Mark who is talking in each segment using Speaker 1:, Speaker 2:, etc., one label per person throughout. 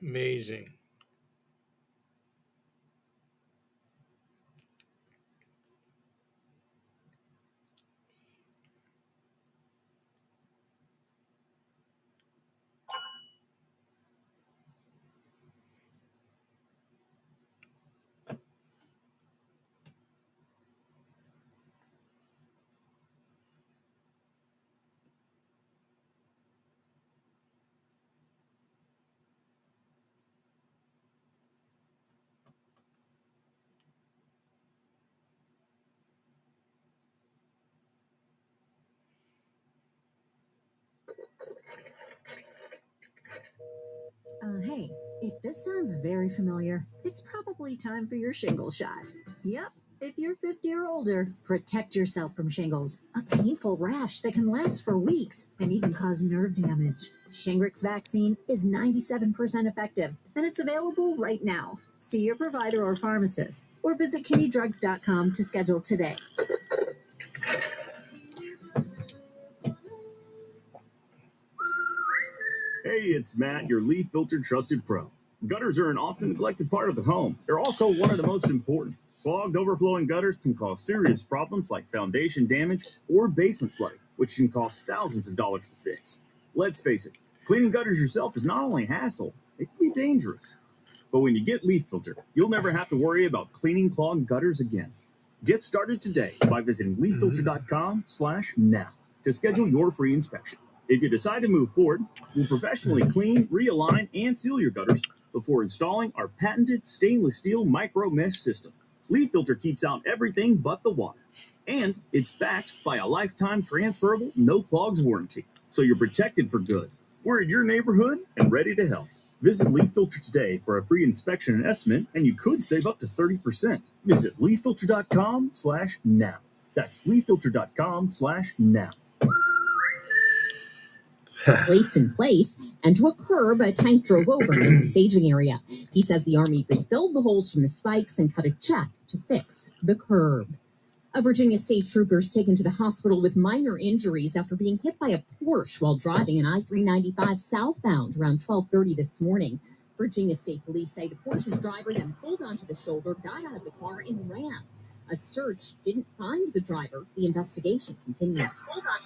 Speaker 1: Amazing.
Speaker 2: Hey, if this sounds very familiar, it's probably time for your shingle shot. Yep, if you're 50 or older, protect yourself from shingles, a painful rash that can last for weeks and even cause nerve damage. Shingrix vaccine is 97% effective, and it's available right now. See your provider or pharmacist, or visit kinnydrugs.com to schedule today.
Speaker 3: Hey, it's Matt, your leaf filter trusted pro. Gutters are an often neglected part of the home. They're also one of the most important. Clogged, overflowing gutters can cause serious problems like foundation damage or basement flooding, which can cost thousands of dollars to fix. Let's face it, cleaning gutters yourself is not only a hassle, it can be dangerous. But when you get Leaf Filter, you'll never have to worry about cleaning clogged gutters again. Get started today by visiting leaffilter.com/now to schedule your free inspection. If you decide to move forward, we'll professionally clean, realign, and seal your gutters before installing our patented stainless steel micro mesh system. Leaf Filter keeps out everything but the water. And it's backed by a lifetime transferable no clogs warranty, so you're protected for good. We're in your neighborhood and ready to help. Visit Leaf Filter today for a free inspection and estimate, and you could save up to 30%. Visit leaffilter.com/now. That's leaffilter.com/now.
Speaker 4: Plates in place, and to a curb, a tank drove over in the staging area. He says the Army refilled the holes from the spikes and cut a check to fix the curb. A Virginia state trooper is taken to the hospital with minor injuries after being hit by a Porsche while driving an I-395 southbound around 12:30 this morning. Virginia State Police say the Porsche's driver then pulled onto the shoulder, got out of the car, and ran. A search didn't find the driver. The investigation continues.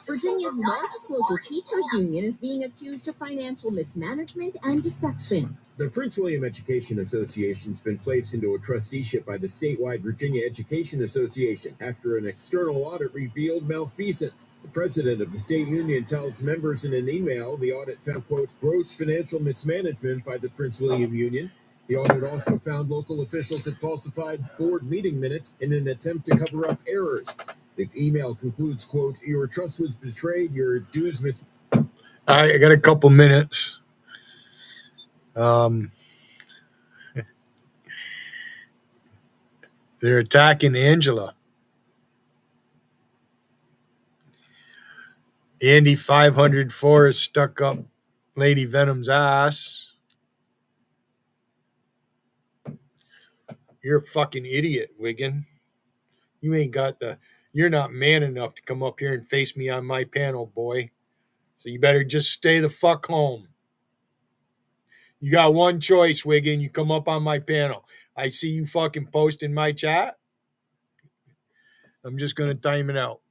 Speaker 4: Virginia's largest local teachers union is being accused of financial mismanagement and deception.
Speaker 5: The Prince William Education Association has been placed into a trusteeship by the statewide Virginia Education Association after an external audit revealed malfeasance. The president of the state union tells members in an email the audit found, quote, gross financial mismanagement by the Prince William Union. The audit also found local officials had falsified board meeting minutes in an attempt to cover up errors. The email concludes, quote, your trust was betrayed, your dues
Speaker 1: All right, I got a couple minutes. They're attacking Angela. Andy 504 stuck up Lady Venom's ass. You're a fucking idiot, Wiggin. You're not man enough to come up here and face me on my panel, boy. So you better just stay the fuck home. You got one choice, Wiggin. You come up on my panel. I see you fucking post in my chat. I'm just going to time it out.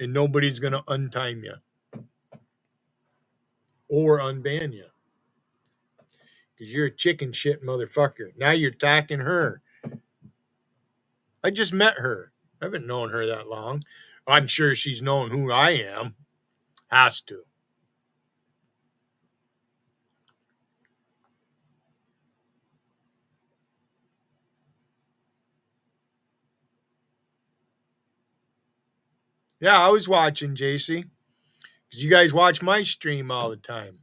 Speaker 1: And nobody's going to untime you. Or unban you. Because you're a chicken shit motherfucker. Now you're attacking her. I just met her. I haven't known her that long. I'm sure she's known who I am. Has to. Yeah, I was watching, JC. Because you guys watch my stream all the time.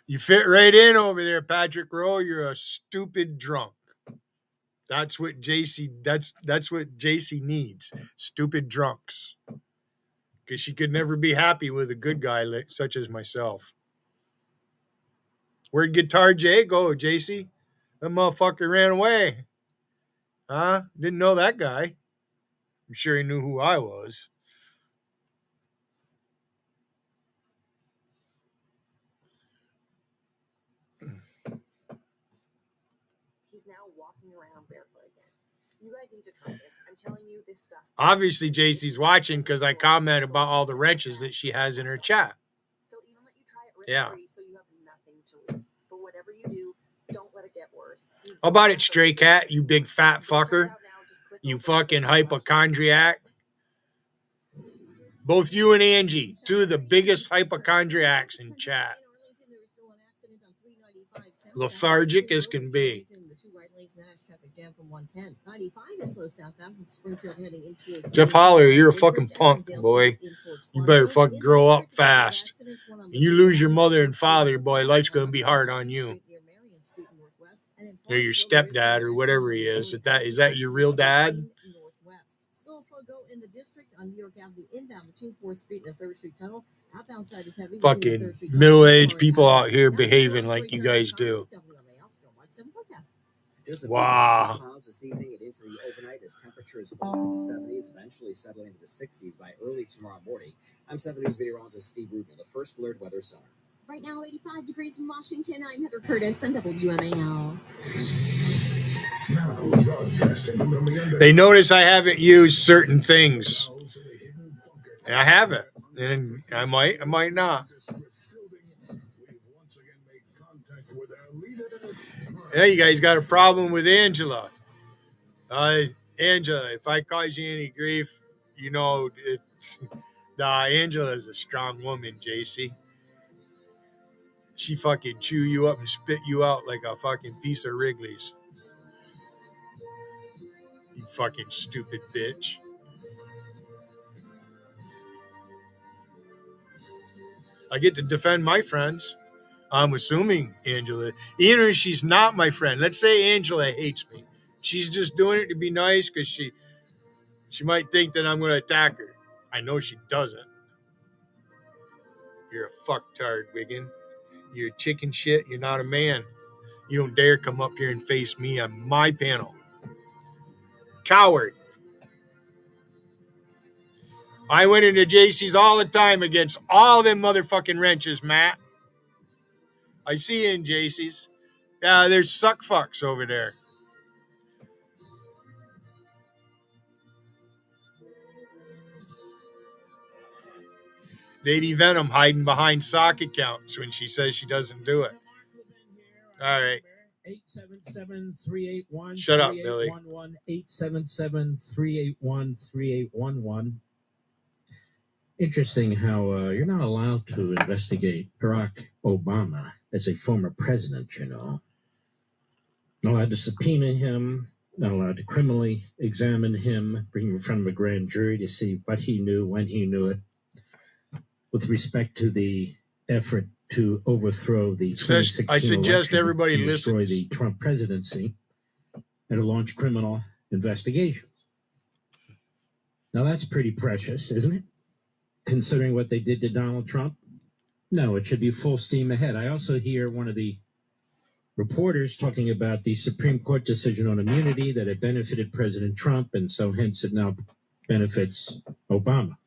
Speaker 1: You fit right in over there, Patrick Rowe. You're a stupid drunk. That's what JC needs. Stupid drunks. Because she could never be happy with a good guy such as myself. Where'd Guitar J go, JC? That motherfucker ran away. Huh? Didn't know that guy. I'm sure he knew who I was.
Speaker 6: walking around barefoot again. You guys need to try this. I'm telling you, this stuff.
Speaker 1: Obviously, JC's watching because I comment about all the wrenches that she has in her chat.
Speaker 6: They'll even let you try it
Speaker 1: Yeah.
Speaker 6: risk-free, so you have nothing to lose. But whatever you do, don't let it get worse.
Speaker 1: How about it, Stray Cat, you big fat fucker? You fucking hypochondriac. Both you and Angie, two of the biggest hypochondriacs in chat. Lethargic as can be. Jeff Holler, you're a fucking punk, boy. You better fucking grow up fast. You lose your mother and father, boy, life's going to be hard on you. Or your stepdad or whatever he is. Is that your real dad? Fucking middle-aged people out here behaving like you guys do. Wow.
Speaker 7: Clouds this evening and into the overnight as temperatures fall to the 70s, eventually settling into the 60s by early tomorrow morning. I'm 7 News meteorologist Steve Rudin, the First Alert Weather Center.
Speaker 4: Right now, 85 degrees in Washington. I'm Heather Curtis on WMAL.
Speaker 1: They notice I haven't used certain things. And I haven't. And I might not. Yeah, you guys got a problem with Angela. Angela, if I cause you any grief, you know, Angela is a strong woman, JC. She fucking chew you up and spit you out like a fucking piece of Wrigley's. You fucking stupid bitch. I get to defend my friends. I'm assuming Angela, even if she's not my friend, let's say Angela hates me. She's just doing it to be nice because she might think that I'm going to attack her. I know she doesn't. You're a fucktard, Wiggin. You're chicken shit. You're not a man. You don't dare come up here and face me on my panel. Coward. I went into JC's all the time against all them motherfucking wrenches, Matt. I see you in JC's. Yeah, there's suck fucks over there. Lady Venom hiding behind sock accounts when she says she doesn't do it. All right.
Speaker 8: 877-381-3811.
Speaker 1: Shut up, Billy.
Speaker 8: 877-381-3811. Interesting how you're not allowed to investigate Barack Obama as a former president, you know. Not allowed to subpoena him, not allowed to criminally examine him, bring him in front of a grand jury to see what he knew, when he knew it. With respect to the effort to overthrow the 2016
Speaker 1: I suggest
Speaker 8: election,
Speaker 1: everybody
Speaker 8: to destroy
Speaker 1: listens.
Speaker 8: the Trump presidency and to launch criminal investigations. Now that's pretty precious, isn't it? Considering what they did to Donald Trump? No, it should be full steam ahead. I also hear one of the reporters talking about the Supreme Court decision on immunity, that it benefited President Trump, and so hence it now benefits Obama.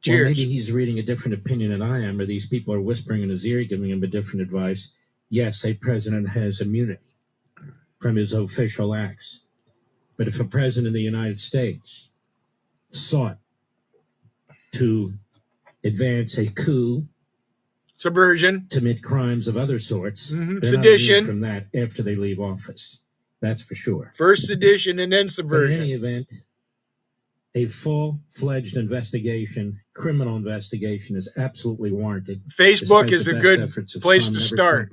Speaker 1: Cheers.
Speaker 8: Well, maybe he's reading a different opinion than I am, or these people are whispering in his ear, giving him a different advice. Yes, a president has immunity from his official acts. But if a president of the United States sought to advance a coup,
Speaker 1: subversion,
Speaker 8: commit crimes of other sorts, they're
Speaker 1: sedition,
Speaker 8: not immune from that after they leave office. That's for sure.
Speaker 1: First sedition and then
Speaker 8: But
Speaker 1: subversion.
Speaker 8: in any event, a full-fledged investigation, criminal investigation, is absolutely warranted.
Speaker 1: Facebook is a good place to start.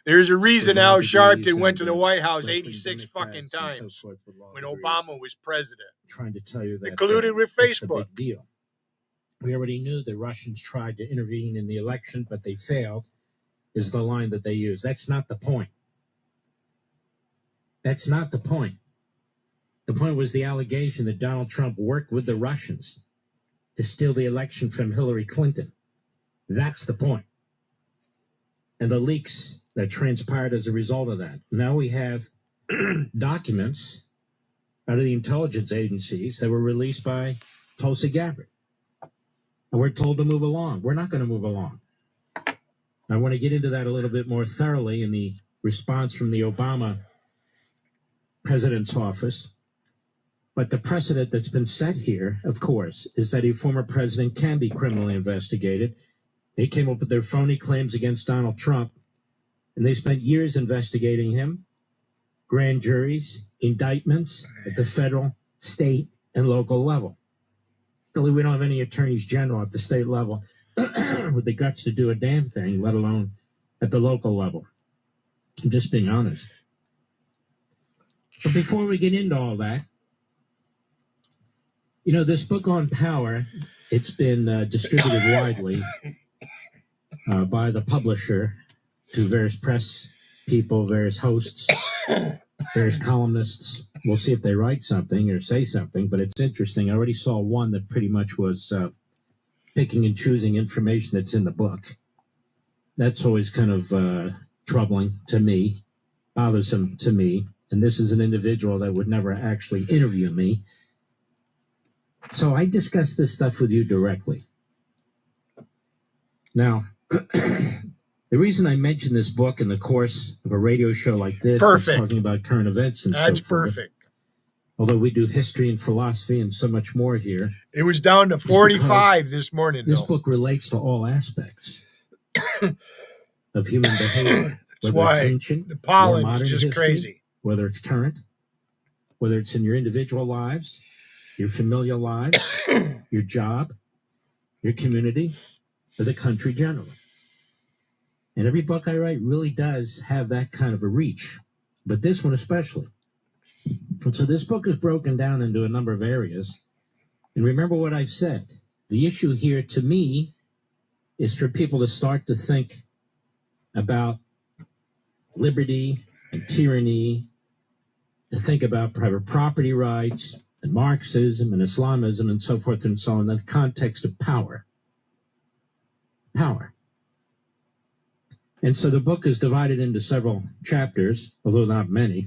Speaker 1: There's a reason Al Sharpton went to the White House 86 fucking times when Obama was president.
Speaker 8: Trying to tell you that
Speaker 1: they colluded with Facebook.
Speaker 8: Big deal. We already knew the Russians tried to intervene in the election, but they failed, is the line that they use. That's not the point. That's not the point. The point was the allegation that Donald Trump worked with the Russians to steal the election from Hillary Clinton. That's the point. And the leaks that transpired as a result of that. Now we have documents out of the intelligence agencies that were released by Tulsi Gabbard. And we're told to move along. We're not going to move along. I want to get into that a little bit more thoroughly in the response from the Obama president's office. But the precedent that's been set here, of course, is that a former president can be criminally investigated. They came up with their phony claims against Donald Trump, and they spent years investigating him, grand juries, indictments at the federal, state, and local level. Really, we don't have any attorneys general at the state level with the guts to do a damn thing, let alone at the local level. I'm just being honest. But before we get into all that, you know, this book on power, it's been distributed widely by the publisher to various press people, various hosts, various columnists. We'll see if they write something or say something, but it's interesting. I already saw one that pretty much was picking and choosing information that's in the book. That's always kind of troubling to me, bothersome to me. And this is an individual that would never actually interview me. So I discuss this stuff with you directly. Now, the reason I mention this book in the course of a radio show like this,
Speaker 1: Perfect.
Speaker 8: talking about current events and
Speaker 1: That's
Speaker 8: so forth,
Speaker 1: perfect.
Speaker 8: although we do history and philosophy and so much more here,
Speaker 1: It was down to 45 this morning,
Speaker 8: this
Speaker 1: though.
Speaker 8: book relates to all aspects of human behavior,
Speaker 1: That's
Speaker 8: whether
Speaker 1: why
Speaker 8: it's ancient,
Speaker 1: the
Speaker 8: or
Speaker 1: pollen
Speaker 8: modern
Speaker 1: is just
Speaker 8: history,
Speaker 1: crazy.
Speaker 8: whether it's current, whether it's in your individual lives, your familial lives, your job, your community, or the country generally. And every book I write really does have that kind of a reach, but this one especially. And so this book is broken down into a number of areas. And remember what I've said. The issue here to me is for people to start to think about liberty and tyranny, to think about private property rights and Marxism and Islamism and so forth and so on in the context of power. Power. And so the book is divided into several chapters, although not many.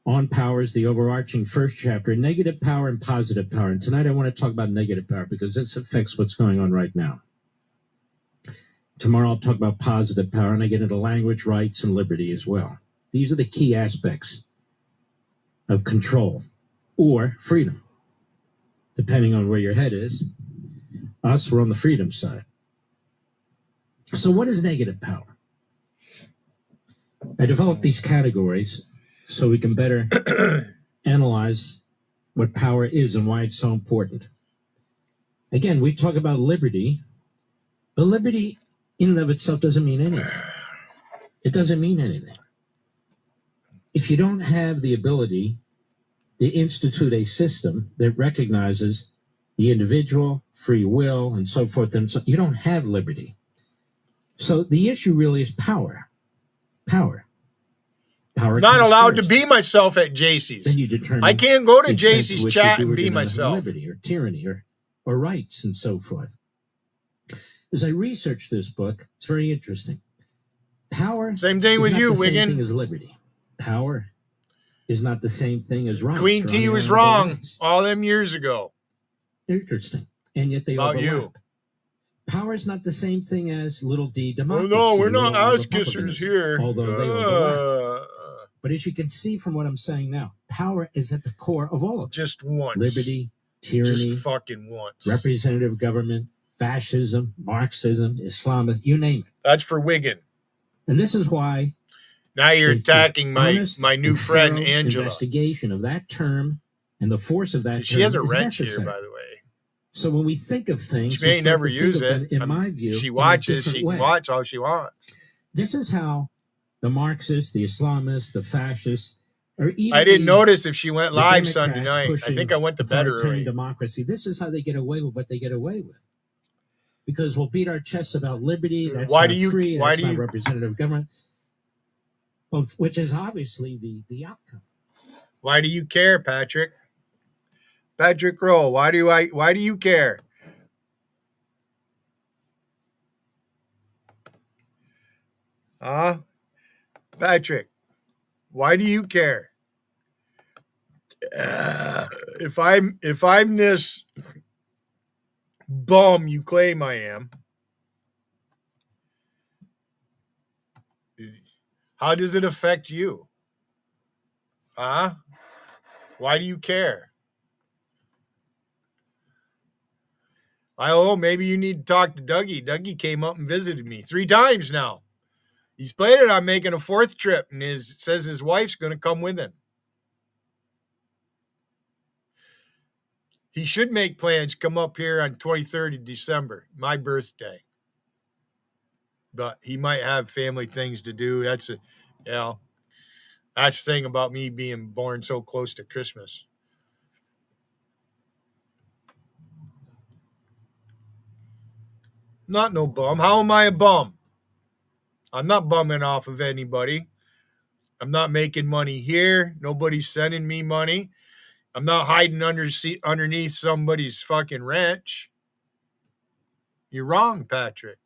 Speaker 8: On power is the overarching first chapter, negative power and positive power. And tonight I want to talk about negative power because this affects what's going on right now. Tomorrow I'll talk about positive power, and I get into language, rights, and liberty as well. These are the key aspects of control or freedom, depending on where your head is. Us, we're on the freedom side. So what is negative power? I developed these categories so we can better analyze what power is and why it's so important. Again, we talk about liberty, but liberty in and of itself doesn't mean anything. It doesn't mean anything. If you don't have the ability to institute a system that recognizes the individual, free will, and so forth, and so you don't have liberty. So the issue really is power. Power. Power.
Speaker 1: Not
Speaker 8: comes
Speaker 1: allowed
Speaker 8: first.
Speaker 1: to be myself at JC's.
Speaker 8: Then you determine
Speaker 1: I can't go to
Speaker 8: the extent
Speaker 1: JC's
Speaker 8: which you
Speaker 1: chat
Speaker 8: do
Speaker 1: and
Speaker 8: or
Speaker 1: be
Speaker 8: do not have
Speaker 1: myself.
Speaker 8: Liberty or tyranny or rights and so forth. As I researched this book, it's very interesting. Power.
Speaker 1: Same thing
Speaker 8: is
Speaker 1: with
Speaker 8: not
Speaker 1: you,
Speaker 8: the same
Speaker 1: Wiggin.
Speaker 8: thing as liberty. Power is not the same thing as rights.
Speaker 1: Queen
Speaker 8: or
Speaker 1: T was
Speaker 8: unalienable
Speaker 1: wrong
Speaker 8: rights.
Speaker 1: all them years ago.
Speaker 8: Interesting. And yet they
Speaker 1: About
Speaker 8: overlap.
Speaker 1: you.
Speaker 8: Power is not the same thing as little d
Speaker 1: Well,
Speaker 8: democracy.
Speaker 1: no, we're not
Speaker 8: little r
Speaker 1: ass kissers
Speaker 8: republicanism,
Speaker 1: here.
Speaker 8: although they overlap. But as you can see from what I'm saying now, power is at the core of all of it.
Speaker 1: Just once.
Speaker 8: Liberty, tyranny,
Speaker 1: Just fucking once.
Speaker 8: representative government, fascism, Marxism, Islam, you name it.
Speaker 1: That's for Wiggin.
Speaker 8: And this is why
Speaker 1: Now you're
Speaker 8: a
Speaker 1: attacking my
Speaker 8: honest
Speaker 1: new
Speaker 8: and
Speaker 1: friend
Speaker 8: thorough
Speaker 1: Angela.
Speaker 8: investigation of that term and the force of that
Speaker 1: She
Speaker 8: term
Speaker 1: has a
Speaker 8: is
Speaker 1: wrench
Speaker 8: necessary.
Speaker 1: here, by the way.
Speaker 8: So when we think of things,
Speaker 1: She
Speaker 8: we
Speaker 1: may
Speaker 8: start
Speaker 1: never
Speaker 8: to think
Speaker 1: use
Speaker 8: of them,
Speaker 1: it.
Speaker 8: in my view,
Speaker 1: She
Speaker 8: in a
Speaker 1: watches.
Speaker 8: different
Speaker 1: She
Speaker 8: way.
Speaker 1: can watch all she wants.
Speaker 8: This is how the Marxists, the Islamists, the fascists, or even
Speaker 1: I didn't
Speaker 8: the
Speaker 1: notice if she went
Speaker 8: the
Speaker 1: live
Speaker 8: Democrats
Speaker 1: Sunday night. I
Speaker 8: pushing
Speaker 1: think I went to bed
Speaker 8: authoritarian
Speaker 1: early.
Speaker 8: democracy. This is how they get away with what they get away with. Because we'll beat our chests about liberty. That's
Speaker 1: Why
Speaker 8: not
Speaker 1: do you-
Speaker 8: free.
Speaker 1: why
Speaker 8: That's
Speaker 1: do
Speaker 8: not
Speaker 1: you-
Speaker 8: representative government. Well, which is obviously the outcome.
Speaker 1: Why do you care, Patrick? Patrick Rowe, why do you care? Huh? Patrick, why do you care? If I'm this bum you claim I am, how does it affect you? Huh? Why do you care? I don't know. Maybe you need to talk to Dougie. Dougie came up and visited me 3 times now. He's planning on making a 4th trip, and says his wife's going to come with him. He should make plans to come up here on 23rd of December, my birthday. But he might have family things to do. That's that's the thing about me being born so close to Christmas. Not no bum. How am I a bum? I'm not bumming off of anybody. I'm not making money here. Nobody's sending me money. I'm not hiding underneath somebody's fucking ranch. You're wrong, Patrick.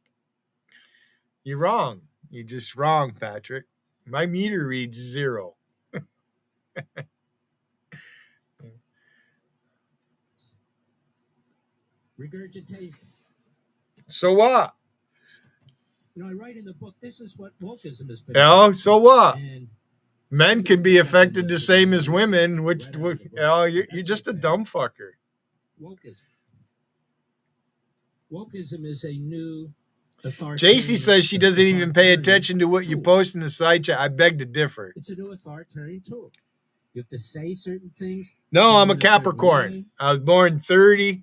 Speaker 1: You're wrong. You're just wrong, Patrick. My meter reads 0.
Speaker 8: Regurgitation.
Speaker 1: So what?
Speaker 8: I write in the book, this is what wokeism has been.
Speaker 1: So what?
Speaker 8: And
Speaker 1: men can be affected the same as women, which you're just a dumb fucker.
Speaker 8: Wokeism is a new
Speaker 1: JC says she doesn't even pay attention to what you post in the side chat. I beg to differ.
Speaker 8: It's a new authoritarian tool. You have to say certain things.
Speaker 1: No, I'm a Capricorn. I was born 23rd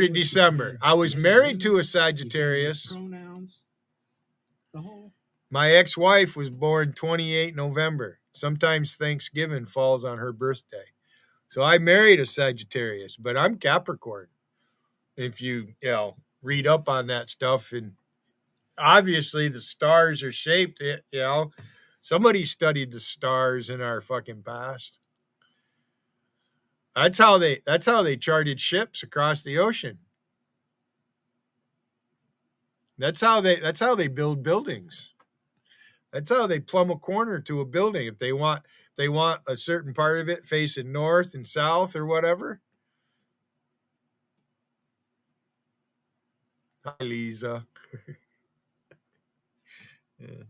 Speaker 1: of December. I was married to a Sagittarius. My ex-wife was born 28 November. Sometimes Thanksgiving falls on her birthday. So I married a Sagittarius, but I'm Capricorn. If you read up on that stuff, and obviously the stars are shaped, somebody studied the stars in our fucking past. That's how they charted ships across the ocean. That's how they build buildings. That's how they plumb a corner to a building. If they want a certain part of it facing north and south or whatever. Hi, Lisa. Yeah.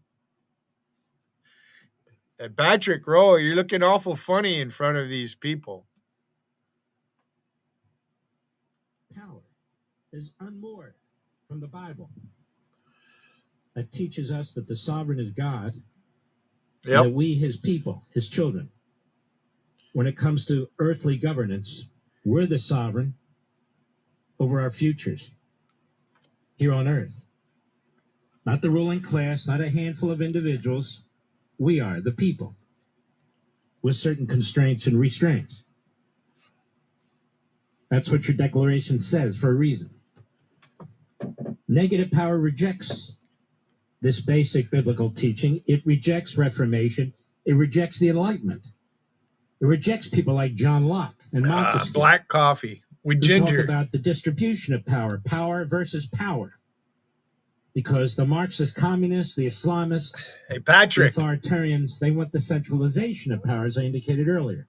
Speaker 1: And Patrick Rowe, you're looking awful funny in front of these people.
Speaker 8: Power is unmoored from the Bible. That teaches us that the sovereign is God.
Speaker 1: Yep.
Speaker 8: That we, his people, his children, when it comes to earthly governance, we're the sovereign over our futures here on earth. Not the ruling class, not a handful of individuals. We are the people with certain constraints and restraints. That's what your declaration says for a reason. Negative power rejects this basic biblical teaching. It rejects Reformation. It rejects the Enlightenment. It rejects people like John Locke and Montesquieu.
Speaker 1: Black coffee with
Speaker 8: who
Speaker 1: ginger.
Speaker 8: talk about the distribution of power, power versus power. Because the Marxist communists, the Islamists,
Speaker 1: Hey, Patrick.
Speaker 8: the authoritarians, they want the centralization of power, as I indicated earlier.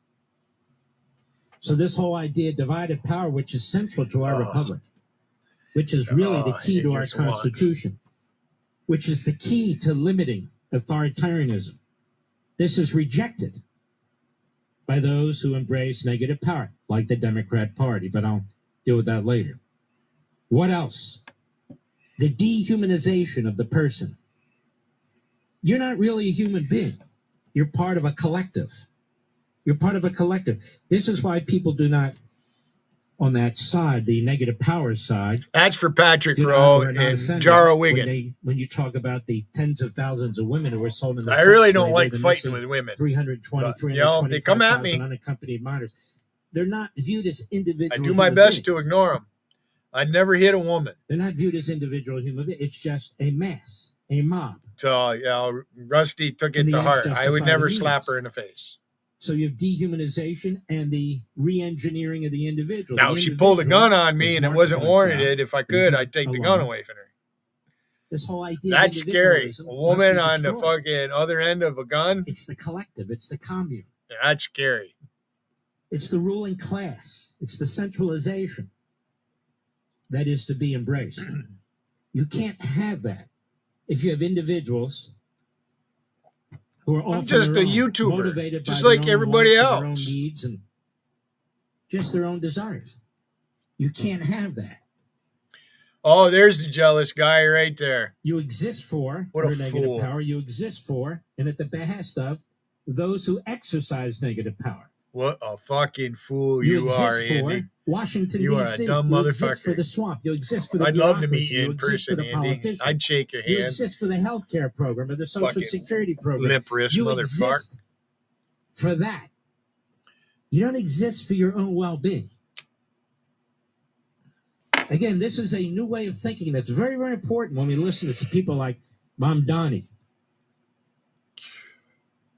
Speaker 8: So this whole idea of divided power, which is central to our republic, which is really the key to our Constitution, which is the key to limiting authoritarianism. This is rejected by those who embrace negative power, like the Democrat Party, but I'll deal with that later. What else? The dehumanization of the person. You're not really a human being. You're part of a collective. You're part of a collective. This is why people do not, on that side, the negative power side.
Speaker 1: That's for Patrick Rowe and Jaro Wiggin.
Speaker 8: When you talk about the tens of thousands of women who were sold in the
Speaker 1: I really don't like fighting with women.
Speaker 8: 320,000
Speaker 1: they come at me.
Speaker 8: unaccompanied minors. They're not viewed as individual.
Speaker 1: I do my best to ignore them. I'd never hit a woman.
Speaker 8: They're not viewed as individual human beings. It's just a mass, a mob.
Speaker 1: So, Rusty took it to heart. I would never slap her in the face.
Speaker 8: So you have dehumanization and the re-engineering of the individual.
Speaker 1: Now, if she pulled a gun on me and it wasn't warranted, if I could, I'd take the gun away from her.
Speaker 8: This whole idea.
Speaker 1: That's scary. A woman on the fucking other end of a gun.
Speaker 8: It's the collective. It's the commune.
Speaker 1: Yeah, that's scary.
Speaker 8: It's the ruling class. It's the centralization that is to be embraced. You can't have that if you have individuals who are
Speaker 1: I'm
Speaker 8: off
Speaker 1: just
Speaker 8: on
Speaker 1: a
Speaker 8: their own,
Speaker 1: YouTuber,
Speaker 8: motivated
Speaker 1: just
Speaker 8: by
Speaker 1: like
Speaker 8: their own
Speaker 1: everybody
Speaker 8: wants and their own
Speaker 1: else.
Speaker 8: needs and just their own desires. You can't have that.
Speaker 1: Oh, there's the jealous guy right there.
Speaker 8: You exist for
Speaker 1: What a
Speaker 8: your negative
Speaker 1: fool.
Speaker 8: power. You exist for and at the behest of those who exercise negative power.
Speaker 1: What a fucking fool
Speaker 8: You
Speaker 1: you
Speaker 8: exist
Speaker 1: are,
Speaker 8: for
Speaker 1: Andy.
Speaker 8: Washington,
Speaker 1: You are a
Speaker 8: D.C.
Speaker 1: dumb
Speaker 8: You exist for
Speaker 1: motherfucker.
Speaker 8: the swamp. You exist for the
Speaker 1: I'd love to meet
Speaker 8: bureaucracy.
Speaker 1: you in
Speaker 8: exist for
Speaker 1: person,
Speaker 8: the
Speaker 1: Andy.
Speaker 8: politicians.
Speaker 1: I'd shake your
Speaker 8: You
Speaker 1: hand.
Speaker 8: exist for the healthcare program or the Social
Speaker 1: Fucking
Speaker 8: Security program.
Speaker 1: limp wrist
Speaker 8: You
Speaker 1: motherfucker.
Speaker 8: exist for that. You don't exist for your own well-being. Again, this is a new way of thinking that's very, very important when we listen to some people like Mamdani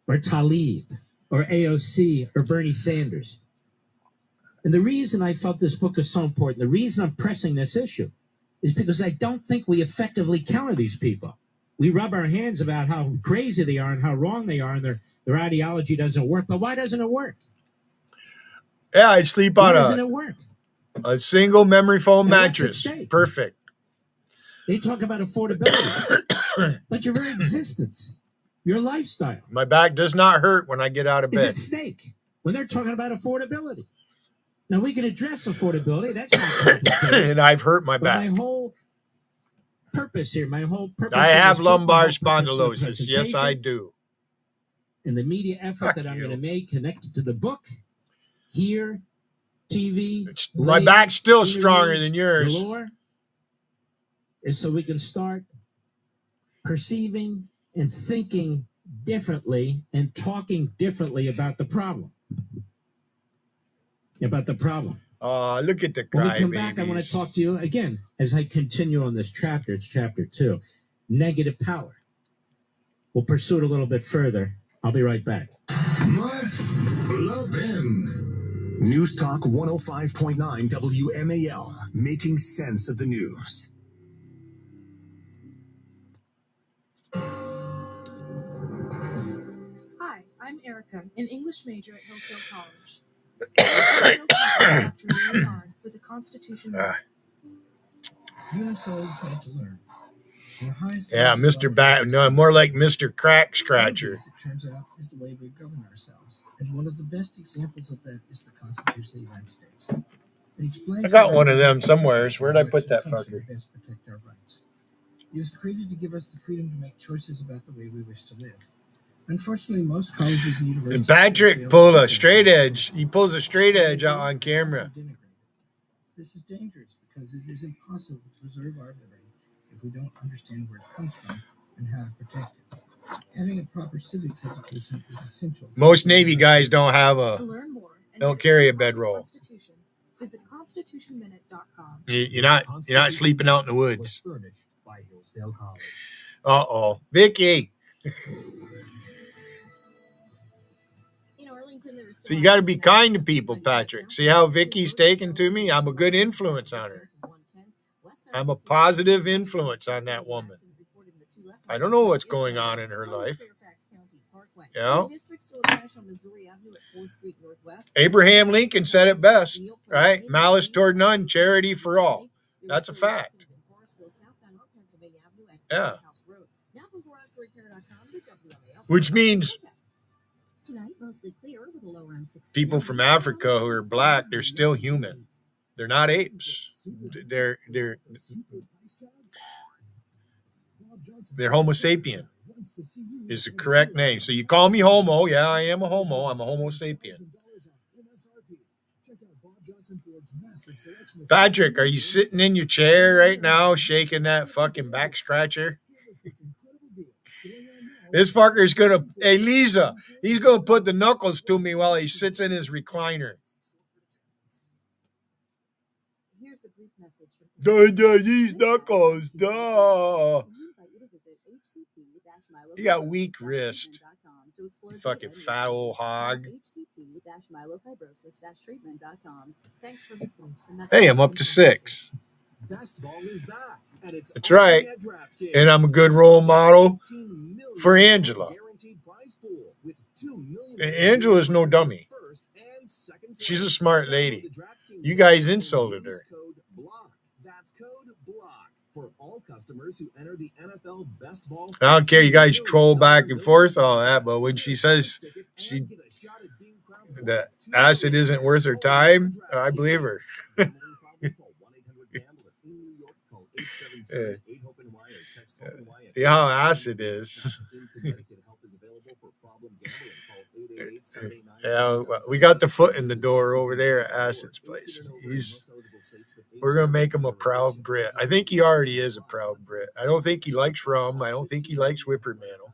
Speaker 8: or Tlaib or AOC or Bernie Sanders. And the reason I felt this book is so important, the reason I'm pressing this issue, is because I don't think we effectively counter these people. We rub our hands about how crazy they are and how wrong they are and their ideology doesn't work. But why doesn't it work?
Speaker 1: Yeah, I'd sleep
Speaker 8: Why
Speaker 1: on
Speaker 8: doesn't it work?
Speaker 1: a single memory foam
Speaker 8: And that's at
Speaker 1: mattress.
Speaker 8: stake.
Speaker 1: Perfect.
Speaker 8: They talk about affordability, but your very existence, your lifestyle,
Speaker 1: My back does not hurt when I get out of
Speaker 8: is
Speaker 1: bed.
Speaker 8: at stake when they're talking about affordability. Now, we can address affordability. That's not complicated.
Speaker 1: And I've hurt my
Speaker 8: But my
Speaker 1: back.
Speaker 8: whole purpose here, my whole purpose
Speaker 1: I
Speaker 8: in
Speaker 1: have
Speaker 8: this book, my
Speaker 1: lumbar
Speaker 8: whole purpose in the
Speaker 1: spondylosis. Yes, I
Speaker 8: presentation,
Speaker 1: do.
Speaker 8: and the media effort
Speaker 1: Fuck
Speaker 8: that I'm
Speaker 1: you.
Speaker 8: going to make connected to the book, here, TV,
Speaker 1: My
Speaker 8: radio,
Speaker 1: back's still stronger
Speaker 8: interviews,
Speaker 1: than yours.
Speaker 8: galore, is so we can start perceiving and thinking differently and talking differently about the problem.
Speaker 1: Look at the
Speaker 8: When we
Speaker 1: crybabies.
Speaker 8: come back, I want to talk to you again as I continue on this chapter. It's chapter 2, negative power. We'll pursue it a little bit further. I'll be right back.
Speaker 9: News Talk 105.9 WMAL, making sense of the news.
Speaker 6: Hi, I'm Erica, an English major at Hillsdale College. Dr. Neil Yarn with the Constitution.
Speaker 10: Human souls made to learn. Our highest
Speaker 1: Yeah,
Speaker 10: levels of
Speaker 1: Mr. Bat. No, more like Mr. Crack Scratcher.
Speaker 10: This, it turns out, is the way we govern ourselves. And one of the best examples of that is the Constitution of the United States. It explains
Speaker 1: I got
Speaker 10: how
Speaker 1: one of them
Speaker 10: our
Speaker 1: somewheres. Where'd I put that
Speaker 10: function
Speaker 1: fucker?
Speaker 10: to best protect our rights. It was created to give us the freedom to make choices about the way we wish to live. Unfortunately, most colleges and universities.
Speaker 1: And Patrick pulled a straight edge. He pulls a straight edge out on camera.
Speaker 10: This is dangerous because it is impossible to preserve our liberty if we don't understand where it comes from and how to protect it. Having a proper civics education is essential.
Speaker 1: Most Navy guys don't have
Speaker 6: To learn more and
Speaker 1: don't
Speaker 6: get
Speaker 1: carry a
Speaker 6: on the
Speaker 1: bedroll.
Speaker 6: Constitution, visit constitutionminute.com.
Speaker 1: You're not sleeping out in the woods.
Speaker 7: Furnished by Hillsdale College.
Speaker 1: Vicky. So you got to be kind to people, Patrick. See how Vicky's taken to me? I'm a good influence on her. I'm a positive influence on that woman. I don't know what's going on in her life. You know? Abraham Lincoln said it best, right? Malice toward none, charity for all. That's a fact. Yeah. Which means people from Africa who are black, they're still human. They're not apes. They're Homo sapien is the correct name. So you call me homo. Yeah, I am a homo. I'm a homo sapien. Patrick, are you sitting in your chair right now shaking that fucking back scratcher? This fucker's gonna, hey Lisa, he's gonna put the knuckles to me while he sits in his recliner.
Speaker 6: Here's a brief message.
Speaker 1: These knuckles, duh. You got weak wrist. You fucking fat old hog. Hey, I'm up to 6.
Speaker 9: Basketball is back, and it's
Speaker 1: That's right. And I'm a good role model for Angela. And Angela's no dummy. She's a smart lady. You guys insulted her.
Speaker 9: That's code BLOCK. For all customers who enter the NFL Best Ball,
Speaker 1: I don't care. You guys troll back and forth, all that, but when she says the acid isn't worth her time, I believe her. Yeah, how acid is. Yeah, we got the foot in the door over there at Acid's place. We're gonna make him a proud Brit. I think he already is a proud Brit. I don't think he likes rum. I don't think he likes Whippermantle.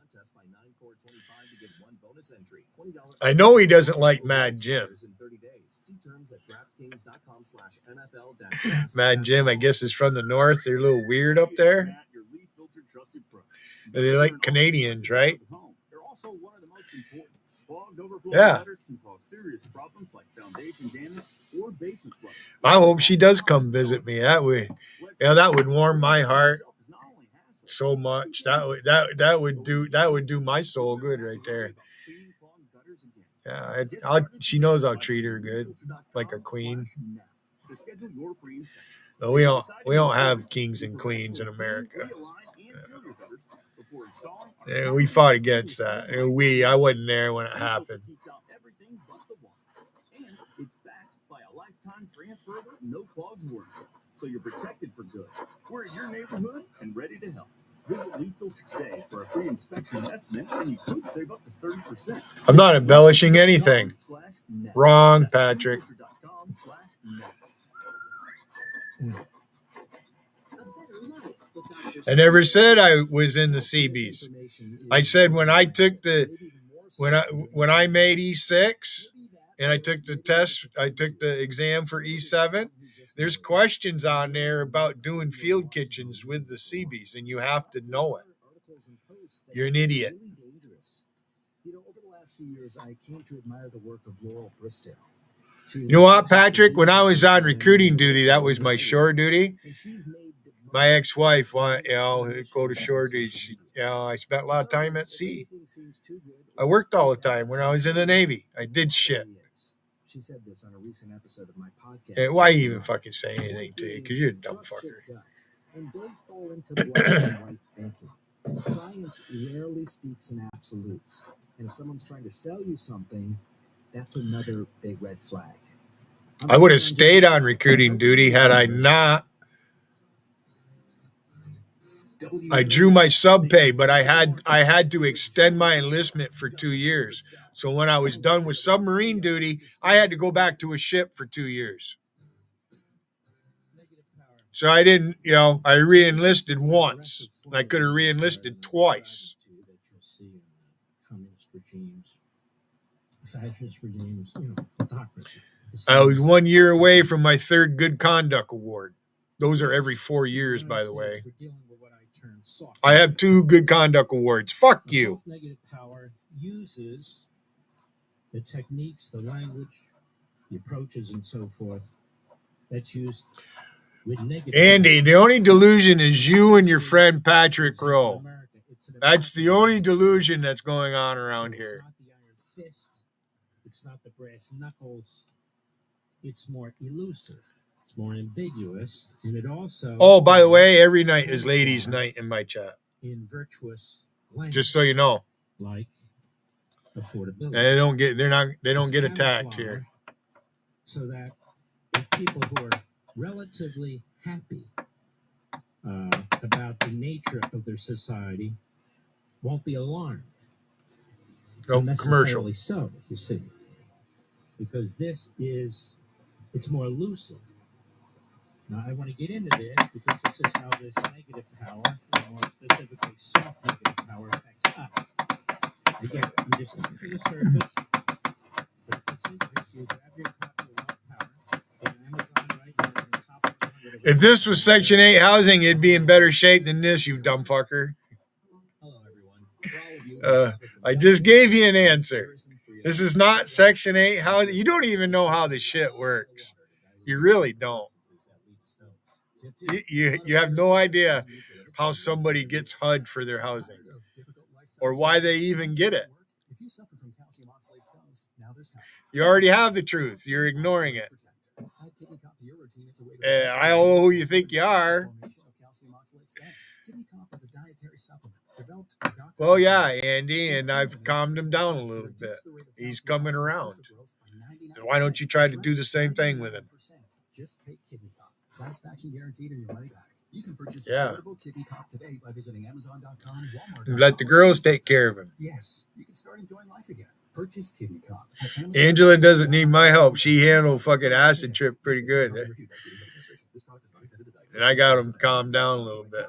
Speaker 1: I know he doesn't like Mad Jim. Mad Jim, I guess, is from the north. They're a little weird up there. They like Canadians, right? Yeah. I hope she does come visit me. That would warm my heart so much. That would do my soul good right there. Yeah, she knows I'll treat her good, like a queen. But we don't have kings and queens in America. Yeah, we fought against that. I wasn't there when it happened.
Speaker 3: It's backed by a lifetime transferable, no clogs warranty, so you're protected for good. We're in your neighborhood and ready to help. Visit Leaf Filter today for a free inspection estimate, and you could save up to 30%.
Speaker 1: I'm not embellishing anything. Wrong, Patrick. I never said I was in the CBs. I said when I made E6 and I took the test, I took the exam for E7. There's questions on there about doing field kitchens with the CBs, and you have to know it. You're an idiot.
Speaker 7: Over the last few years, I came to admire the work of Laurel Bristow.
Speaker 1: You know what, Patrick? When I was on recruiting duty, that was my shore duty. My ex-wife wanted, go to shore duty. I spent a lot of time at sea. I worked all the time when I was in the Navy. I did shit.
Speaker 7: She said this on a recent episode of my podcast.
Speaker 1: Why even fucking say anything to you? Because you're a dumb fucker.
Speaker 7: And don't fall into black and white thinking. Science rarely speaks in absolutes. And if someone's trying to sell you something, that's another big red flag.
Speaker 1: I would have stayed on recruiting duty had I not. I drew my sub pay, but I had to extend my enlistment for 2 years. So when I was done with submarine duty, I had to go back to a ship for 2 years. So I didn't, I re-enlisted once. I could have re-enlisted twice.
Speaker 8: Fascist regimes, autocracy.
Speaker 1: I was 1 year away from my third Good Conduct Award. Those are every 4 years, by the way. I have 2 Good Conduct Awards. Fuck you.
Speaker 8: Negative power uses the techniques, the language, the approaches, and so forth that's used with negative
Speaker 1: Andy, the only delusion is you and your friend Patrick Rowe. That's the only delusion that's going on around here.
Speaker 8: It's not the iron fist. It's not the brass knuckles. It's more elusive. It's more ambiguous. And it also...
Speaker 1: Oh, by the way, every night is ladies' night in my chat.
Speaker 8: In virtuous language.
Speaker 1: Just so you know.
Speaker 8: Like affordability.
Speaker 1: They don't get attacked here.
Speaker 8: So that people who are relatively happy about the nature of their society won't be alarmed.
Speaker 1: No commercial.
Speaker 8: So, you see. Because it's more elusive. Now, I want to get into this because this is how this negative power, more specifically soft negative power, affects us. Again, you just look to the surface. But this is you grab your copy of Power. Go to Amazon right now. On the top of
Speaker 1: If this was Section 8 housing, it'd be in better shape than this, you dumb fucker.
Speaker 7: Hello, everyone. For all of you
Speaker 1: I just gave you an answer. This is not Section 8 housing. You don't even know how this shit works. You really don't. You have no idea how somebody gets HUD for their housing or why they even get it. You already have the truth. You're ignoring it. I don't know who you think you are.
Speaker 9: is a dietary supplement developed by doctors.
Speaker 1: Well, yeah, Andy, and I've calmed him down a little bit. He's coming around. And why don't you try to do the same thing with him?
Speaker 9: Just take Kidney Cop. Satisfaction guaranteed and your money back. You can purchase
Speaker 1: Yeah.
Speaker 9: affordable Kidney Cop today by visiting Amazon.com, Walmart.
Speaker 1: Let the girls take care of him.
Speaker 9: Yes, you can start enjoying life again. Purchase Kidney Cop. at Amazon.
Speaker 1: Angela doesn't need my help. She handled fucking acid trip pretty good. And I got him calmed down a little bit.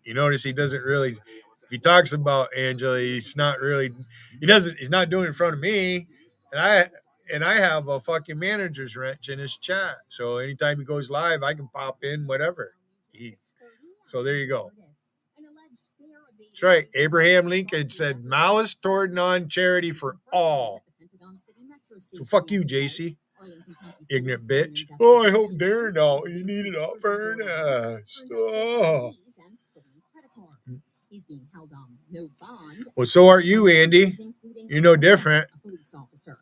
Speaker 1: You notice he doesn't really, if he talks about Angela, he's not really, he's not doing it in front of me. And I have a fucking manager's wrench in his chat. So anytime he goes live, I can pop in whatever. So there you go. That's right. Abraham Lincoln said, malice toward non-charity for all. So fuck you, JC. Ignorant bitch. Oh, I hope Darren out. You need it up for an ass. Oh. Well, so are you, Andy. You're no different.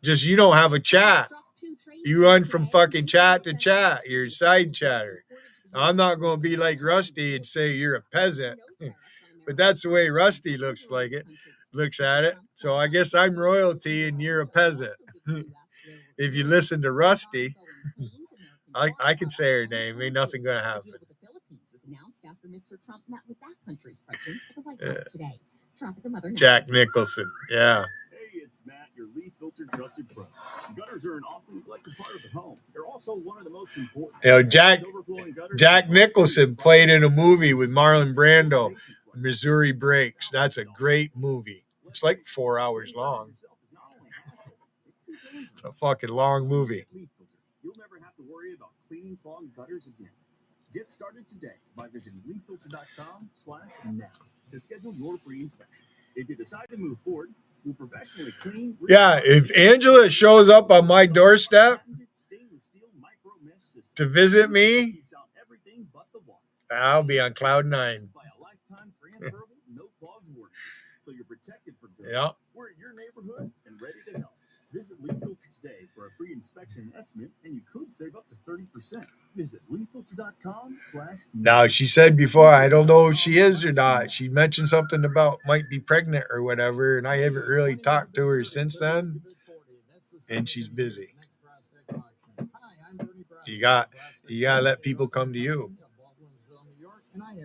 Speaker 1: Just you don't have a chat. You run from fucking chat to chat. You're a side chatter. Now, I'm not going to be like Rusty and say you're a peasant. But that's the way Rusty looks at it. So I guess I'm royalty and you're a peasant. If you listen to Rusty, I can say her name. Ain't nothing going to happen. Jack Nicholson. Yeah.
Speaker 3: Hey, it's Matt, your leaf filter trusted pro. Gutters are an often neglected part of the home. They're also one of the most important.
Speaker 1: You know, Jack Nicholson played in a movie with Marlon Brando, Missouri Breaks. That's a great movie. It's like 4 hours long. It's a fucking long movie.
Speaker 3: You'll never have to worry about cleaning clogged gutters again. Get started today by visiting leaffilter.com/now to schedule your free inspection. If you decide to move forward, we'll professionally clean.
Speaker 1: Yeah, if Angela shows up on my doorstep to visit me, I'll be on cloud 9.
Speaker 3: So you're protected for good.
Speaker 1: Yeah.
Speaker 3: We're at your neighborhood and ready to help. Visit Leaf Filter today for a free inspection and estimate, and you could save up to 30%. Visit leaffilter.com/.
Speaker 1: Now, she said before, I don't know if she is or not. She mentioned something about might be pregnant or whatever, and I haven't really talked to her since then, and she's busy. You got to let people come to you.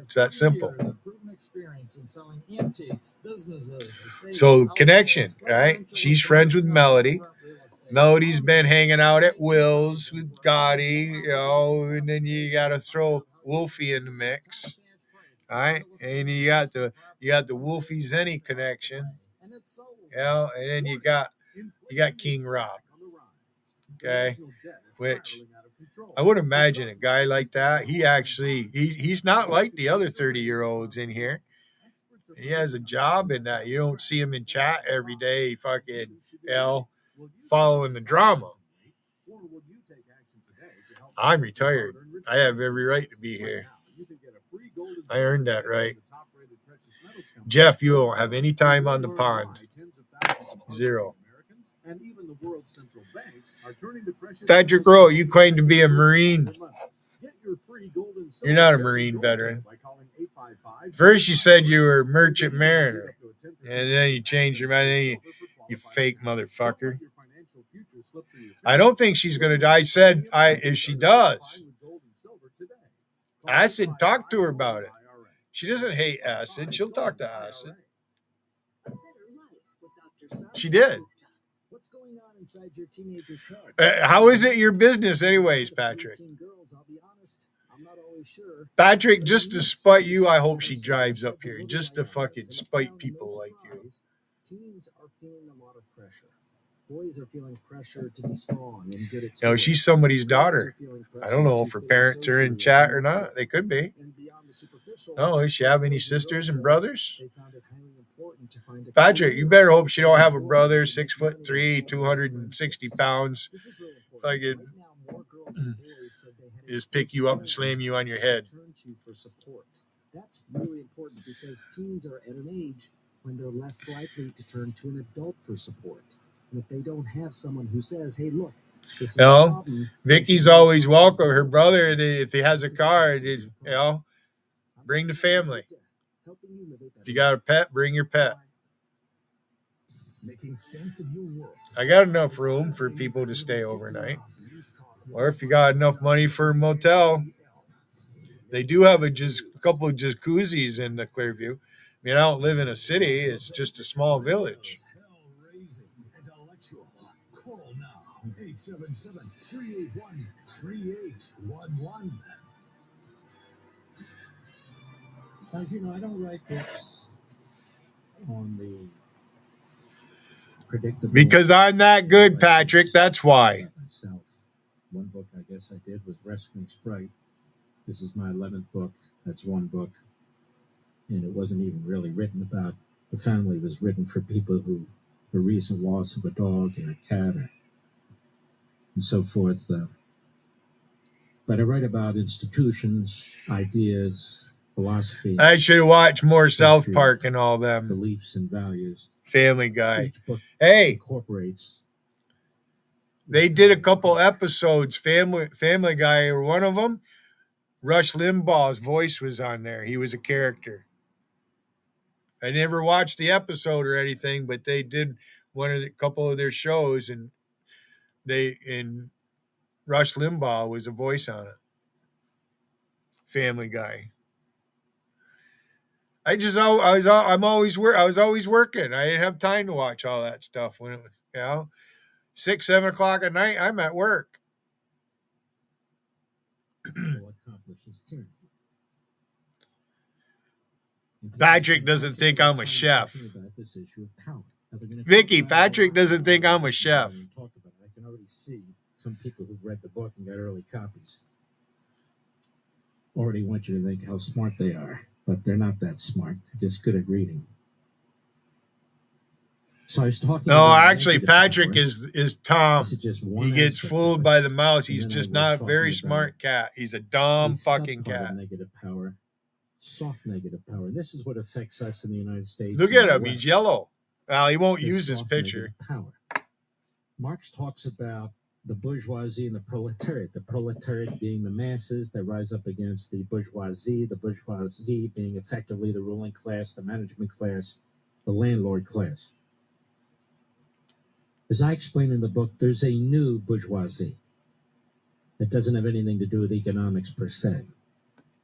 Speaker 1: It's that simple. So connection, right? She's friends with Melody. Melody's been hanging out at Will's with Gotti, and then you got to throw Wolfie in the mix, all right? And you got the Wolfie Zenny connection, and then you got King Rob, okay? Which I would imagine a guy like that. He's not like the other 30-year-olds in here. He has a job, and you don't see him in chat every day, fucking following the drama. I'm retired. I have every right to be here. I earned that right. Jeff, you don't have any time on the pond. 0. Patrick Rowe, you claim to be a Marine. You're not a Marine veteran. First you said you were a merchant mariner, and then you changed your mind. You fake motherfucker. I don't think she's going to die. I said, if she does, Acid, talk to her about it. She doesn't hate Acid. She'll talk to Acid. She did.
Speaker 7: What's going on inside your teenager's head?
Speaker 1: How is it your business anyways, Patrick? Patrick, just to spite you, I hope she drives up here. Just to fucking spite people like you.
Speaker 7: Teens are feeling a lot of pressure. Boys are feeling pressure to be strong and good at
Speaker 1: school. She's somebody's daughter. I don't know if her parents are in chat or not. They could be. Oh, does she have any sisters and brothers? Patrick, you better hope she don't have a brother, 6'3", 260 pounds. Fucking just pick you up and slam you on your head.
Speaker 7: That's really important because teens are at an age when they're less likely to turn to an adult for support. And if they don't have someone who says, hey, look, this is a problem.
Speaker 1: Vicky's always welcome. Her brother, if he has a car, bring the family.
Speaker 7: helping you live a better
Speaker 1: If you got a pet, bring your pet.
Speaker 5: Making sense of your world.
Speaker 1: I got enough room for people to stay overnight. Or if you got enough money for a motel, they do have a couple of jacuzzis in the Clearview. I mean, I don't live in a city. It's just a small village.
Speaker 5: Hell-raising, intellectual. Call now. 877-381-3811.
Speaker 8: As you know, I don't write books on the predictable.
Speaker 1: Because I'm that good, Patrick. That's why.
Speaker 8: Myself. One book I guess I did was Rescuing Sprite. This is my 11th book. That's one book. And it wasn't even really written about the family. It was written for people who, the recent loss of a dog and a cat and so forth. But I write about institutions, ideas, philosophy.
Speaker 1: I should watch more South Park and all them.
Speaker 8: Beliefs and values.
Speaker 1: Family Guy.
Speaker 8: Each book
Speaker 1: Hey,
Speaker 8: incorporates.
Speaker 1: they did a couple episodes. Family Guy, or one of them. Rush Limbaugh's voice was on there. He was a character. I never watched the episode or anything, but they did couple of their shows, and Rush Limbaugh was a voice on it. Family Guy. I was always working. I didn't have time to watch all that stuff when it was, 6, 7 o'clock at night. I'm at work. Patrick doesn't think I'm a chef. Vicky, Patrick doesn't think I'm a chef.
Speaker 8: I can already see some people who've read the book and got early copies already want you to think how smart they are, but they're not that smart. They're just good at reading. So I was talking.
Speaker 1: No, actually, Patrick is Tom.
Speaker 8: He
Speaker 1: gets fooled by the mouse. He's just not a very smart cat. He's a dumb fucking cat.
Speaker 8: Negative power, soft negative power. This is what affects us in the United States.
Speaker 1: Look at him. He's yellow. Well, he won't use his picture.
Speaker 8: Power. Marx talks about the bourgeoisie and the proletariat. The proletariat being the masses that rise up against the bourgeoisie being effectively the ruling class, the management class, the landlord class. As I explain in the book, there's a new bourgeoisie that doesn't have anything to do with economics per se,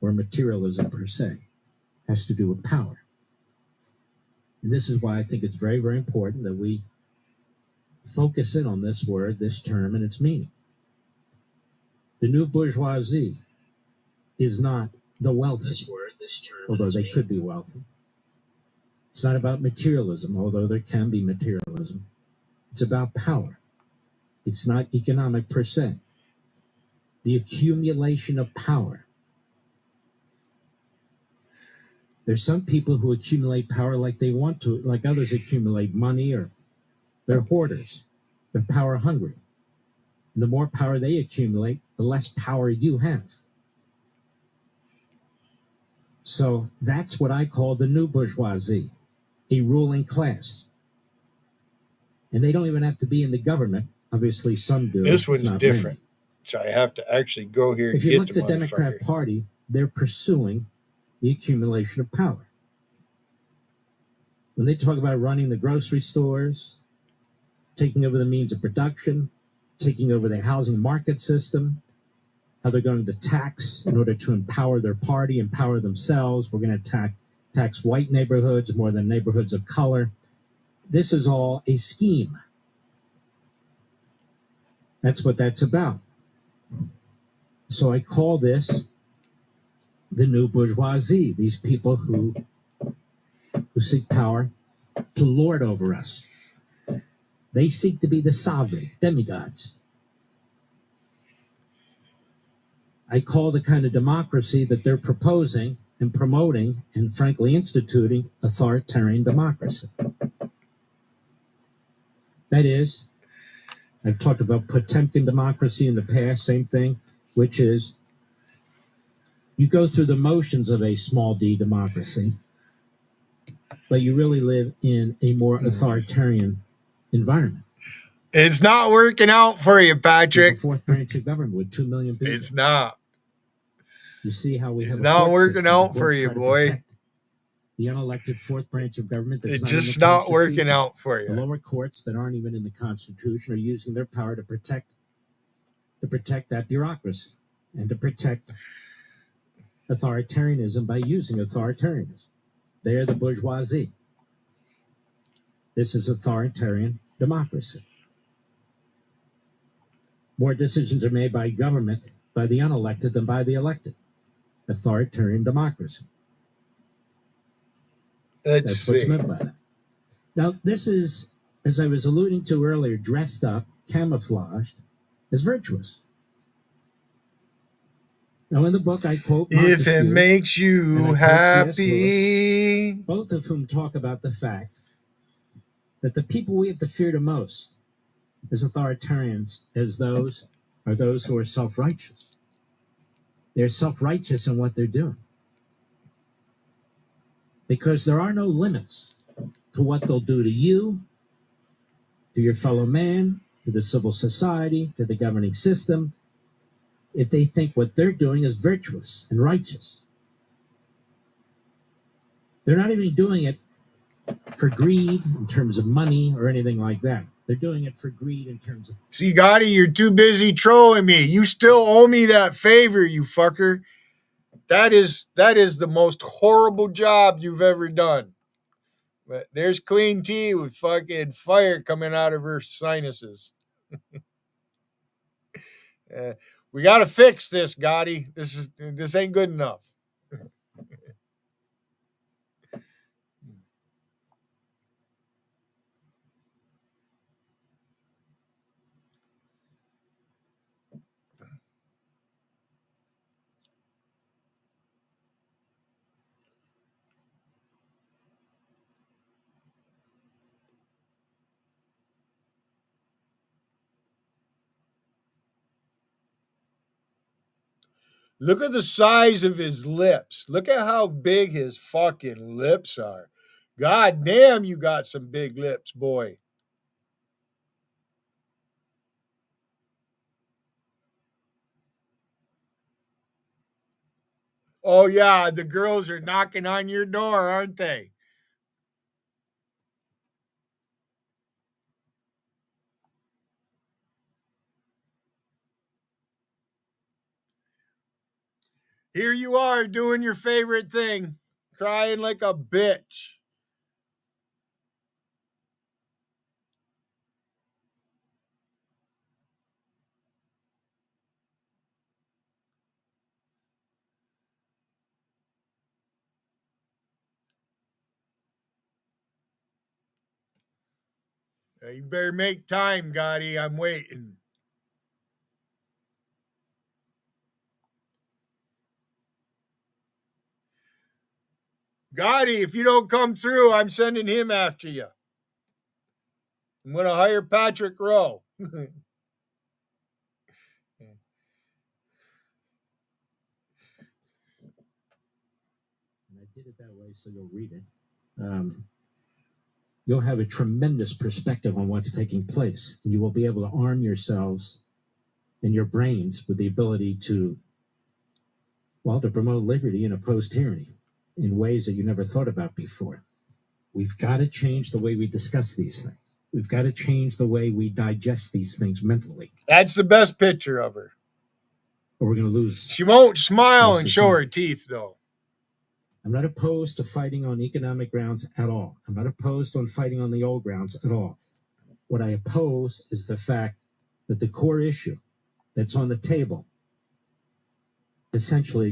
Speaker 8: or materialism per se. It has to do with power. And this is why I think it's very, very important that we focus in on this word, this term, and its meaning. The new bourgeoisie is not the wealthy, although they could be wealthy. It's not about materialism, although there can be materialism. It's about power. It's not economic per se. The accumulation of power. There's some people who accumulate power like they want to, like others accumulate money, or they're hoarders. They're power hungry. And the more power they accumulate, the less power you have. So that's what I call the new bourgeoisie, a ruling class. And they don't even have to be in the government. Obviously, some do.
Speaker 1: This one's different.
Speaker 8: Many.
Speaker 1: So I have to actually go here and
Speaker 8: if you look at the Democrat Party, they're pursuing the accumulation of power. When they talk about running the grocery stores, taking over the means of production, taking over the housing market system, how they're going to tax in order to empower their party, empower themselves. We're going to tax white neighborhoods more than neighborhoods of color. This is all a scheme. That's what that's about. So I call this the new bourgeoisie, these people who seek power to lord over us. They seek to be the sovereign, demigods. I call the kind of democracy that they're proposing and promoting and frankly instituting authoritarian democracy. That is, I've talked about Potemkin democracy in the past, same thing, which is you go through the motions of a small d democracy, but you really live in a more authoritarian environment.
Speaker 1: It's not working out for you, Patrick.
Speaker 8: The fourth branch of government with 2 million people.
Speaker 1: It's not.
Speaker 8: You see how we have
Speaker 1: it's not working out for you, boy.
Speaker 8: the unelected fourth branch of government that's
Speaker 1: It's
Speaker 8: not in
Speaker 1: just
Speaker 8: the
Speaker 1: not working
Speaker 8: Constitution.
Speaker 1: out for
Speaker 8: The
Speaker 1: you.
Speaker 8: lower courts that aren't even in the Constitution are using their power to protect that bureaucracy and to protect authoritarianism by using authoritarianism. They're the bourgeoisie. This is authoritarian democracy. More decisions are made by government, by the unelected, than by the elected. Authoritarian democracy. That's what's meant by that. Now, this is, as I was alluding to earlier, dressed up, camouflaged as virtuous. Now, in the book, I quote
Speaker 1: If
Speaker 8: Montesquieu
Speaker 1: it makes
Speaker 8: and
Speaker 1: you
Speaker 8: I quote C.S.
Speaker 1: happy.
Speaker 8: Lewis, both of whom talk about the fact that the people we have to fear the most as authoritarians are those who are self-righteous. They're self-righteous in what they're doing. Because there are no limits to what they'll do to you, to your fellow man, to the civil society, to the governing system, if they think what they're doing is virtuous and righteous. They're not even doing it for greed in terms of money or anything like that. They're doing it for greed in terms of...
Speaker 1: See, Gotti, you're too busy trolling me. You still owe me that favor, you fucker. That is the most horrible job you've ever done. But there's Queen T with fucking fire coming out of her sinuses. We got to fix this, Gotti. This ain't good enough. Look at the size of his lips. Look at how big his fucking lips are. God damn, you got some big lips, boy. Oh, yeah, the girls are knocking on your door, aren't they? Here you are doing your favorite thing, crying like a bitch. You better make time, Gotti. I'm waiting. Gotti, if you don't come through, I'm sending him after you. I'm going to hire Patrick Rowe. And
Speaker 8: I did it that way so you'll read it. You'll have a tremendous perspective on what's taking place, and you will be able to arm yourselves and your brains with the ability to promote liberty and oppose tyranny in ways that you never thought about before. We've got to change the way we discuss these things. We've got to change the way we digest these things mentally.
Speaker 1: That's the best picture of her.
Speaker 8: Or we're going to lose.
Speaker 1: She won't smile and show her teeth, though.
Speaker 8: I'm not opposed to fighting on economic grounds at all. I'm not opposed on fighting on the old grounds at all. What I oppose is the fact that the core issue that's on the table is essentially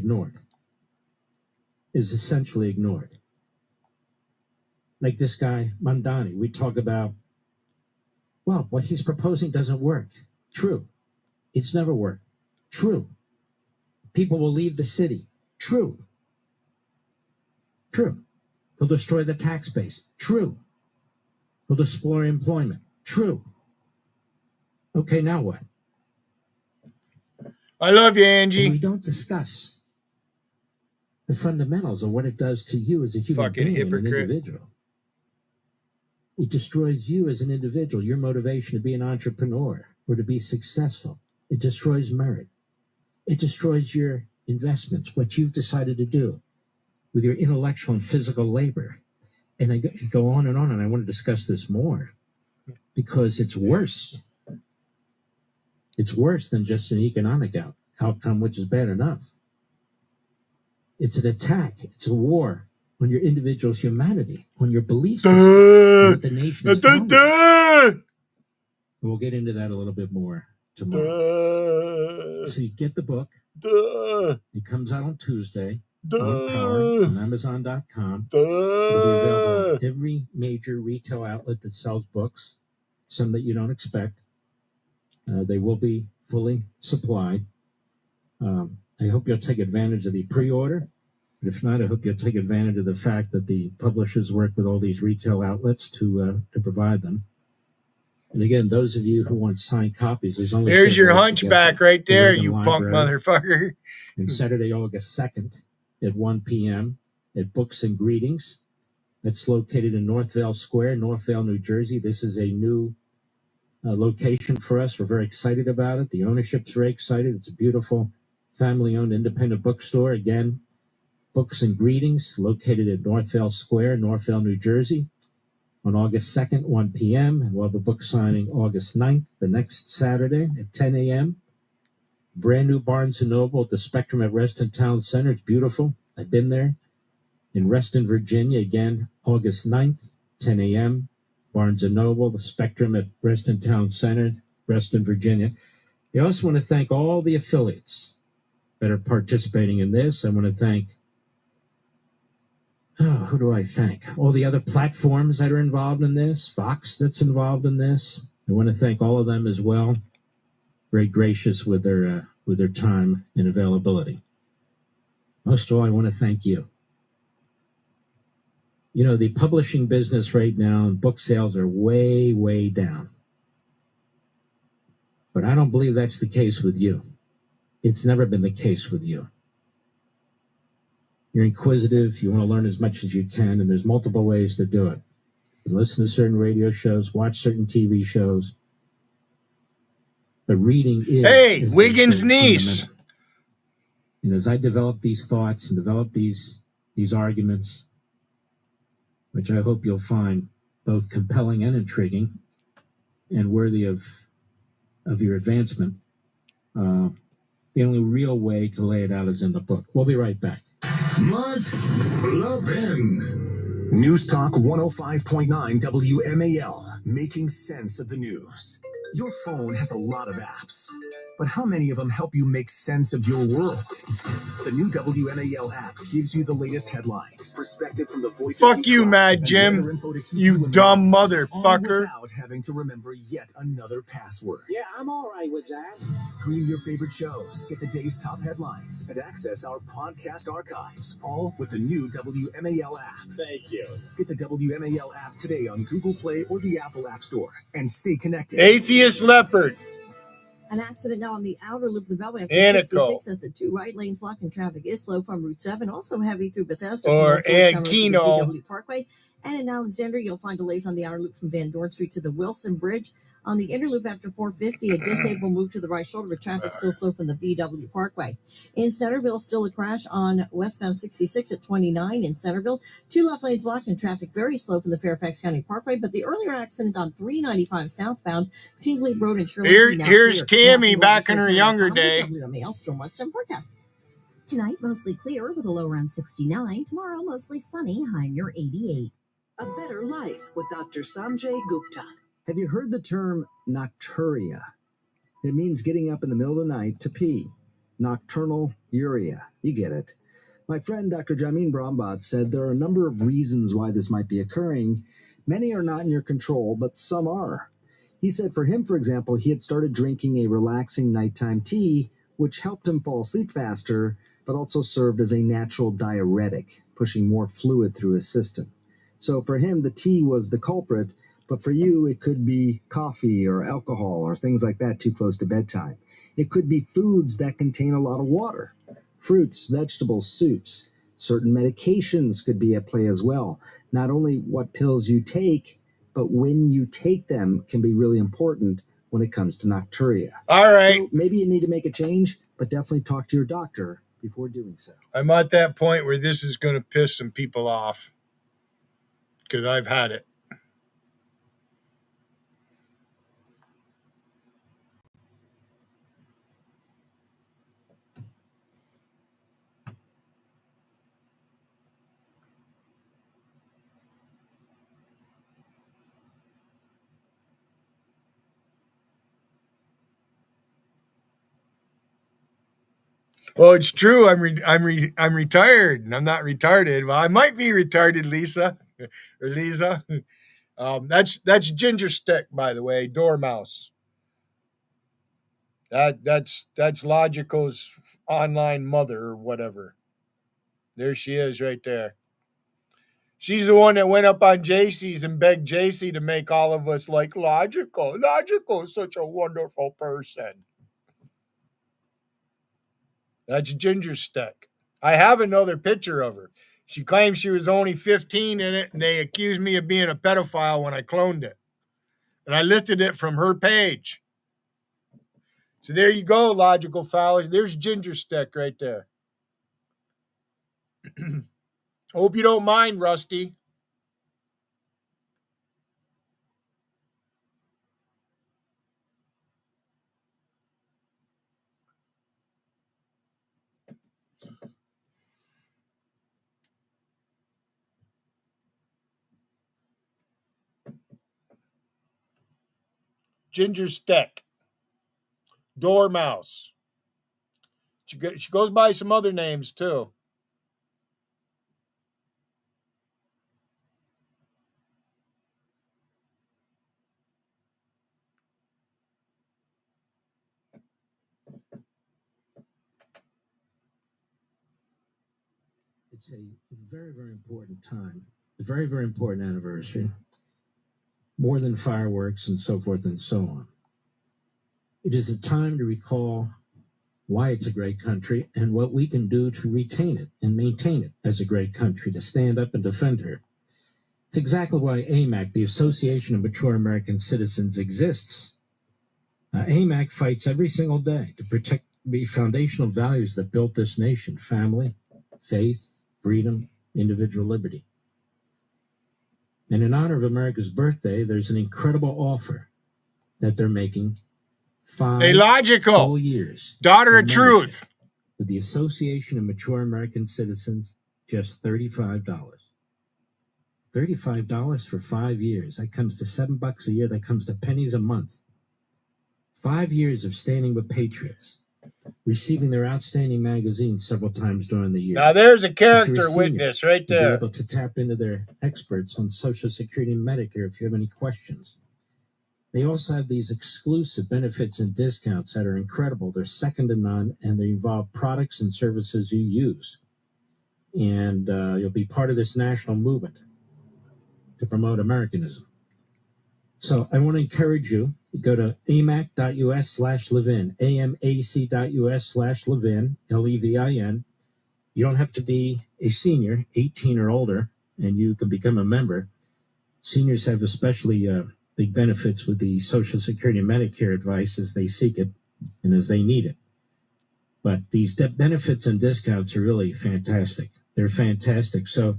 Speaker 8: ignored. Like this guy, Mandani, we talk about, what he's proposing doesn't work. True. It's never worked. True. People will leave the city. True. He'll destroy the tax base. True. He'll destroy employment. True. Okay, now what?
Speaker 1: I love you, Angie.
Speaker 8: And we don't discuss the fundamentals of what it does to you as a human being and an individual. It destroys you as an individual, your motivation to be an entrepreneur or to be successful. It destroys merit. It destroys your investments, what you've decided to do. with your intellectual and physical labor. And I go on, and I want to discuss this more because it's worse. It's worse than just an economic outcome, which is bad enough. It's an attack. It's a war on your individual humanity, on your belief system, on what the nation is founded on. We'll get into that a little bit more tomorrow. So you get the book. It comes out on Tuesday on Power on Amazon.com. It'll be available at every major retail outlet that sells books, some that you don't expect. They will be fully supplied. I hope you'll take advantage of the pre-order. But if not, I hope you'll take advantage of the fact that the publishers work with all these retail outlets to provide them. And again, those of you who want signed copies, there's
Speaker 1: your hunchback right there, you punk motherfucker.
Speaker 8: And Saturday, August 2nd at 1 p.m. at Books and Greetings. That's located in Northvale Square, Northvale, New Jersey. This is a new location for us. We're very excited about it. The ownership's very excited. It's a beautiful family-owned independent bookstore. Again, Books and Greetings, located at Northvale Square, Northvale, New Jersey, on August 2nd, 1 p.m. And we'll have a book signing August 9th, the next Saturday at 10 a.m. Brand new Barnes & Noble at the Spectrum at Reston Town Center. It's beautiful. I've been there. In Reston, Virginia, again, August 9th, 10 a.m. Barnes & Noble, the Spectrum at Reston Town Center, Reston, Virginia. I also want to thank all the affiliates that are participating in this. I want to thank, who do I thank? All the other platforms that are involved in this, Fox that's involved in this. I want to thank all of them as well. Very gracious with their time and availability. Most of all, I want to thank you. You know, the publishing business right now and book sales are way, way down. But I don't believe that's the case with you. It's never been the case with you. You're inquisitive. You want to learn as much as you can, and there's multiple ways to do it. You listen to certain radio shows, watch certain TV shows. But reading is
Speaker 1: Wiggins' niece.
Speaker 8: fundamental. And as I develop these thoughts and develop these arguments, which I hope you'll find both compelling and intriguing and worthy of your advancement, the only real way to lay it out is in the book. We'll be right back.
Speaker 11: Mark Levin. News Talk 105.9 WMAL, making sense of the news. Your phone has a lot of apps, but how many of them help you make sense of your world? The new WMAL app gives you the latest headlines, perspective from the voices.
Speaker 1: Fuck you, Mad Jim. You dumb motherfucker.
Speaker 11: Without having to remember yet another password.
Speaker 7: Yeah, I'm all right with that.
Speaker 11: Stream your favorite shows, get the day's top headlines, and access our podcast archives, all with the new WMAL app.
Speaker 7: Thank you.
Speaker 11: Get the WMAL app today on Google Play or the Apple App Store, and stay connected.
Speaker 1: Atheist Leopard.
Speaker 12: An accident now on the outer loop of the Beltway after
Speaker 1: Anico.
Speaker 12: 66 as the two right lanes lock and traffic is slow from Route 7. Also heavy through Bethesda
Speaker 1: Or
Speaker 12: from Georgetown Road to the
Speaker 1: Ankino.
Speaker 12: GW Parkway. And in Alexandria, you'll find delays on the outer loop from Van Dorn Street to the Wilson Bridge. On the inner loop after 450, a disabled move to the right shoulder, but traffic still slow from the VW Parkway. In Centerville, still a crash on westbound 66 at 29 in Centerville. Two left lanes blocked and traffic very slow from the Fairfax County Parkway. But the earlier accident on 395 southbound, Tingley Road and Shirley.
Speaker 1: Here's Tammy back in her younger day.
Speaker 12: WMAL Stormwatch 7 forecast.
Speaker 4: Tonight, mostly clear with a low around 69. Tomorrow, mostly sunny, high near 88.
Speaker 6: A Better Life with Dr. Sanjay Gupta.
Speaker 7: Have you heard the term nocturia? It means getting up in the middle of the night to pee. Nocturnal uria. You get it. My friend Dr. Jamin Brombat said there are a number of reasons why this might be occurring. Many are not in your control, but some are. He said for him, for example, he had started drinking a relaxing nighttime tea, which helped him fall asleep faster, but also served as a natural diuretic, pushing more fluid through his system. So for him, the tea was the culprit, but for you, it could be coffee or alcohol or things like that too close to bedtime. It could be foods that contain a lot of water, fruits, vegetables, soups. Certain medications could be at play as well. Not only what pills you take, but when you take them can be really important when it comes to nocturia.
Speaker 1: All right.
Speaker 7: So maybe you need to make a change, but definitely talk to your doctor before doing so.
Speaker 1: I'm at that point where this is going to piss some people off because I've had it. Well, it's true. I'm retired, and I'm not retarded. Well, I might be retarded, Lisa or Lisa. That's Ginger Stick, by the way, Dormouse. That's Logical's online mother or whatever. There she is, right there. She's the one that went up on JC's and begged JC to make all of us like Logical. Logical is such a wonderful person. That's Ginger Stick. I have another picture of her. She claims she was only 15 in it, and they accused me of being a pedophile when I cloned it. And I lifted it from her page. So there you go, Logical Fellas. There's Ginger Stick right there. Hope you don't mind, Rusty. Ginger Stick. Dormouse. She goes by some other names, too.
Speaker 8: It's a very, very important time, a very, very important anniversary, more than fireworks and so forth and so on. It is a time to recall why it's a great country and what we can do to retain it and maintain it as a great country, to stand up and defend her. It's exactly why AMAC, the Association of Mature American Citizens, exists. AMAC fights every single day to protect the foundational values that built this nation: family, faith, freedom, individual liberty. And in honor of America's birthday, there's an incredible offer that they're making. 5
Speaker 1: Logical
Speaker 8: full years.
Speaker 1: Daughter of Truth.
Speaker 8: With the Association of Mature American Citizens, just $35. $35 for 5 years. That comes to $7 a year. That comes to pennies a month. 5 years of standing with patriots, receiving their outstanding magazine several times during the year.
Speaker 1: Now there's a character witness right there.
Speaker 8: Be able to tap into their experts on Social Security and Medicare if you have any questions. They also have these exclusive benefits and discounts that are incredible. They're second to none, and they involve products and services you use. And you'll be part of this national movement to promote Americanism. So I want to encourage you. Go to amac.us/Levin, amac.us/Levin, Levin. You don't have to be a senior, 18 or older, and you can become a member. Seniors have especially big benefits with the Social Security and Medicare advice as they seek it and as they need it. But these benefits and discounts are really fantastic. They're fantastic. So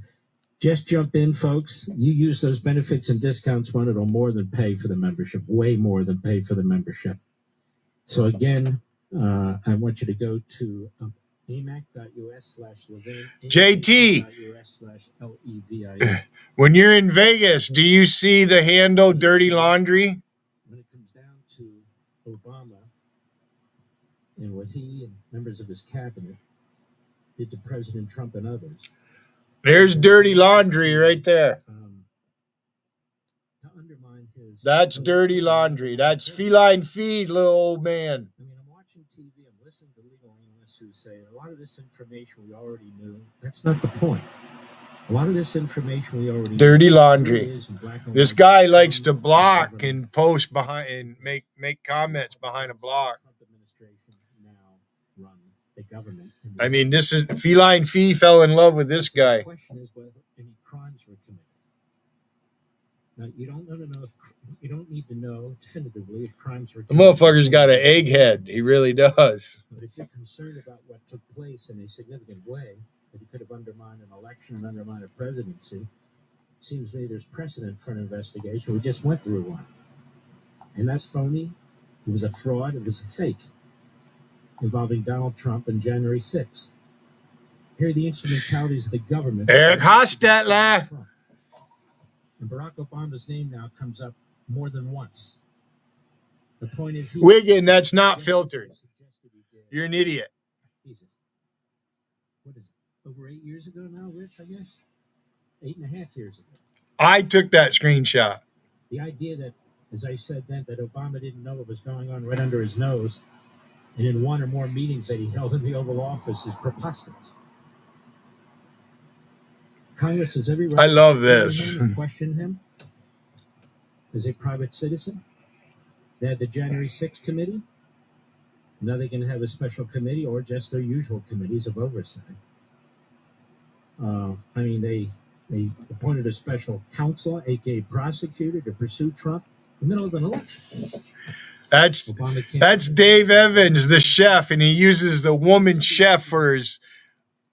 Speaker 8: just jump in, folks. You use those benefits and discounts one, it'll more than pay for the membership, way more than pay for the membership. So again, I want you to go to amac.us/Levin.
Speaker 1: JT,
Speaker 8: amac.us/Levin.
Speaker 1: When you're in Vegas, do you see the handle Dirty Laundry?
Speaker 8: When it comes down to Obama and what he and members of his cabinet did to President Trump and others.
Speaker 1: There's Dirty Laundry right there.
Speaker 8: To undermine his.
Speaker 1: That's Dirty Laundry. That's Feline Feed, little old man.
Speaker 8: I mean, I'm watching TV, I'm listening to legal analysts who say a lot of this information we already knew. That's not the point. A lot of this information we already
Speaker 1: Dirty
Speaker 8: knew.
Speaker 1: Laundry. This guy likes to block and post behind and make comments behind a block.
Speaker 8: Trump administration now run the government.
Speaker 1: I mean, this is Feline Fee fell in love with this guy.
Speaker 8: The question is whether any crimes were committed. Now, you don't want to know if You don't need to know definitively if crimes were
Speaker 1: The motherfucker's got an egghead. He really does.
Speaker 8: But if you're concerned about what took place in a significant way, that he could have undermined an election and undermined a presidency, it seems to me there's precedent for an investigation. We just went through one. And that's phony. It was a fraud. It was a fake involving Donald Trump on January 6th. Here are the instrumentalities of the government.
Speaker 1: Eric Hostetler.
Speaker 8: And Barack Obama's name now comes up more than once. The point is,
Speaker 1: Wiggin, that's not filtered. You're an idiot.
Speaker 8: Jesus. What is it? Over 8 years ago now, Rich, I guess? 8.5 years ago.
Speaker 1: I took that screenshot.
Speaker 8: The idea that, as I said then, that Obama didn't know what was going on right under his nose, and in one or more meetings that he held in the Oval Office is preposterous. Congress has every right
Speaker 1: I love
Speaker 8: to
Speaker 1: this.
Speaker 8: him and question him as a private citizen. They had the January 6th committee. Now they can have a special committee or just their usual committees of oversight. They appointed a special counsel, aka prosecutor, to pursue Trump in the middle of an election.
Speaker 1: That's Dave Evans, the chef, and he uses the woman chef for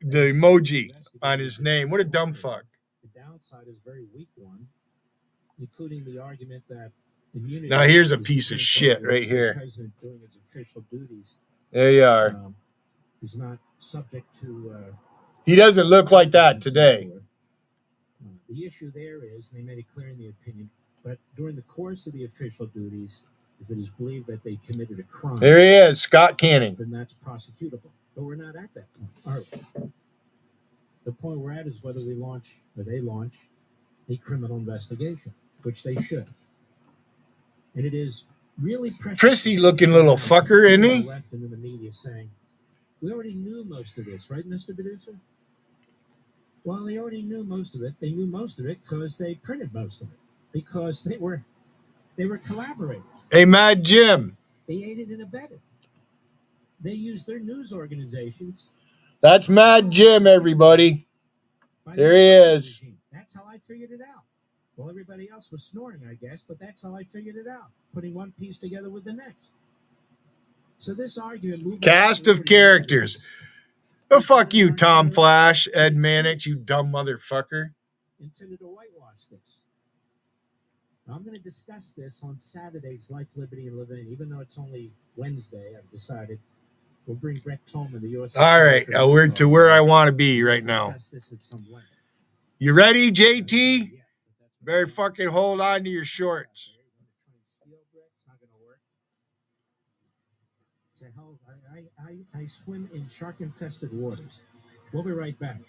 Speaker 1: the emoji on his name. What a dumb fuck.
Speaker 8: The downside is a very weak one, including the argument that immunity.
Speaker 1: Now here's a piece of shit right here.
Speaker 8: The president doing his official duties.
Speaker 1: There you are.
Speaker 8: Is not subject to.
Speaker 1: He doesn't look like that today.
Speaker 8: The issue there is, they made it clear in the opinion, but during the course of the official duties, if it is believed that they committed a crime.
Speaker 1: There he is, Scott Canning.
Speaker 8: Then that's prosecutable. But we're not at that point, are we? The point we're at is whether we launch, or they launch, a criminal investigation, which they should. And it is really
Speaker 1: prissy looking little fucker, isn't he?
Speaker 8: Left into the media saying, we already knew most of this, right, Mr. Producer? Well, they already knew most of it. They knew most of it because they printed most of it. Because they were collaborators.
Speaker 1: Hey, Mad Jim.
Speaker 8: They aided and abetted. They used their news organizations.
Speaker 1: That's Mad Jim, everybody. There he is.
Speaker 8: That's how I figured it out. Well, everybody else was snoring, I guess, but that's how I figured it out. Putting one piece together with the next. So this argument...
Speaker 1: Cast of characters. Oh, fuck you, Tom Flash, Ed Mannix, you dumb motherfucker.
Speaker 8: Intended to whitewash this. Now, I'm going to discuss this on Saturday's Life, Liberty, and Levin. Even though it's only Wednesday, I've decided we'll bring Brett Tolman, the U.S.
Speaker 1: All right, we're to where I want to be right now.
Speaker 8: This at some length.
Speaker 1: You ready, JT? Better fucking hold on to your shorts.
Speaker 8: I swim in shark-infested waters. We'll be right back.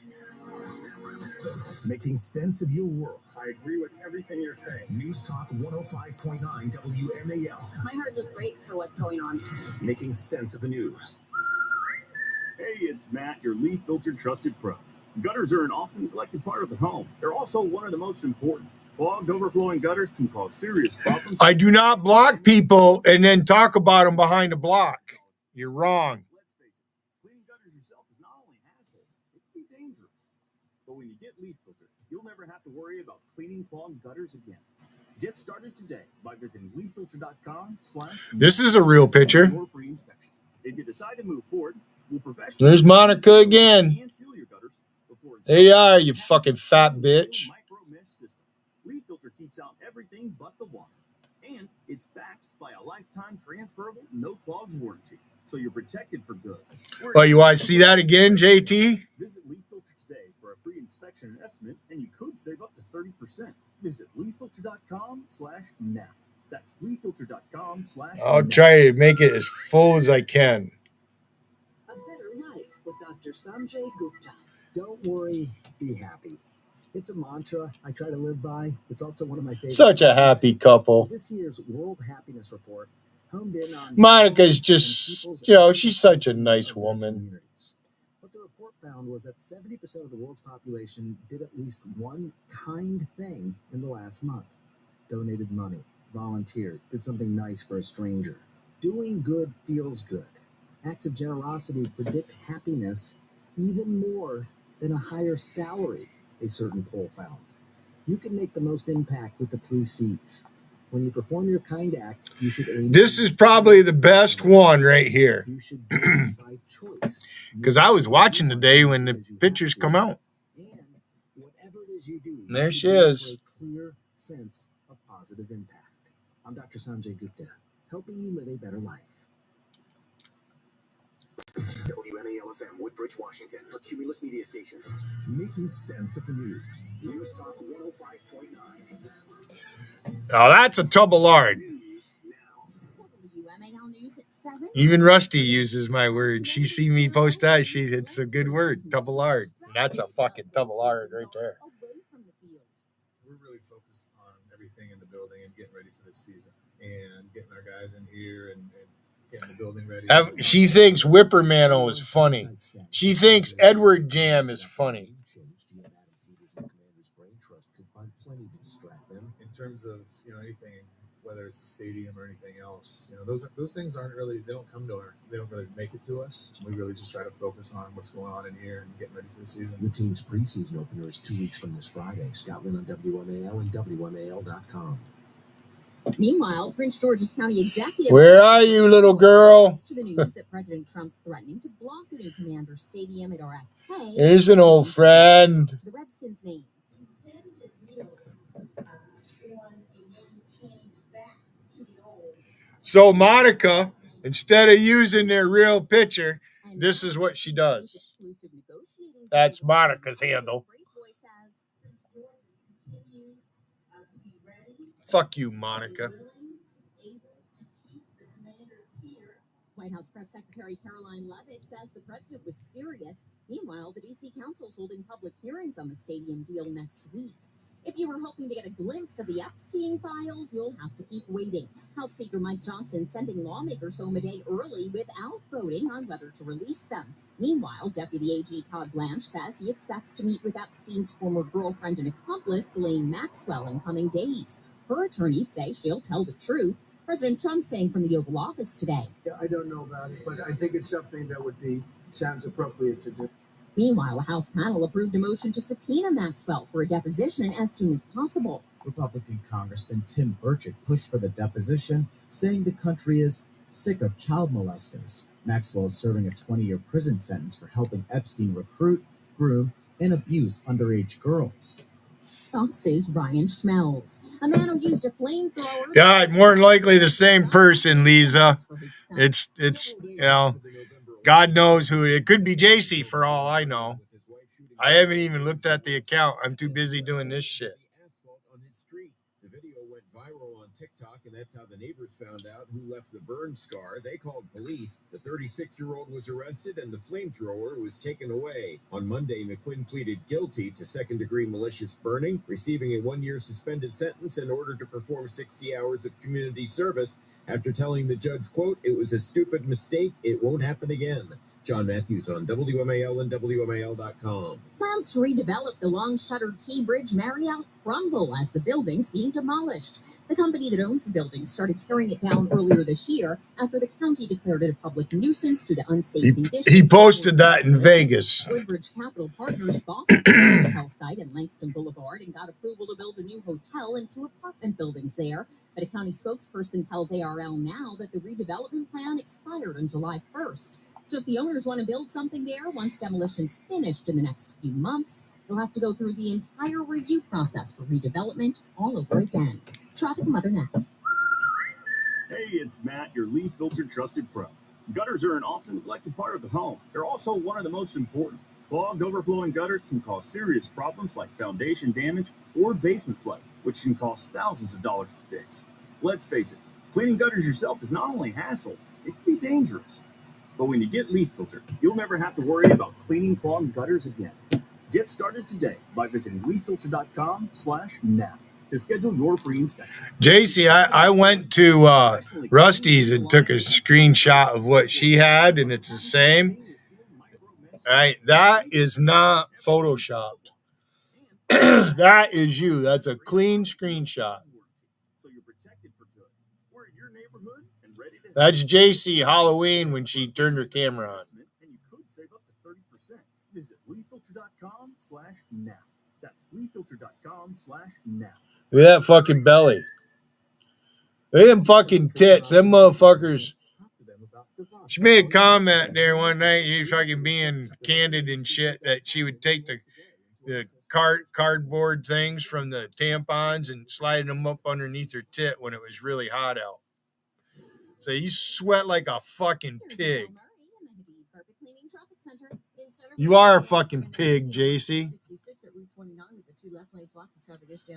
Speaker 11: Making sense of your world.
Speaker 3: I agree with everything you're saying.
Speaker 11: News Talk 105.9 WMAL.
Speaker 13: My heart is great for what's going on.
Speaker 11: Making sense of the news.
Speaker 3: Hey, it's Matt, your leaf filter trusted pro. Gutters are an often neglected part of the home. They're also one of the most important. Clogged, overflowing gutters can cause serious problems.
Speaker 1: I do not block people and then talk about them behind a block. You're wrong.
Speaker 3: Let's face it, cleaning gutters yourself is not only a hassle, it can be dangerous. But when you get leaf filter, you'll never have to worry about cleaning clogged gutters again. Get started today by visiting leaffilter.com/.
Speaker 1: This is a real picture.
Speaker 3: Free inspection. If you decide to move forward, we'll professionally.
Speaker 1: There's Monica again.
Speaker 3: And seal your gutters before
Speaker 1: There you are, you fucking fat bitch.
Speaker 3: Micro mesh system. Leaf filter keeps out everything but the water, and it's backed by a lifetime transferable no clogs warranty. So you're protected for good.
Speaker 1: Oh, you want to see that again, JT?
Speaker 3: Visit Leaf Filter today for a free inspection and estimate, and you could save up to 30%. Visit leaffilter.com/now. That's leaffilter.com/now.
Speaker 1: I'll try to make it as full as I can.
Speaker 14: A Better Life with Dr. Sanjay Gupta.
Speaker 7: Don't worry, be happy. It's a mantra I try to live by. It's also one of my favorites.
Speaker 1: Such a happy couple.
Speaker 7: This year's World Happiness Report honed in on
Speaker 1: Monica's just, she's such a nice woman.
Speaker 7: What the report found was that 70% of the world's population did at least one kind thing in the last month. Donated money, volunteered, did something nice for a stranger. Doing good feels good. Acts of generosity predict happiness even more than a higher salary, a certain poll found. You can make the most impact with the 3 C's. When you perform your kind act, you should aim.
Speaker 1: This is probably the best one right here.
Speaker 7: You should do it by choice.
Speaker 1: Because I was watching today when the pictures come out.
Speaker 7: And whatever it is you do,
Speaker 1: There
Speaker 7: you
Speaker 1: she
Speaker 7: should do it
Speaker 1: is.
Speaker 7: for a clear sense of positive impact. I'm Dr. Sanjay Gupta, helping you live a better life.
Speaker 11: WMAL-FM, Woodbridge, Washington, a Cumulus media station. Making sense of the news. News Talk 105.9.
Speaker 1: Oh, that's a tub of lard.
Speaker 4: WMAL News at 7.
Speaker 1: Even Rusty uses my word. She see me post that. It's a good word, tub of lard. And that's a fucking tub of lard right there.
Speaker 15: We're really focused on everything in the building and getting ready for this season and getting our guys in here and getting the building ready.
Speaker 1: She thinks Whippermano is funny. She thinks Edward Jam is funny.
Speaker 15: In terms of anything, whether it's the stadium or anything else, those things aren't really, they don't really make it to us. We really just try to focus on what's going on in here and getting ready for the season.
Speaker 9: The team's preseason opener is 2 weeks from this Friday. Scotland on WMAL and WMAL.com.
Speaker 4: Meanwhile, Prince George's County Executive...
Speaker 1: Where are you, little girl?
Speaker 4: ...to the news that President Trump's threatening to block a new Commander Stadium at RFK...
Speaker 1: Here's an old friend.
Speaker 4: ...to the Redskins' name.
Speaker 1: So Monica, instead of using their real picture, this is what she does. That's Monica's handle. Fuck you, Monica.
Speaker 4: White House Press Secretary Caroline Leavitt says the president was serious. Meanwhile, the D.C. Council is holding public hearings on the stadium deal next week. If you were hoping to get a glimpse of the Epstein files, you'll have to keep waiting. House Speaker Mike Johnson sending lawmakers home a day early without voting on whether to release them. Meanwhile, Deputy AG Todd Blanche says he expects to meet with Epstein's former girlfriend and accomplice, Ghislaine Maxwell, in coming days. Her attorneys say she'll tell the truth. President Trump saying from the Oval Office today.
Speaker 16: I don't know about it, but I think it's something that sounds appropriate to do.
Speaker 4: Meanwhile, a House panel approved a motion to subpoena Maxwell for a deposition as soon as possible.
Speaker 17: Republican Congressman Tim Burchett pushed for the deposition, saying the country is sick of child molesters. Maxwell is serving a 20-year prison sentence for helping Epstein recruit, groom, and abuse underage girls.
Speaker 4: Fox's Ryan Schmelz, a man who used a flamethrower.
Speaker 1: Yeah, more than likely the same person, Lisa. It's God knows who. It could be JC for all I know. I haven't even looked at the account. I'm too busy doing this shit.
Speaker 5: The video went viral on TikTok, and that's how the neighbors found out who left the burn scar. They called police. The 36-year-old was arrested, and the flamethrower was taken away. On Monday, McQuinn pleaded guilty to second-degree malicious burning, receiving a 1-year suspended sentence and ordered to perform 60 hours of community service after telling the judge, quote, "It was a stupid mistake. It won't happen again." John Matthews on WMAL and WMAL.com.
Speaker 4: Plans to redevelop the long-shuttered Key Bridge Marriott crumble as the building's being demolished. The company that owns the building started tearing it down earlier this year after the county declared it a public nuisance due to unsafe conditions.
Speaker 1: He posted that in Vegas.
Speaker 4: Woodbridge Capital Partners bought the hotel site in Langston Boulevard and got approval to build a new hotel and 2 apartment buildings there. But a county spokesperson tells ARL now that the redevelopment plan expired on July 1st. So if the owners want to build something there, once demolition's finished in the next few months, they'll have to go through the entire review process for redevelopment all over again. Traffic and weather next.
Speaker 3: Hey, it's Matt, your leaf filter trusted pro. Gutters are an often neglected part of the home. They're also one of the most important. Clogged, overflowing gutters can cause serious problems like foundation damage or basement flooding, which can cost thousands of dollars to fix. Let's face it, cleaning gutters yourself is not only a hassle, it can be dangerous. But when you get Leaf Filter, you'll never have to worry about cleaning clogged gutters again. Get started today by visiting leaffilter.com/now to schedule your free inspection.
Speaker 1: JC, I went to Rusty's and took a screenshot of what she had, and it's the same. All right, that is not photoshopped. That is you. That's a clean screenshot. That's JC Halloween when she turned her camera on.
Speaker 3: And you could save up to 30%. Visit leaffilter.com/now. That's leaffilter.com/now.
Speaker 1: Look at that fucking belly. They them fucking tits. Them motherfuckers. She made a comment there one night. You fucking being candid and shit that she would take the cardboard things from the tampons and slide them up underneath her tit when it was really hot out. So you sweat like a fucking pig. You are a fucking pig, JC.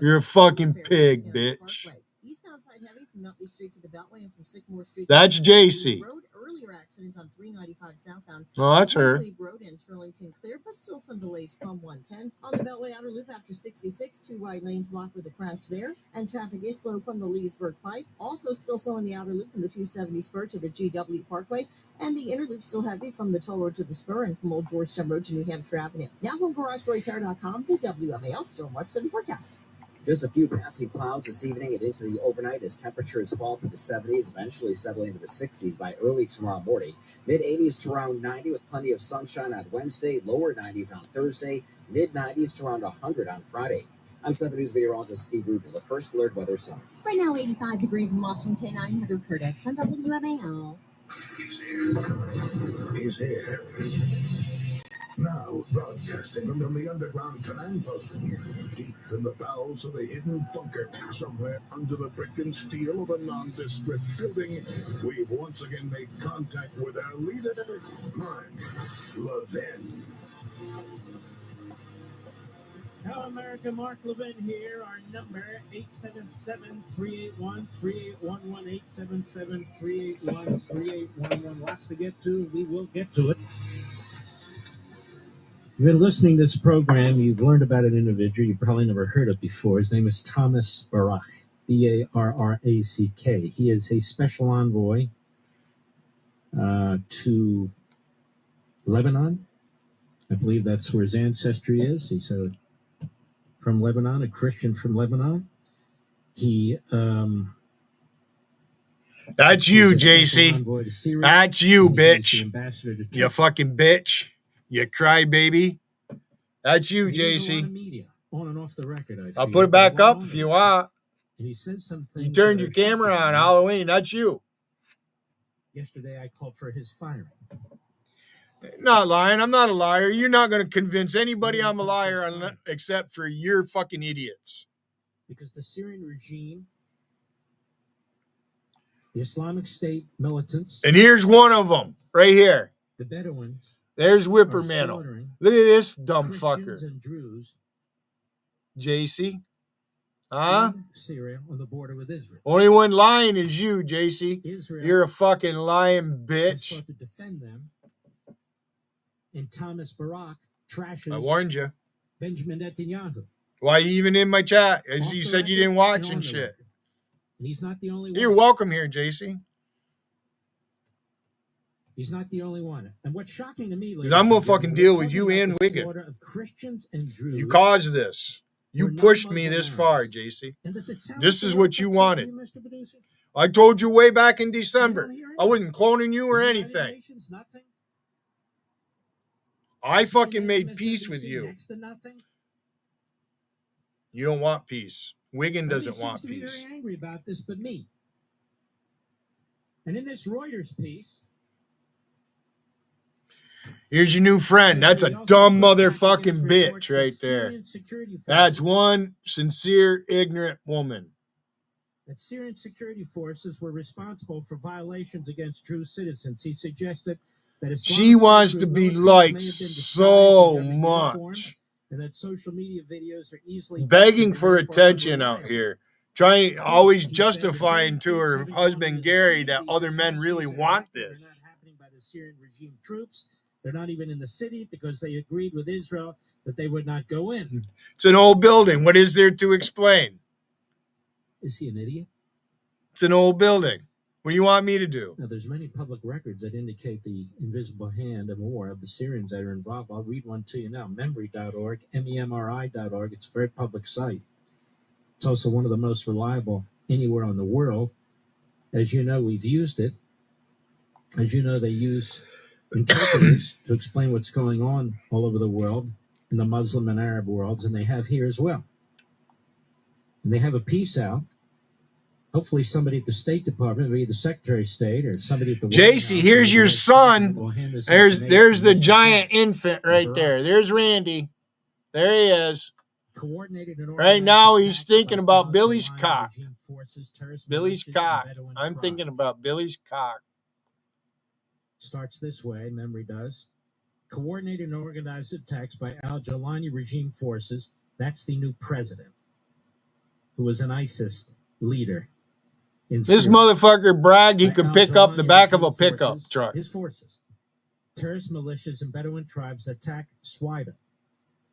Speaker 1: You're a fucking pig, bitch.
Speaker 12: Eastbound side heavy from Nutley Street to the Beltway and from Sycamore Street.
Speaker 1: That's JC.
Speaker 12: Road earlier accident on 395 southbound.
Speaker 1: Oh, that's her.
Speaker 12: Road in Shirlington clear, but still some delays from 110. On the Beltway outer loop after 66, 2 right lanes blocked with a crash there, and traffic is slow from the Leesburg Pike. Also still slow in the outer loop from the 270 spur to the GW Parkway, and the inner loop still heavy from the toll road to the spur and from Old Georgetown Road to New Hampshire Avenue. Now from GarageDoorRepair.com, the WMAL Storm Watch 7 forecast.
Speaker 18: Just a few passing clouds this evening and into the overnight as temperatures fall to the 70s, eventually settling into the 60s by early tomorrow morning. Mid-80s to around 90 with plenty of sunshine on Wednesday, lower 90s on Thursday, mid-90s to around 100 on Friday. I'm 7 News meteorologist Steve Rubin, the First Alert Weather Center.
Speaker 4: Right now, 85 degrees in Washington. I'm Heather Curtis on WMAL.
Speaker 19: He's here. Now, broadcasting from the underground command post, deep in the bowels of a hidden bunker, somewhere under the brick and steel of a nondescript building, we've once again made contact with our leader, Mark Levin.
Speaker 8: Hello, America. Mark Levin here. Our number, 877-381-3811, 877-381-3811. Lots to get to. We will get to it. You've been listening to this program. You've learned about an individual you probably never heard of before. His name is Thomas Barak, B-A-R-R-A-C-K. He is a special envoy to Lebanon. I believe that's where his ancestry is. He's from Lebanon, a Christian from Lebanon. He
Speaker 1: That's you, JC. That's you, bitch. You fucking bitch. You crybaby. That's you, JC.
Speaker 8: On and off the record,
Speaker 1: I'll put it back up if you want.
Speaker 8: And he said something.
Speaker 1: You turned your camera on Halloween. That's you.
Speaker 8: Yesterday, I called for his firing.
Speaker 1: Not lying. I'm not a liar. You're not going to convince anybody I'm a liar except for your fucking idiots.
Speaker 8: Because the Syrian regime, the Islamic State militants,
Speaker 1: and here's one of them right here.
Speaker 8: The Bedouins.
Speaker 1: There's Whippermantle. Look at this dumb
Speaker 8: Christians
Speaker 1: fucker.
Speaker 8: And Druze.
Speaker 1: JC. Huh?
Speaker 8: Syria on the border with Israel.
Speaker 1: Only one lying is you, JC.
Speaker 8: Israel.
Speaker 1: You're a fucking lying bitch.
Speaker 8: To defend them. And Thomas Barak trashes.
Speaker 1: I warned you.
Speaker 8: Benjamin Netanyahu.
Speaker 1: Why you even in my chat? As you said you didn't watch and shit.
Speaker 8: And he's not the only one.
Speaker 1: You're welcome here, JC.
Speaker 8: He's not the only one. And what's shocking to me,
Speaker 1: because I'm going to fucking deal with you and Wigan.
Speaker 8: Of Christians and Druze.
Speaker 1: You caused this. You pushed me this far, JC. This is what you wanted. I told you way back in December. I wasn't cloning you or anything. I fucking made peace with you. You don't want peace. Wigan doesn't want peace.
Speaker 8: Very angry about this, but me. And in this Reuters piece,
Speaker 1: here's your new friend. That's a dumb motherfucking bitch right there. That's one sincere, ignorant woman.
Speaker 8: That Syrian security forces were responsible for violations against Druze citizens. He suggested that
Speaker 1: she wants to be liked so much.
Speaker 8: And that social media videos are easily
Speaker 1: begging for attention out here. Trying, always justifying to her husband Gary that other men really want this.
Speaker 8: They're not happening by the Syrian regime troops. They're not even in the city because they agreed with Israel that they would not go in.
Speaker 1: It's an old building. What is there to explain?
Speaker 8: Is he an idiot?
Speaker 1: It's an old building. What do you want me to do?
Speaker 8: Now, there's many public records that indicate the invisible hand of war of the Syrians that are involved. I'll read one to you now. Memory.org, MEMRI.org. It's a very public site. It's also one of the most reliable anywhere on the world. As you know, we've used it. As you know, they use interpreters to explain what's going on all over the world, in the Muslim and Arab worlds, and they have here as well. And they have a piece out Hopefully somebody at the State Department, maybe the Secretary of State or somebody at the White House,
Speaker 1: JC, here's your son.
Speaker 8: will hand this
Speaker 1: There's
Speaker 8: information
Speaker 1: the
Speaker 8: to Mr.
Speaker 1: giant
Speaker 8: Beck.
Speaker 1: infant right there. There's Randy. There he is.
Speaker 8: Coordinated and
Speaker 1: Right now, he's
Speaker 8: attacks
Speaker 1: thinking
Speaker 8: by
Speaker 1: about
Speaker 8: Al
Speaker 1: Billy's
Speaker 8: Jawani
Speaker 1: cock.
Speaker 8: regime forces, terrorist
Speaker 1: Billy's
Speaker 8: militias, and
Speaker 1: cock.
Speaker 8: Bedouin
Speaker 1: I'm
Speaker 8: tribes.
Speaker 1: thinking about Billy's cock.
Speaker 8: Starts this way, memory does. Coordinated and organized attacks by Al Jawani regime forces. That's the new president, who was an ISIS leader in
Speaker 1: This
Speaker 8: Syria.
Speaker 1: motherfucker bragged he
Speaker 8: By
Speaker 1: could
Speaker 8: Al
Speaker 1: pick up the
Speaker 8: Jawani
Speaker 1: back of a
Speaker 8: regime
Speaker 1: pickup
Speaker 8: forces,
Speaker 1: truck.
Speaker 8: His forces. Terrorist militias and Bedouin tribes attack Swida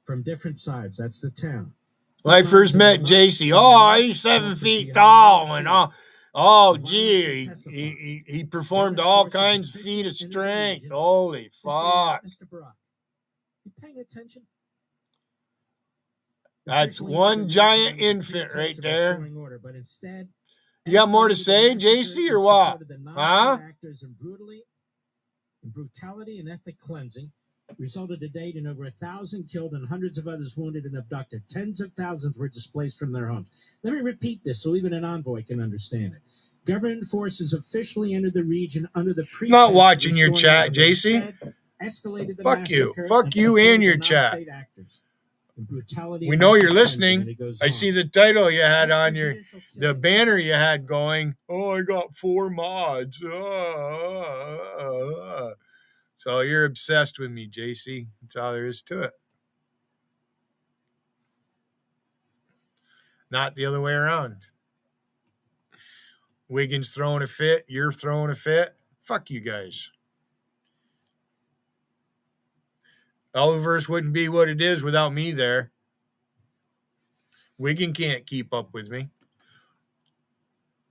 Speaker 8: from different sides. That's the town.
Speaker 1: When I first met JC, he's 7 feet tall, and gee, he performed all kinds of feat of strength. Holy fuck.
Speaker 8: Mr. Barack, you paying attention?
Speaker 1: That's one giant infant right there.
Speaker 8: Order, but instead,
Speaker 1: you got more to say, JC, or what? Huh?
Speaker 8: Actors in brutality and ethnic cleansing resulted to date in over 1,000 killed and hundreds of others wounded and abducted. Tens of thousands were displaced from their homes. Let me repeat this so even an envoy can understand it. Government forces officially entered the region under the pretense
Speaker 1: not watching your chat, JC.
Speaker 8: Escalated the
Speaker 1: Fuck you.
Speaker 8: massacre
Speaker 1: Fuck you and your chat. We know you're listening. I see the title you had on the banner you had going, I got 4 mods. So you're obsessed with me, JC. That's all there is to it. Not the other way around. Wiggins throwing a fit. You're throwing a fit. Fuck you guys. Oliverse wouldn't be what it is without me there. Wiggin can't keep up with me.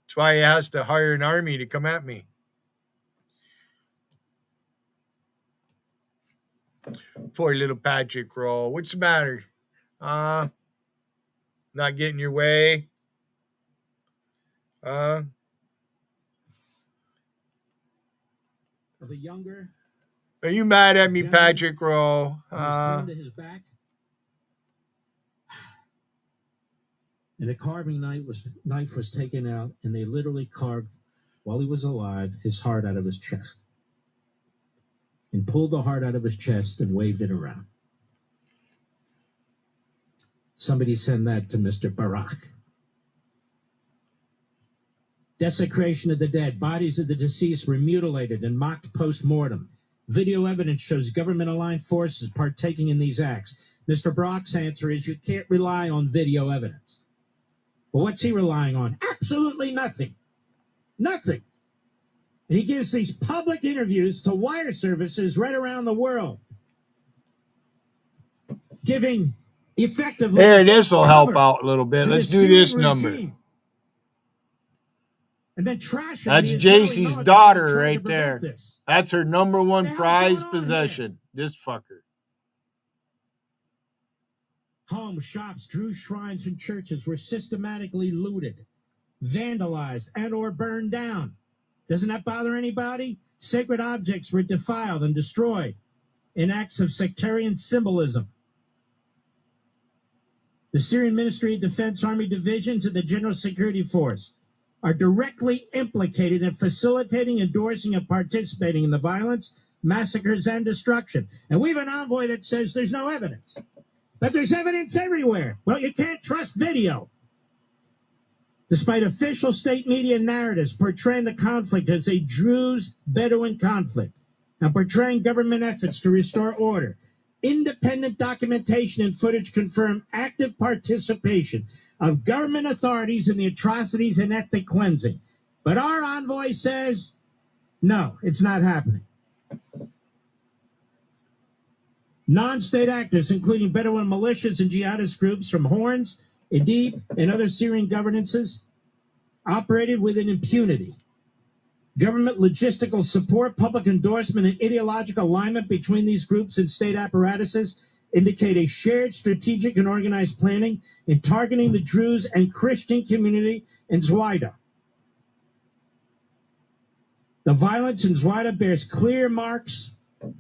Speaker 1: That's why he has to hire an army to come at me. Poor little Patrick Roll. What's the matter? Not getting your way?
Speaker 8: Of a younger.
Speaker 1: Are you mad at me, Patrick Roll?
Speaker 8: To his back. And a carving knife was taken out, and they literally carved, while he was alive, his heart out of his chest. And pulled the heart out of his chest and waved it around. Somebody send that to Mr. Barack. Desecration of the dead. Bodies of the deceased were mutilated and mocked post-mortem. Video evidence shows government-aligned forces partaking in these acts. Mr. Barack's answer is you can't rely on video evidence. Well, what's he relying on? Absolutely nothing. Nothing. And he gives these public interviews to wire services right around the world, giving effectively.
Speaker 1: There, this will help out a little bit. Let's do this number.
Speaker 8: And then trash.
Speaker 1: That's JC's daughter right there. That's her number one prized possession. This fucker.
Speaker 8: Homes, shops, Druze shrines, and churches were systematically looted, vandalized, and or burned down. Doesn't that bother anybody? Sacred objects were defiled and destroyed in acts of sectarian symbolism. The Syrian Ministry of Defense Army divisions and the General Security Force are directly implicated in facilitating, endorsing, and participating in the violence, massacres, and destruction. And we have an envoy that says there's no evidence. But there's evidence everywhere. Well, you can't trust video. Despite official state media narratives portraying the conflict as a Druze-Bedouin conflict and portraying government efforts to restore order, independent documentation and footage confirm active participation of government authorities in the atrocities and ethnic cleansing. But our envoy says, no, it's not happening. Non-state actors, including Bedouin militias and jihadist groups from Horns, Idlib, and other Syrian governances, operated within impunity. Government logistical support, public endorsement, and ideological alignment between these groups and state apparatuses indicate a shared strategic and organized planning in targeting the Druze and Christian community in Zwida. The violence in Zwida bears clear marks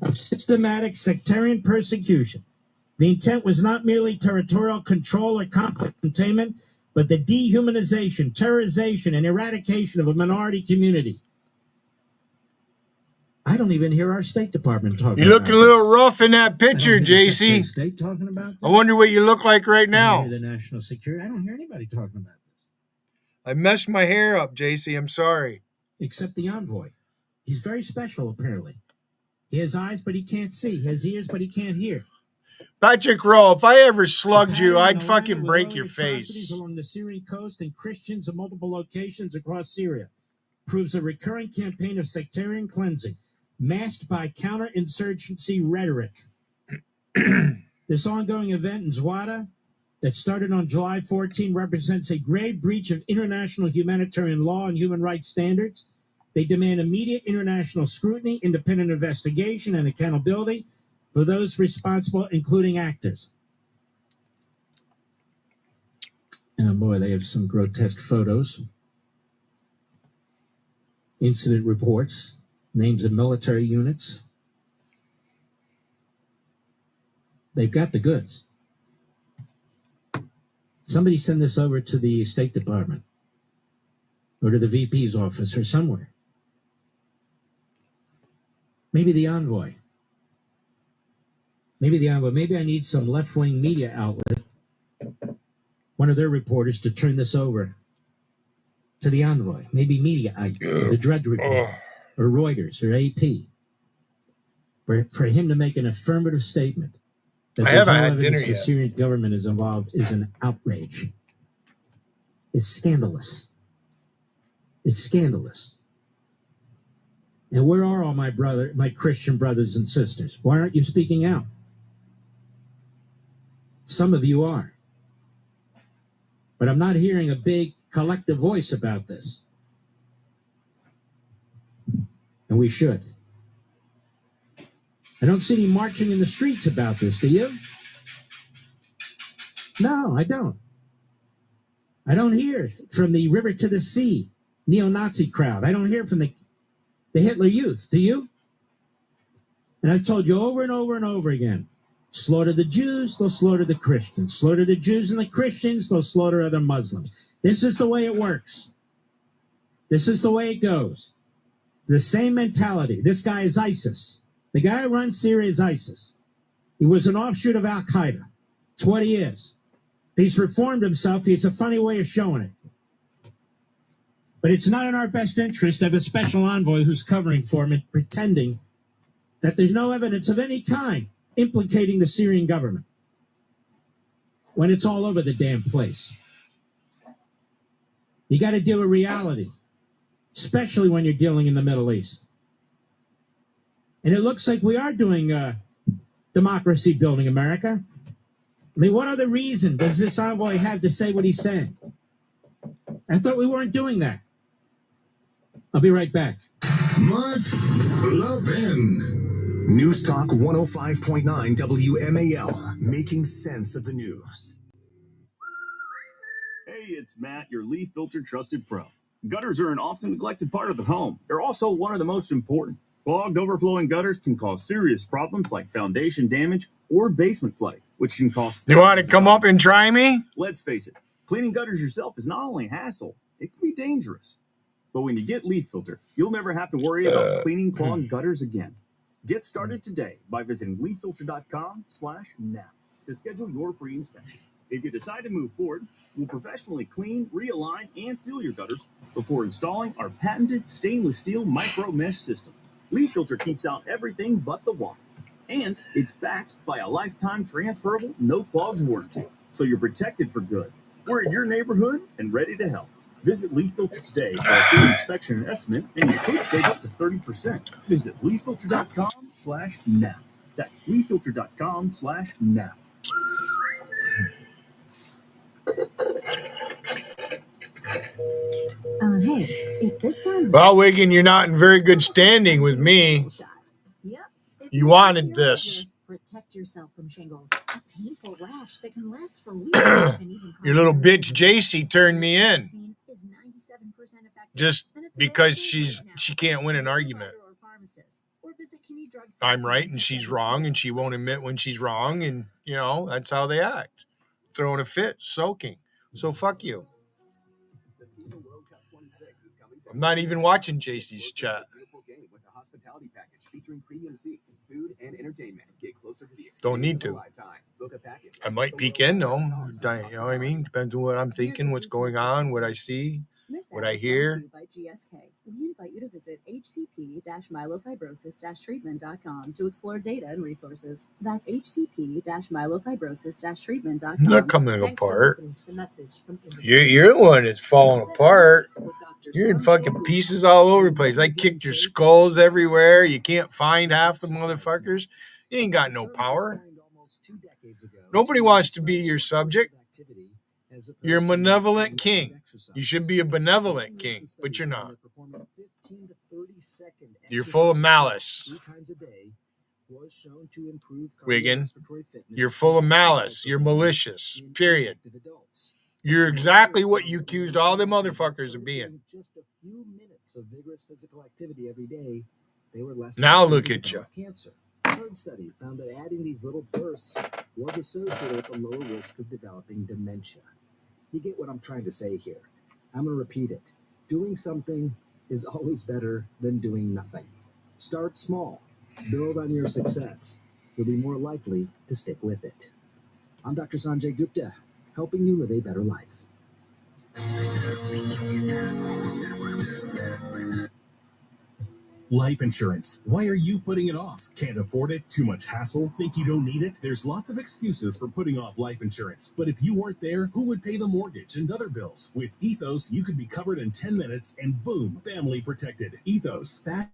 Speaker 8: of systematic sectarian persecution. The intent was not merely territorial control or conflict containment, but the dehumanization, terrorization, and eradication of a minority community. I don't even hear our State Department talking
Speaker 1: You're looking
Speaker 8: about
Speaker 1: a little rough in that picture, JC.
Speaker 8: State talking about this.
Speaker 1: I wonder what you look like right
Speaker 8: I
Speaker 1: now.
Speaker 8: don't hear the national security. I don't hear anybody talking about this.
Speaker 1: I messed my hair up, JC. I'm sorry.
Speaker 8: Except the envoy. He's very special, apparently. He has eyes, but he can't see. He has ears, but he can't hear.
Speaker 1: Patrick Rowe, if I ever slugged you, I'd fucking break your face.
Speaker 8: Along the Syrian coast and Christians in multiple locations across Syria proves a recurring campaign of sectarian cleansing, masked by counterinsurgency rhetoric. This ongoing event in Zwada that started on July 14 represents a grave breach of international humanitarian law and human rights standards. They demand immediate international scrutiny, independent investigation, and accountability for those responsible, including actors. And boy, they have some grotesque photos. Incident reports, names of military units. They've got the goods. Somebody send this over to the State Department or to the VP's office or somewhere. Maybe the envoy. Maybe I need some left-wing media outlet, one of their reporters, to turn this over to the envoy. Maybe the Drudge Report, or Reuters, or AP. For him to make an affirmative statement that
Speaker 1: I
Speaker 8: there's no
Speaker 1: haven't had dinner
Speaker 8: evidence the
Speaker 1: yet.
Speaker 8: Syrian government is involved is an outrage. It's scandalous. It's scandalous. And where are all my Christian brothers and sisters? Why aren't you speaking out? Some of you are. But I'm not hearing a big collective voice about this. And we should. I don't see any marching in the streets about this, do you? No, I don't. I don't hear from the river to the sea neo-Nazi crowd. I don't hear from the Hitler Youth, do you? And I've told you over and over and over again, slaughter the Jews, they'll slaughter the Christians. Slaughter the Jews and the Christians, they'll slaughter other Muslims. This is the way it works. This is the way it goes. The same mentality. This guy is ISIS. The guy who runs Syria is ISIS. He was an offshoot of Al-Qaeda. It's what he is. He's reformed himself. He has a funny way of showing it. But it's not in our best interest to have a special envoy who's covering for him and pretending that there's no evidence of any kind implicating the Syrian government when it's all over the damn place. You got to deal with reality, especially when you're dealing in the Middle East. And it looks like we are doing democracy building, America. I mean, what other reason does this envoy have to say what he's saying? I thought we weren't doing that. I'll be right back.
Speaker 11: Mark Levin. News Talk 105.9 WMAL, making sense of the news.
Speaker 3: Hey, it's Matt, your leaf filter trusted pro. Gutters are an often neglected part of the home. They're also one of the most important. Clogged, overflowing gutters can cause serious problems like foundation damage or basement flooding, which can cost.
Speaker 1: You want to come up and try me?
Speaker 3: Let's face it, cleaning gutters yourself is not only a hassle, it can be dangerous. But when you get Leaf Filter, you'll never have to worry about cleaning clogged gutters again. Get started today by visiting leaffilter.com/now to schedule your free inspection. If you decide to move forward, we'll professionally clean, realign, and seal your gutters before installing our patented stainless steel micro mesh system. Leaf Filter keeps out everything but the water. And it's backed by a lifetime transferable no clogs warranty, so you're protected for good. We're in your neighborhood and ready to help. Visit Leaf Filter today for a free inspection and estimate, and you could save up to 30%. Visit leaffilter.com/now. That's leaffilter.com/now.
Speaker 2: Hey, if this sounds
Speaker 1: Well, Wiggin, you're not in very good standing with me.
Speaker 2: Yep.
Speaker 1: You wanted this.
Speaker 2: Protect yourself from shingles, a painful rash that can last for weeks. And even
Speaker 1: Your little bitch JC turned me in just because she can't win an argument. I'm right and she's wrong, and she won't admit when she's wrong, and that's how they act. Throwing a fit, soaking. So fuck you.
Speaker 20: The FIFA World Cup 26 is coming to
Speaker 1: I'm not even watching JC's chat.
Speaker 20: beautiful game with a hospitality package featuring premium seats, food, and entertainment. Get closer to the experience
Speaker 1: Don't need
Speaker 20: of a
Speaker 1: to.
Speaker 20: lifetime. Book a package.
Speaker 1: I might peek in, though. You know what I mean? Depends on what I'm thinking, what's going on, what I see,
Speaker 13: This
Speaker 1: what
Speaker 13: ad
Speaker 1: I
Speaker 13: is brought to
Speaker 1: hear.
Speaker 13: you by GSK. We invite you to visit hcp-myelofibrosis-treatment.com to explore data and resources. That's hcp-myelofibrosis-treatment.com.
Speaker 1: I'm not coming
Speaker 13: Thanks for
Speaker 1: apart.
Speaker 13: listening to the message from
Speaker 1: You're the one that's falling apart. You're in fucking pieces all over the place. I kicked your skulls everywhere. You can't find half the motherfuckers. You ain't got no power. Nobody wants to be your subject. You're a malevolent king. You should be a benevolent king, but you're not. You're full of malice. Wiggin, you're full of malice. You're malicious, period. You're exactly what you accused all the motherfuckers of being.
Speaker 7: Just a few minutes of vigorous physical activity every day, they were less
Speaker 1: Now
Speaker 7: likely
Speaker 1: look
Speaker 7: to
Speaker 1: at
Speaker 7: develop cancer. A third study found that adding these little bursts was associated with a lower risk of developing dementia. You get what I'm trying to say here. I'm going to repeat it. Doing something is always better than doing nothing. Start small. Build on your success. You'll be more likely to stick with it. I'm Dr. Sanjay Gupta, helping you live a better life.
Speaker 11: Life insurance. Why are you putting it off? Can't afford it? Too much hassle? Think you don't need it? There's lots of excuses for putting off life insurance. But if you weren't there, who would pay the mortgage and other bills? With Ethos, you could be covered in 10 minutes and boom, family protected. Ethos, fast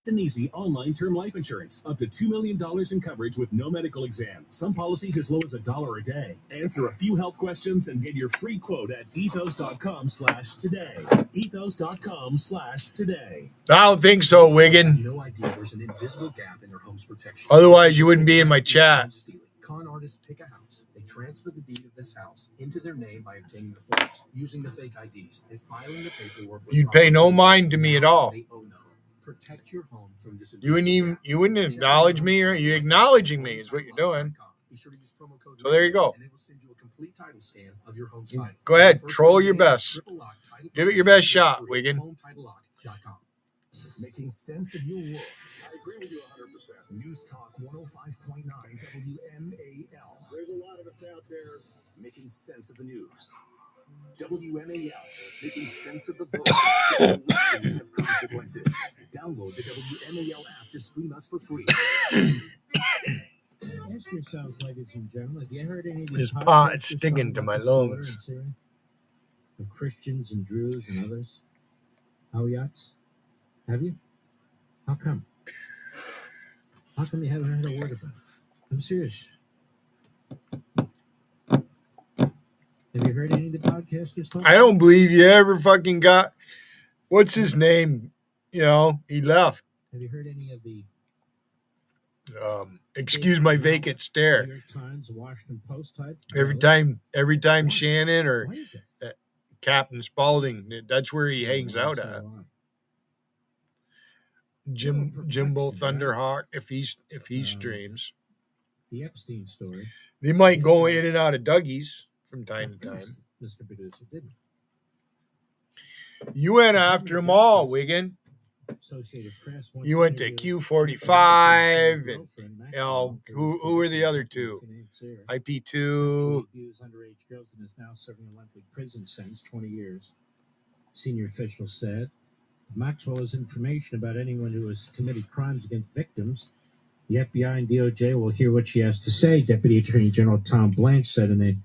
Speaker 11: and easy online term life insurance. Up to $2 million in coverage with no medical exam. Some policies as low as $1 a day. Answer a few health questions and get your free quote at ethos.com/today. Ethos.com/today.
Speaker 1: I don't think so, Wiggin.
Speaker 11: No idea there's an invisible gap in their home's protection.
Speaker 1: Otherwise, you wouldn't be in my chat.
Speaker 11: Con artists pick a house. They transfer the deed of this house into their name by obtaining the forms, using the fake IDs, and filing the paperwork.
Speaker 1: You'd pay no mind to me at all.
Speaker 11: They own the home. Protect your home from this.
Speaker 1: You wouldn't acknowledge me, or you acknowledging me is what you're doing.
Speaker 11: Be sure to use promo code
Speaker 1: So there you go.
Speaker 11: and it will send you a complete title scan of your home's title.
Speaker 1: Go ahead, troll your best. Give it your best shot, Wiggin.
Speaker 11: HomeTitleLock.com. Making sense of your world. I agree with you 100%. News Talk 105.9 WMAL. There's a lot of us out there making sense of the news. WMAL, making sense of the vote. Elections have consequences. Download the WMAL app to stream us for free.
Speaker 8: Ask yourselves, ladies and gentlemen, have you heard any of these
Speaker 1: This
Speaker 8: podcasts
Speaker 1: pot's
Speaker 8: or
Speaker 1: sticking
Speaker 8: something
Speaker 1: to my
Speaker 8: about the slaughter
Speaker 1: lungs.
Speaker 8: in Syria? Of Christians and Druze and others? Hauyats? Have you? How come? How come you haven't heard a word about it? I'm serious. Have you heard any of the podcasters talk?
Speaker 1: I don't believe you ever fucking got. What's his name? You know, he left.
Speaker 8: Have you heard any of the
Speaker 1: Excuse my vacant
Speaker 8: New
Speaker 1: stare.
Speaker 8: York Times, Washington Post type?
Speaker 1: Every time Shannon or Captain Spaulding, that's where he hangs out at. Jimbo Thunderhawk, if he streams.
Speaker 8: The Epstein story.
Speaker 1: They might go in and out of Dougie's from time to time.
Speaker 8: Mr. Producer didn't.
Speaker 1: You went after them all, Wiggin.
Speaker 8: Associated Press.
Speaker 1: You went to Q45, and you know who were the other two? IP2.
Speaker 8: Abused underage girls and is now serving a lengthy prison sentence, 20 years. Senior officials said Maxwell has information about anyone who has committed crimes against victims. The FBI and DOJ will hear what she has to say. Deputy Attorney General Tom Blanche said in a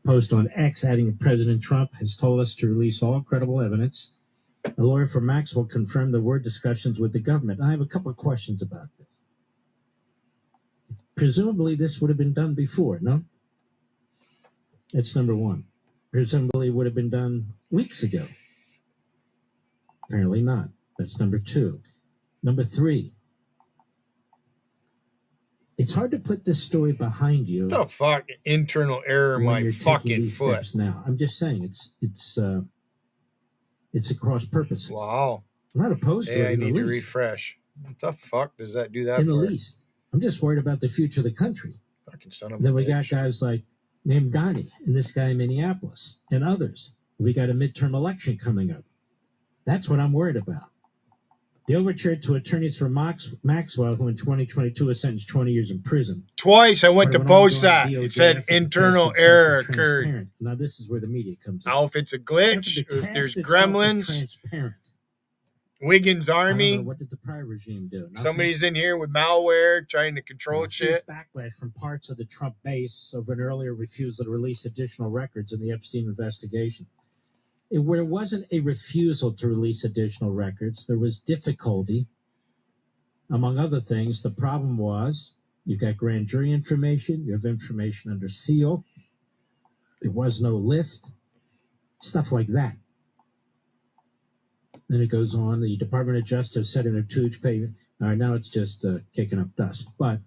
Speaker 8: post on X, adding that President Trump has told us to release all credible evidence. A lawyer for Maxwell confirmed there were discussions with the government. I have a couple of questions about this. Presumably, this would have been done before, no? That's number one. Presumably, it would have been done weeks ago. Apparently not. That's number two. Number three. It's hard to put this story behind you.
Speaker 1: What the fuck? Internal error in
Speaker 8: when
Speaker 1: my
Speaker 8: you're
Speaker 1: fucking
Speaker 8: taking these
Speaker 1: foot.
Speaker 8: steps now. I'm just saying it's across purposes.
Speaker 1: Wow.
Speaker 8: I'm not opposed to
Speaker 1: Hey,
Speaker 8: it
Speaker 1: I
Speaker 8: in the
Speaker 1: need to
Speaker 8: least.
Speaker 1: refresh. What the fuck does that do that
Speaker 8: In the
Speaker 1: for?
Speaker 8: least. I'm just worried about the future of the country.
Speaker 1: Fucking son of a
Speaker 8: Then we
Speaker 1: bitch.
Speaker 8: got guys like named Donnie, and this guy in Minneapolis, and others. We got a midterm election coming up. That's what I'm worried about. The overture to attorneys for Maxwell, who in 2022 was sentenced 20 years in prison.
Speaker 1: Twice I went to
Speaker 8: Part of an
Speaker 1: post
Speaker 8: ongoing
Speaker 1: that.
Speaker 8: DOJ
Speaker 1: It said
Speaker 8: effort to
Speaker 1: internal
Speaker 8: test itself
Speaker 1: error
Speaker 8: as
Speaker 1: occurred.
Speaker 8: transparent. Now this is where the media comes in.
Speaker 1: Now, if it's a glitch,
Speaker 8: The
Speaker 1: or if there's
Speaker 8: test itself is
Speaker 1: gremlins,
Speaker 8: transparent.
Speaker 1: Wiggins
Speaker 8: I don't
Speaker 1: Army,
Speaker 8: know, what did the prior regime do? Nothing.
Speaker 1: somebody's in here with malware trying to control shit.
Speaker 8: Backlash from parts of the Trump base over an earlier refusal to release additional records in the Epstein investigation. There wasn't a refusal to release additional records. There was difficulty. Among other things, the problem was you've got grand jury information, you have information under seal, there was no list, stuff like that. Then it goes on, the Department of Justice said in a 2-page, all right, now it's just kicking up dust. But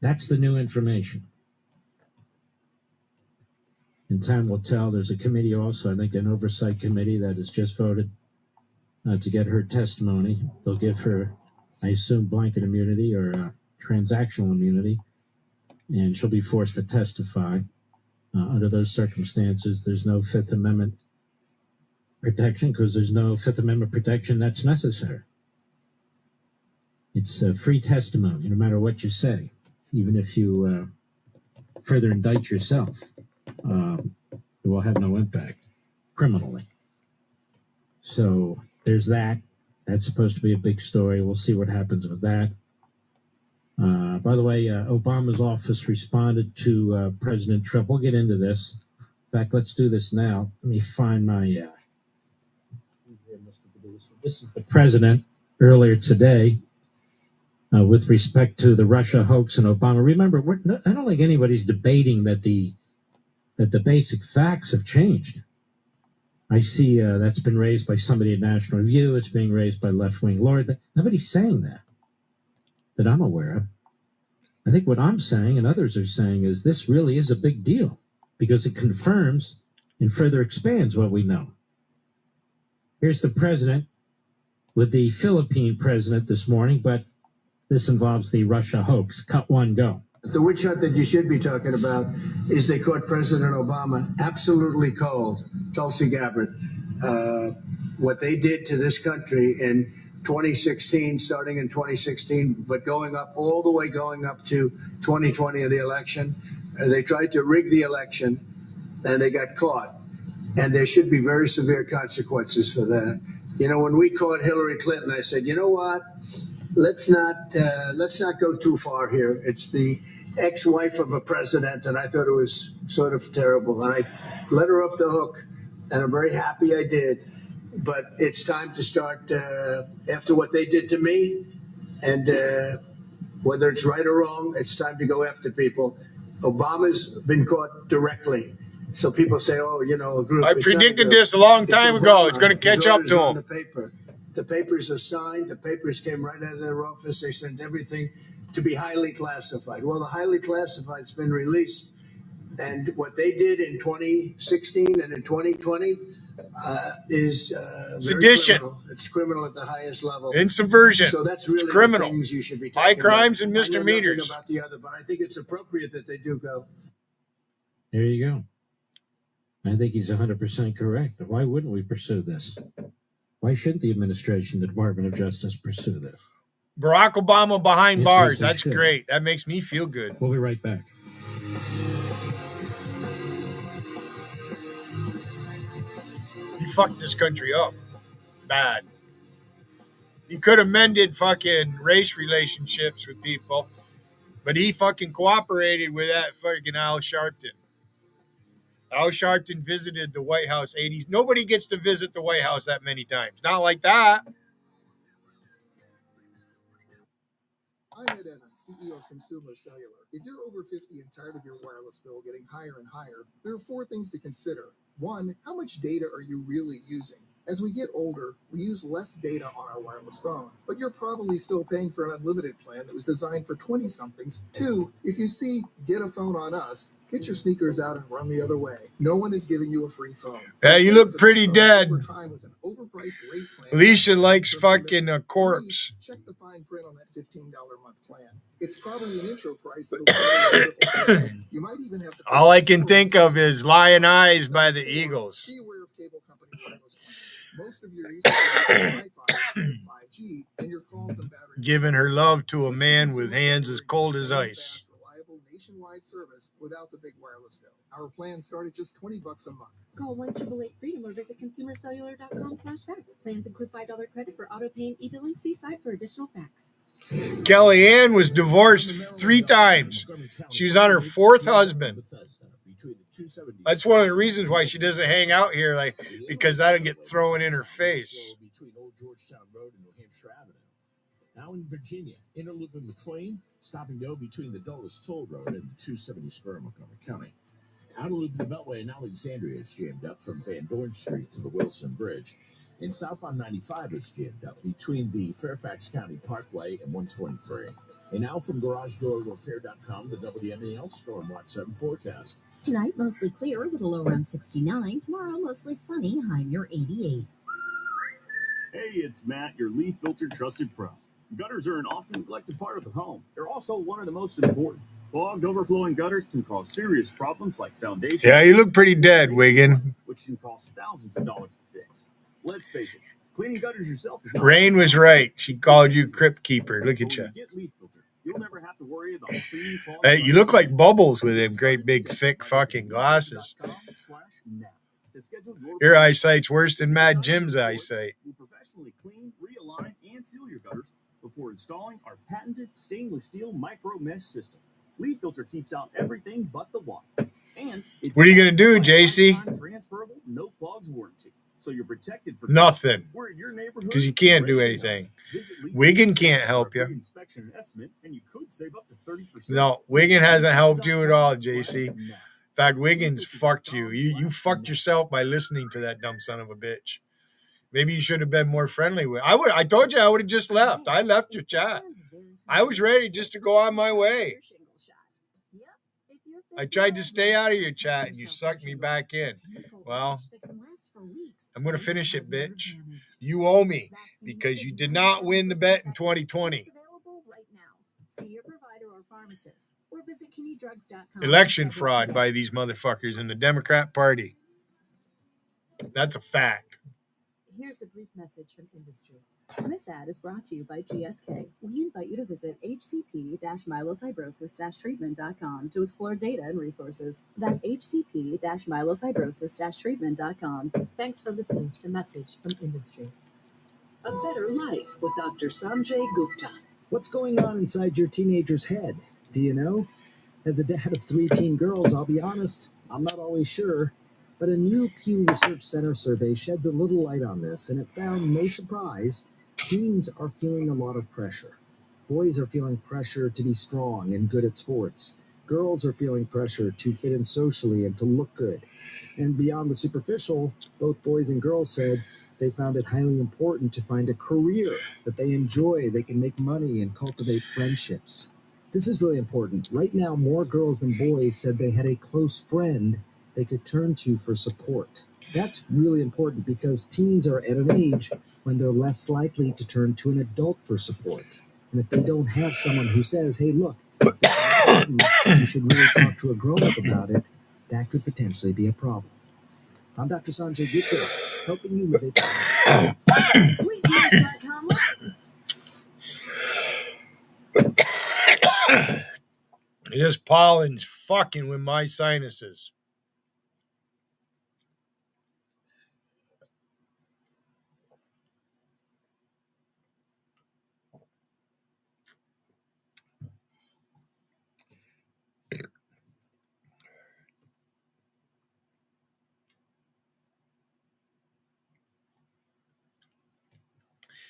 Speaker 8: that's the new information. And time will tell. There's a committee also, I think an oversight committee that has just voted to get her testimony. They'll give her, I assume, blanket immunity or transactional immunity, and she'll be forced to testify. Under those circumstances, there's no Fifth Amendment protection because there's no Fifth Amendment protection that's necessary. It's free testimony, no matter what you say, even if you further indict yourself. It will have no impact criminally. So there's that. That's supposed to be a big story. We'll see what happens with that. By the way, Obama's office responded to President Trump. We'll get into this. In fact, let's do this now. Let me find my... This is the president earlier today with respect to the Russia hoax and Obama. Remember, I don't think anybody's debating that the basic facts have changed. I see that's been raised by somebody at National Review. It's being raised by left-wing lawyers. Nobody's saying that I'm aware of. I think what I'm saying and others are saying is this really is a big deal because it confirms and further expands what we know. Here's the president with the Philippine president this morning, but this involves the Russia hoax. Cut one, go.
Speaker 16: The witch hunt that you should be talking about is they caught President Obama absolutely cold, Tulsi Gabbard. What they did to this country in 2016, starting in 2016, but going up to 2020 of the election. They tried to rig the election and they got caught. And there should be very severe consequences for that. You know, when we caught Hillary Clinton, I said, you know what? Let's not go too far here. It's the ex-wife of a president, and I thought it was sort of terrible. And I let her off the hook, and I'm very happy I did. But it's time to start after what they did to me, and whether it's right or wrong, it's time to go after people. Obama's been caught directly. So people say, oh, you know, a group.
Speaker 1: I predicted this a long time ago. It's going to catch up to him.
Speaker 16: The papers are signed. The papers came right out of their office. They sent everything to be highly classified. Well, the highly classified's been released. And what they did in 2016 and in 2020 is
Speaker 1: sedition.
Speaker 16: Criminal. It's criminal at the highest level.
Speaker 1: And subversion.
Speaker 16: So that's really
Speaker 1: criminal.
Speaker 16: The things you should be talking
Speaker 1: high crimes
Speaker 16: about.
Speaker 1: and misdemeanors.
Speaker 16: About the other, but I think it's appropriate that they do go.
Speaker 8: There you go. I think he's 100% correct. Why wouldn't we pursue this? Why shouldn't the administration, the Department of Justice, pursue this?
Speaker 1: Barack Obama behind bars.
Speaker 8: Yes,
Speaker 1: That's great. That makes me feel good.
Speaker 8: We'll be right back.
Speaker 1: He fucked this country up. Bad. He could have mended fucking race relationships with people, but he fucking cooperated with that fucking Al Sharpton. Al Sharpton visited the White House 80s. Nobody gets to visit the White House that many times. Not like that.
Speaker 21: I'm Ed Evans, CEO of Consumer Cellular. If you're over 50 and tired of your wireless bill getting higher and higher, there are 4 things to consider. 1, how much data are you really using? As we get older, we use less data on our wireless phone, but you're probably still paying for an unlimited plan that was designed for 20-somethings. 2, if you see Get a Phone on Us, Get your sneakers out and run the other way. No one is giving you a free phone.
Speaker 1: Yeah, you look pretty dead.
Speaker 21: Over time with an overpriced rate plan.
Speaker 1: Alicia likes fucking a corpse.
Speaker 21: Check the fine print on that $15 a month plan. It's probably an intro price that'll cover your triple. You might even have to.
Speaker 1: All I can think of is Lion Eyes by the Eagles.
Speaker 21: Be aware of cable company wireless plans. Most of your usage is Wi-Fi instead of 5G, and your calls and battery.
Speaker 1: Giving her love to a man with hands as cold as ice.
Speaker 21: Reliable nationwide service without the big wireless bill. Our plans start at just $20 a month.
Speaker 13: Call 1-888-FREEDOM or visit consumercellular.com/facts. Plans include $5 credit for auto pay and e-billing. See site for additional facts.
Speaker 1: Kellyanne was divorced 3 times. She was on her 4th husband. That's one of the reasons why she doesn't hang out here, like, because that'll get thrown in her face.
Speaker 5: Between Old Georgetown Road and New Hampshire Avenue. Now in Virginia, interloop in McLean, stop and go between the Dulles Toll Road and the 270 spur in Montgomery County. Outer loop the Beltway in Alexandria is jammed up from Van Dorn Street to the Wilson Bridge. And southbound 95 is jammed up between the Fairfax County Parkway and 123. And now from GarageDoorRepair.com, the WMAL Storm Watch 7 forecast.
Speaker 4: Tonight, mostly clear with a low around 69. Tomorrow, mostly sunny, high near 88.
Speaker 3: Hey, it's Matt, your leaf filter trusted pro. Gutters are an often neglected part of the home. They're also one of the most important. Clogged, overflowing gutters can cause serious problems like foundation.
Speaker 1: Yeah, you look pretty dead, Wiggin.
Speaker 3: Which can cost thousands of dollars to fix. Let's face it, cleaning gutters yourself is not.
Speaker 1: Rain was right. She called you Crypt Keeper. Look at you.
Speaker 3: Get leaf filter. You'll never have to worry about cleaning.
Speaker 1: Hey, you look like Bubbles with them great big thick fucking glasses. Your eyesight's worse than Mad Jim's eyesight.
Speaker 3: We professionally clean, realign, and seal your gutters before installing our patented stainless steel micro mesh system. Leaf filter keeps out everything but the water. And it's
Speaker 1: what are you gonna do, JC?
Speaker 3: Transferable, no clogs warranty. So you're protected for
Speaker 1: nothing.
Speaker 3: We're in your neighborhood
Speaker 1: because you can't do anything. Wiggin can't help you.
Speaker 3: Inspection and estimate, and you could save up to 30%.
Speaker 1: No, Wiggin hasn't helped you at all, JC. In fact, Wiggins fucked you. You fucked yourself by listening to that dumb son of a bitch. Maybe you should have been more friendly with. I told you I would have just left. I left your chat. I was ready just to go on my way. I tried to stay out of your chat and you sucked me back in. Well, I'm going to finish it, bitch. You owe me because you did not win the bet in 2020. Election fraud by these motherfuckers in the Democrat Party. That's a fact.
Speaker 13: Here's a brief message from industry. This ad is brought to you by GSK. We invite you to visit hcp-myelofibrosis-treatment.com to explore data and resources. That's hcp-myelofibrosis-treatment.com. Thanks for listening to the message from industry.
Speaker 14: A Better Life with Dr. Sanjay Gupta.
Speaker 7: What's going on inside your teenager's head? Do you know? As a dad of 3 teen girls, I'll be honest, I'm not always sure. But a new Pew Research Center survey sheds a little light on this, and it found, no surprise, teens are feeling a lot of pressure. Boys are feeling pressure to be strong and good at sports. Girls are feeling pressure to fit in socially and to look good. And beyond the superficial, both boys and girls said they found it highly important to find a career that they enjoy, they can make money and cultivate friendships. This is really important. Right now, more girls than boys said they had a close friend they could turn to for support. That's really important because teens are at an age when they're less likely to turn to an adult for support. And if they don't have someone who says, hey, look, you should really talk to a grown-up about it, that could potentially be a problem. I'm Dr. Sanjay Gupta, helping you with it.
Speaker 2: SweetTeens.com.
Speaker 1: This pollen's fucking with my sinuses.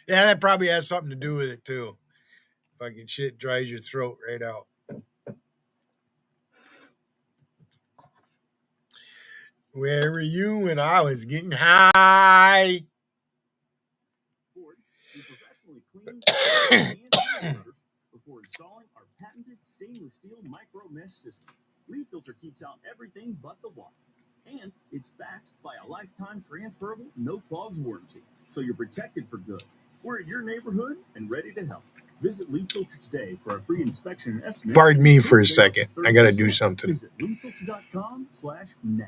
Speaker 1: Yeah, that probably has something to do with it, too. Fucking shit dries your throat right out. Where were you when I was getting high?
Speaker 3: We professionally clean and gutters before installing our patented stainless steel micro mesh system. Leaf Filter keeps out everything but the water. And it's backed by a lifetime transferable, no clogs warranty. So you're protected for good. We're at your neighborhood and ready to help. Visit Leaf Filter today for a free inspection and estimate.
Speaker 1: Pardon me for a second. I got to do something.
Speaker 3: Visit leaffilter.com/now.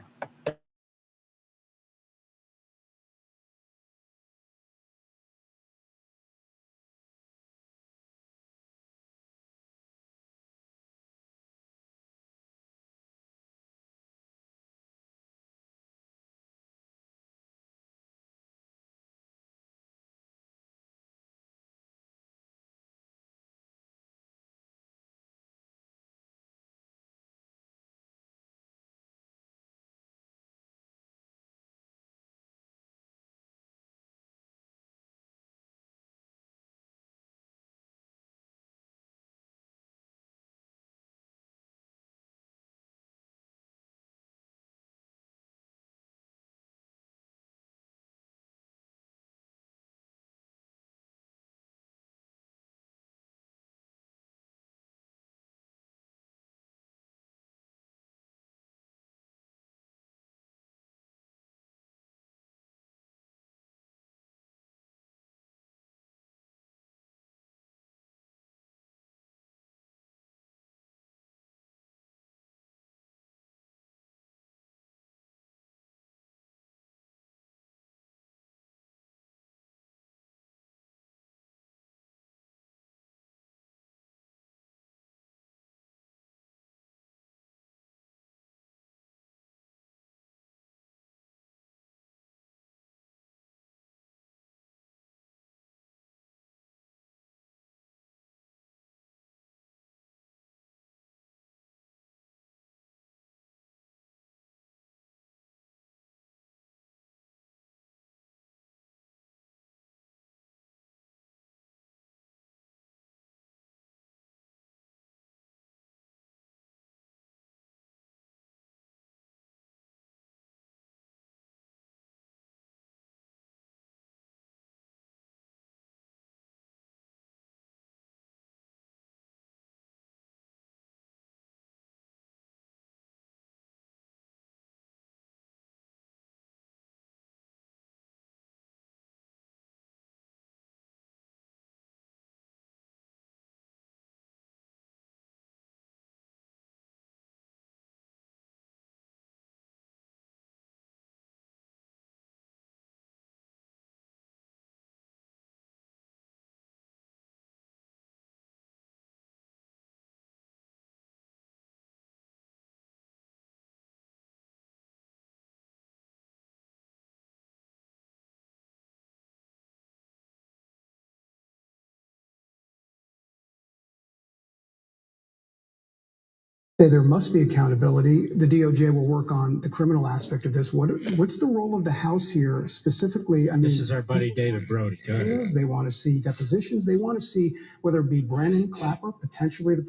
Speaker 10: There must be accountability. The DOJ will work on the criminal aspect of this. What's the role of the House here specifically? I mean,
Speaker 8: This is our buddy David Brody. Go ahead.
Speaker 10: they want to see depositions. They want to see whether it be Brennan, Clapper, potentially the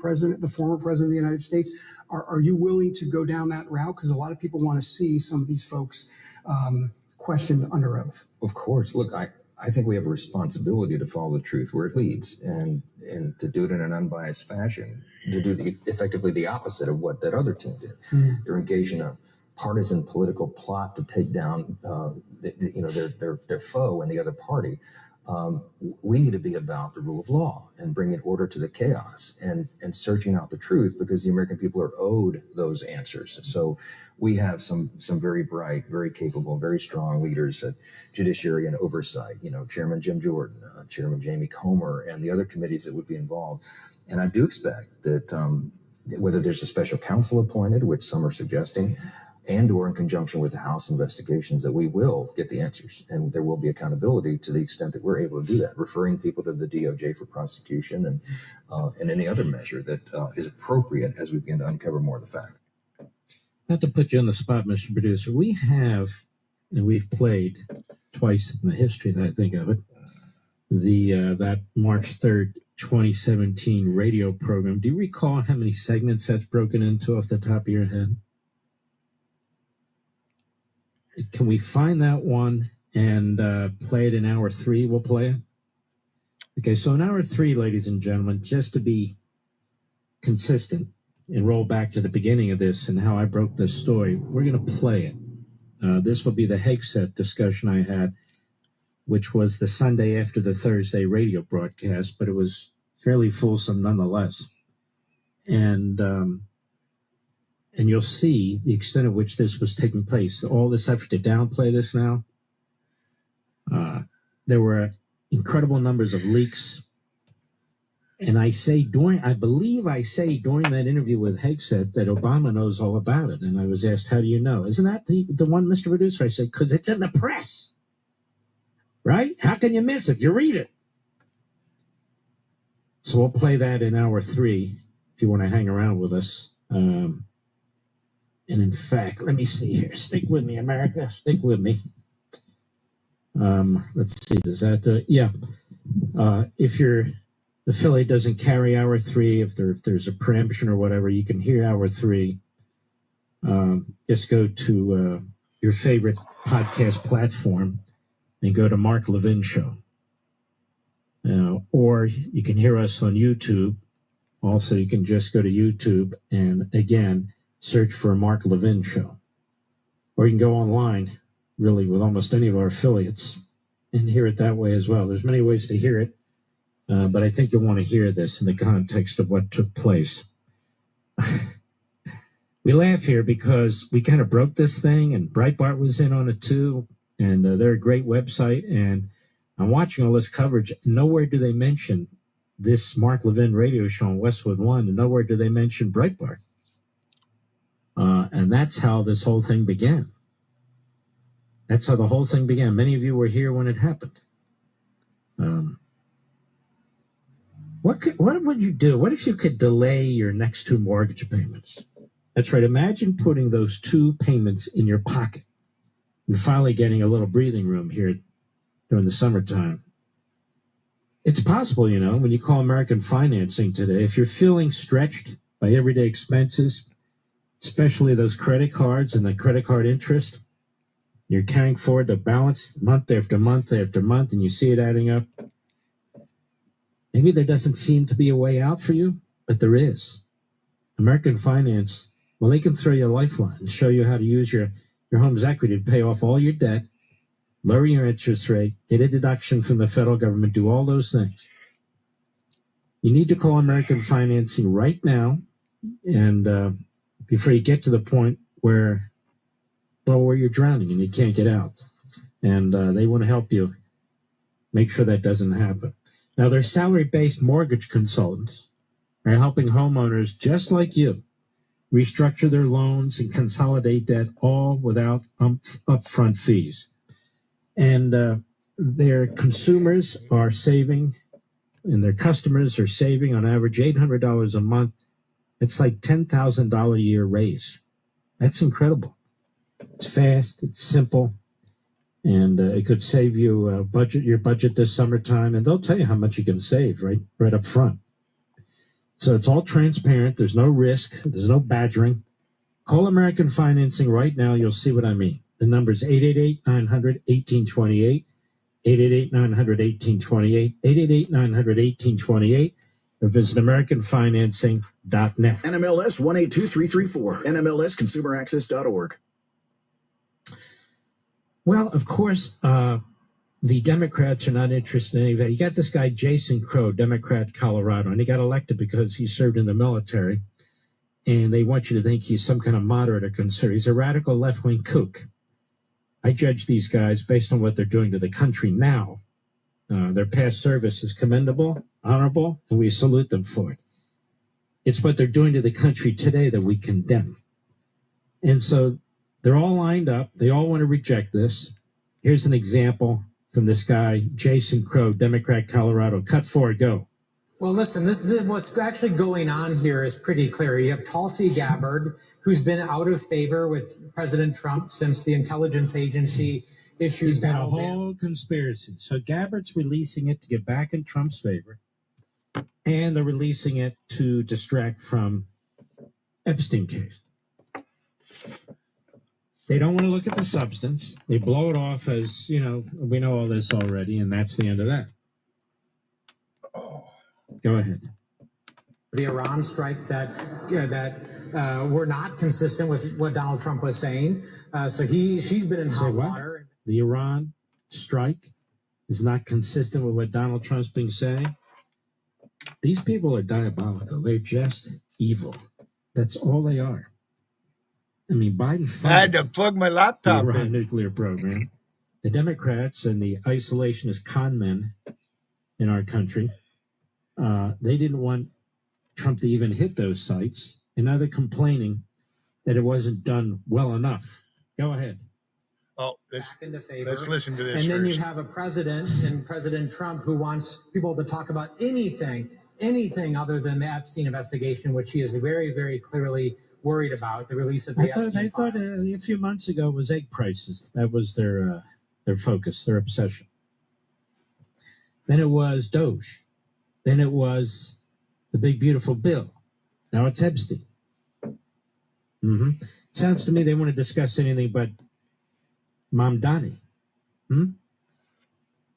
Speaker 10: former president of the United States. Are you willing to go down that route? Because a lot of people want to see some of these folks questioned under oath.
Speaker 22: Of course. Look, I think we have a responsibility to follow the truth where it leads and to do it in an unbiased fashion, to do effectively the opposite of what that other team did. They're engaged in a partisan political plot to take down their foe and the other party. We need to be about the rule of law and bringing order to the chaos and searching out the truth, because the American people are owed those answers. So we have some very bright, very capable, very strong leaders at Judiciary and Oversight, Chairman Jim Jordan, Chairman Jamie Comer, and the other committees that would be involved. And I do expect that whether there's a special counsel appointed, which some are suggesting, and or in conjunction with the House investigations, that we will get the answers, and there will be accountability to the extent that we're able to do that, referring people to the DOJ for prosecution and any other measure that is appropriate as we begin to uncover more of the fact.
Speaker 8: Not to put you on the spot, Mr. Producer, we've played twice in the history that I think of it, that March 3rd, 2017 radio program. Do you recall how many segments that's broken into off the top of your head? Can we find that one and play it in hour 3? We'll play it. Okay, so in hour 3, ladies and gentlemen, just to be consistent, and roll back to the beginning of this and how I broke this story. We're going to play it. This will be the Hegseth discussion I had, which was the Sunday after the Thursday radio broadcast, but it was fairly fulsome nonetheless. And you'll see the extent of which this was taking place. All this effort to downplay this now. There were incredible numbers of leaks. And I believe I say during that interview with Hegseth that Obama knows all about it. And I was asked, how do you know? Isn't that the one, Mr. Producer? I said, because it's in the press. Right? How can you miss it? You read it. So we'll play that in hour 3 if you want to hang around with us. And in fact, let me see here. Stick with me, America. Stick with me. Let's see. Does that? Yeah. If the affiliate doesn't carry hour 3, if there's a preemption or whatever, you can hear hour 3. Just go to your favorite podcast platform and go to Mark Levin Show. Or you can hear us on YouTube. Also, you can just go to YouTube and, again, search for Mark Levin Show. Or you can go online, really, with almost any of our affiliates and hear it that way as well. There's many ways to hear it, but I think you'll want to hear this in the context of what took place. We laugh here because we kind of broke this thing, and Breitbart was in on it too, and they're a great website, and I'm watching all this coverage. Nowhere do they mention this Mark Levin radio show on Westwood One, and nowhere do they mention Breitbart. And that's how this whole thing began. That's how the whole thing began. Many of you were here when it happened. What would you do? What if you could delay your next 2 mortgage payments? That's right. Imagine putting those 2 payments in your pocket and finally getting a little breathing room here during the summertime. It's possible, when you call American Financing today, if you're feeling stretched by everyday expenses, especially those credit cards and the credit card interest, you're carrying forward the balance month after month after month, and you see it adding up. Maybe there doesn't seem to be a way out for you, but there is. American Finance, well, they can throw you a lifeline and show you how to use your home's equity to pay off all your debt, lower your interest rate, get a deduction from the federal government, do all those things. You need to call American Financing right now, and before you get to the point where you're drowning and you can't get out. And they want to help you make sure that doesn't happen. Now, their salary-based mortgage consultants are helping homeowners just like you restructure their loans and consolidate debt, all without upfront fees. And their consumers are saving, and their customers are saving on average $800 a month. It's like $10,000 a year raise. That's incredible. It's fast, it's simple, and it could save you your budget this summertime, and they'll tell you how much you can save right up front. So it's all transparent. There's no risk. There's no badgering. Call American Financing right now. You'll see what I mean. The number is 888-900-1828, 888-900-1828, 888-900-1828, or visit AmericanFinancing.net.
Speaker 6: NMLS 182334, NMLSConsumerAccess.org.
Speaker 8: Well, of course, the Democrats are not interested in any of that. You got this guy, Jason Crow, Democrat, Colorado, and he got elected because he served in the military, and they want you to think he's some kind of moderate or conservative. He's a radical left-wing kook. I judge these guys based on what they're doing to the country now. Their past service is commendable, honorable, and we salute them for it. It's what they're doing to the country today that we condemn. And so they're all lined up. They all want to reject this. Here's an example from this guy, Jason Crow, Democrat, Colorado. Cut 4, go.
Speaker 15: Well, listen, this what's actually going on here is pretty clear. You have Tulsi Gabbard, who's been out of favor with President Trump since the intelligence agency issues.
Speaker 8: He's got a whole conspiracy. So Gabbard's releasing it to get back in Trump's favor, and they're releasing it to distract from Epstein case. They don't want to look at the substance. They blow it off as, we know all this already, and that's the end of that. Go ahead.
Speaker 15: the Iran strike that were not consistent with what Donald Trump was saying. So she's been in hot water.
Speaker 8: The Iran strike is not consistent with what Donald Trump's been saying. These people are diabolical. They're just evil. That's all they are. I mean, Biden
Speaker 1: I had to plug my
Speaker 8: the
Speaker 1: laptop
Speaker 8: Iran
Speaker 1: in.
Speaker 8: nuclear program. The Democrats and the isolationist con men in our country, they didn't want Trump to even hit those sites, and now they're complaining that it wasn't done well enough. Go ahead.
Speaker 1: Oh,
Speaker 15: Back into favor.
Speaker 1: let's listen to this
Speaker 15: And then
Speaker 1: first.
Speaker 15: you have a president and President Trump who wants people to talk about anything other than the Epstein investigation, which he is very, very clearly worried about, the release of the Epstein
Speaker 8: I thought a few months ago it was egg prices. That was their focus, their obsession. Then it was Doge. Then it was the big, beautiful bill. Now it's Epstein. Sounds to me they want to discuss anything but Mamdani.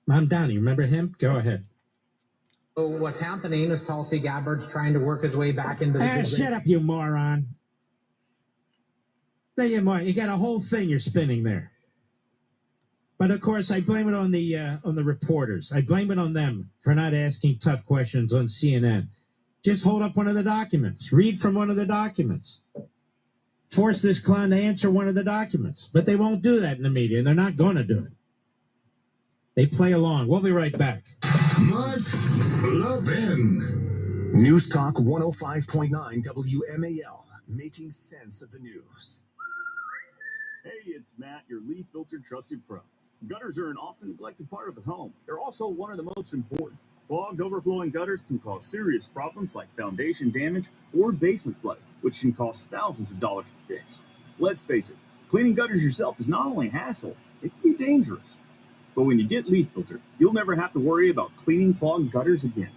Speaker 8: Mamdani, remember him? Go ahead.
Speaker 15: So what's happening is Tulsi Gabbard's trying to work his way back into the
Speaker 8: Shut up, you moron. You got a whole thing you're spinning there. But of course, I blame it on the reporters. I blame it on them for not asking tough questions on CNN. Just hold up one of the documents. Read from one of the documents. Force this clown to answer one of the documents. But they won't do that in the media, and they're not going to do it. They play along. We'll be right back.
Speaker 11: Mark Levin. News Talk 105.9 WMAL. Making sense of the news.
Speaker 3: Hey, it's Matt, your leaf filter trusted pro. Gutters are an often neglected part of the home. They're also one of the most important. Clogged, overflowing gutters can cause serious problems like foundation damage or basement flooding, which can cost thousands of dollars to fix. Let's face it, cleaning gutters yourself is not only a hassle, it can be dangerous. But when you get leaf filter, you'll never have to worry about cleaning clogged gutters again.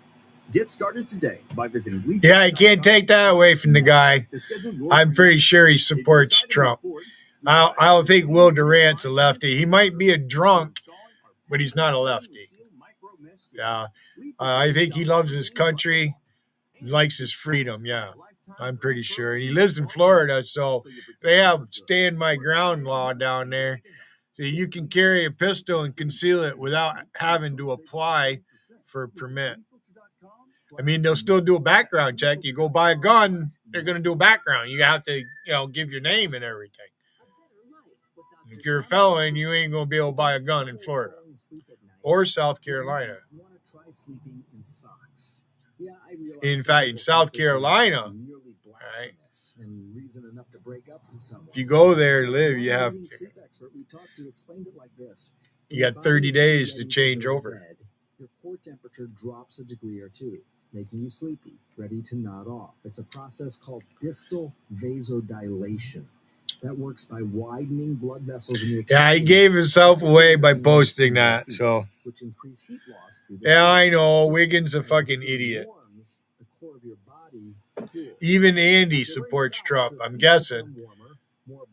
Speaker 3: Get started today by visiting leaf.
Speaker 1: Yeah, I can't take that away from the guy. I'm pretty sure he supports Trump. I don't think Will Durant's a lefty. He might be a drunk, but he's not a lefty. Yeah, I think he loves his country, likes his freedom. Yeah, I'm pretty sure. And he lives in Florida, so they have stand my ground law down there. So you can carry a pistol and conceal it without having to apply for a permit. I mean, they'll still do a background check. You go buy a gun, they're going to do a background. You have to, give your name and everything. If you're a felon, you ain't going to be able to buy a gun in Florida or South Carolina. In fact, in South Carolina, right, if you go there to live, you got 30 days to change over.
Speaker 7: Your core temperature drops a degree or two, making you sleepy, ready to nod off. It's a process called distal vasodilation that works by widening blood vessels in the
Speaker 1: Yeah, he gave himself away by posting that. So,
Speaker 7: which increase heat loss through
Speaker 1: yeah, I know. Wiggins a fucking idiot.
Speaker 7: the core of your body.
Speaker 1: Even Andy supports Trump, I'm guessing.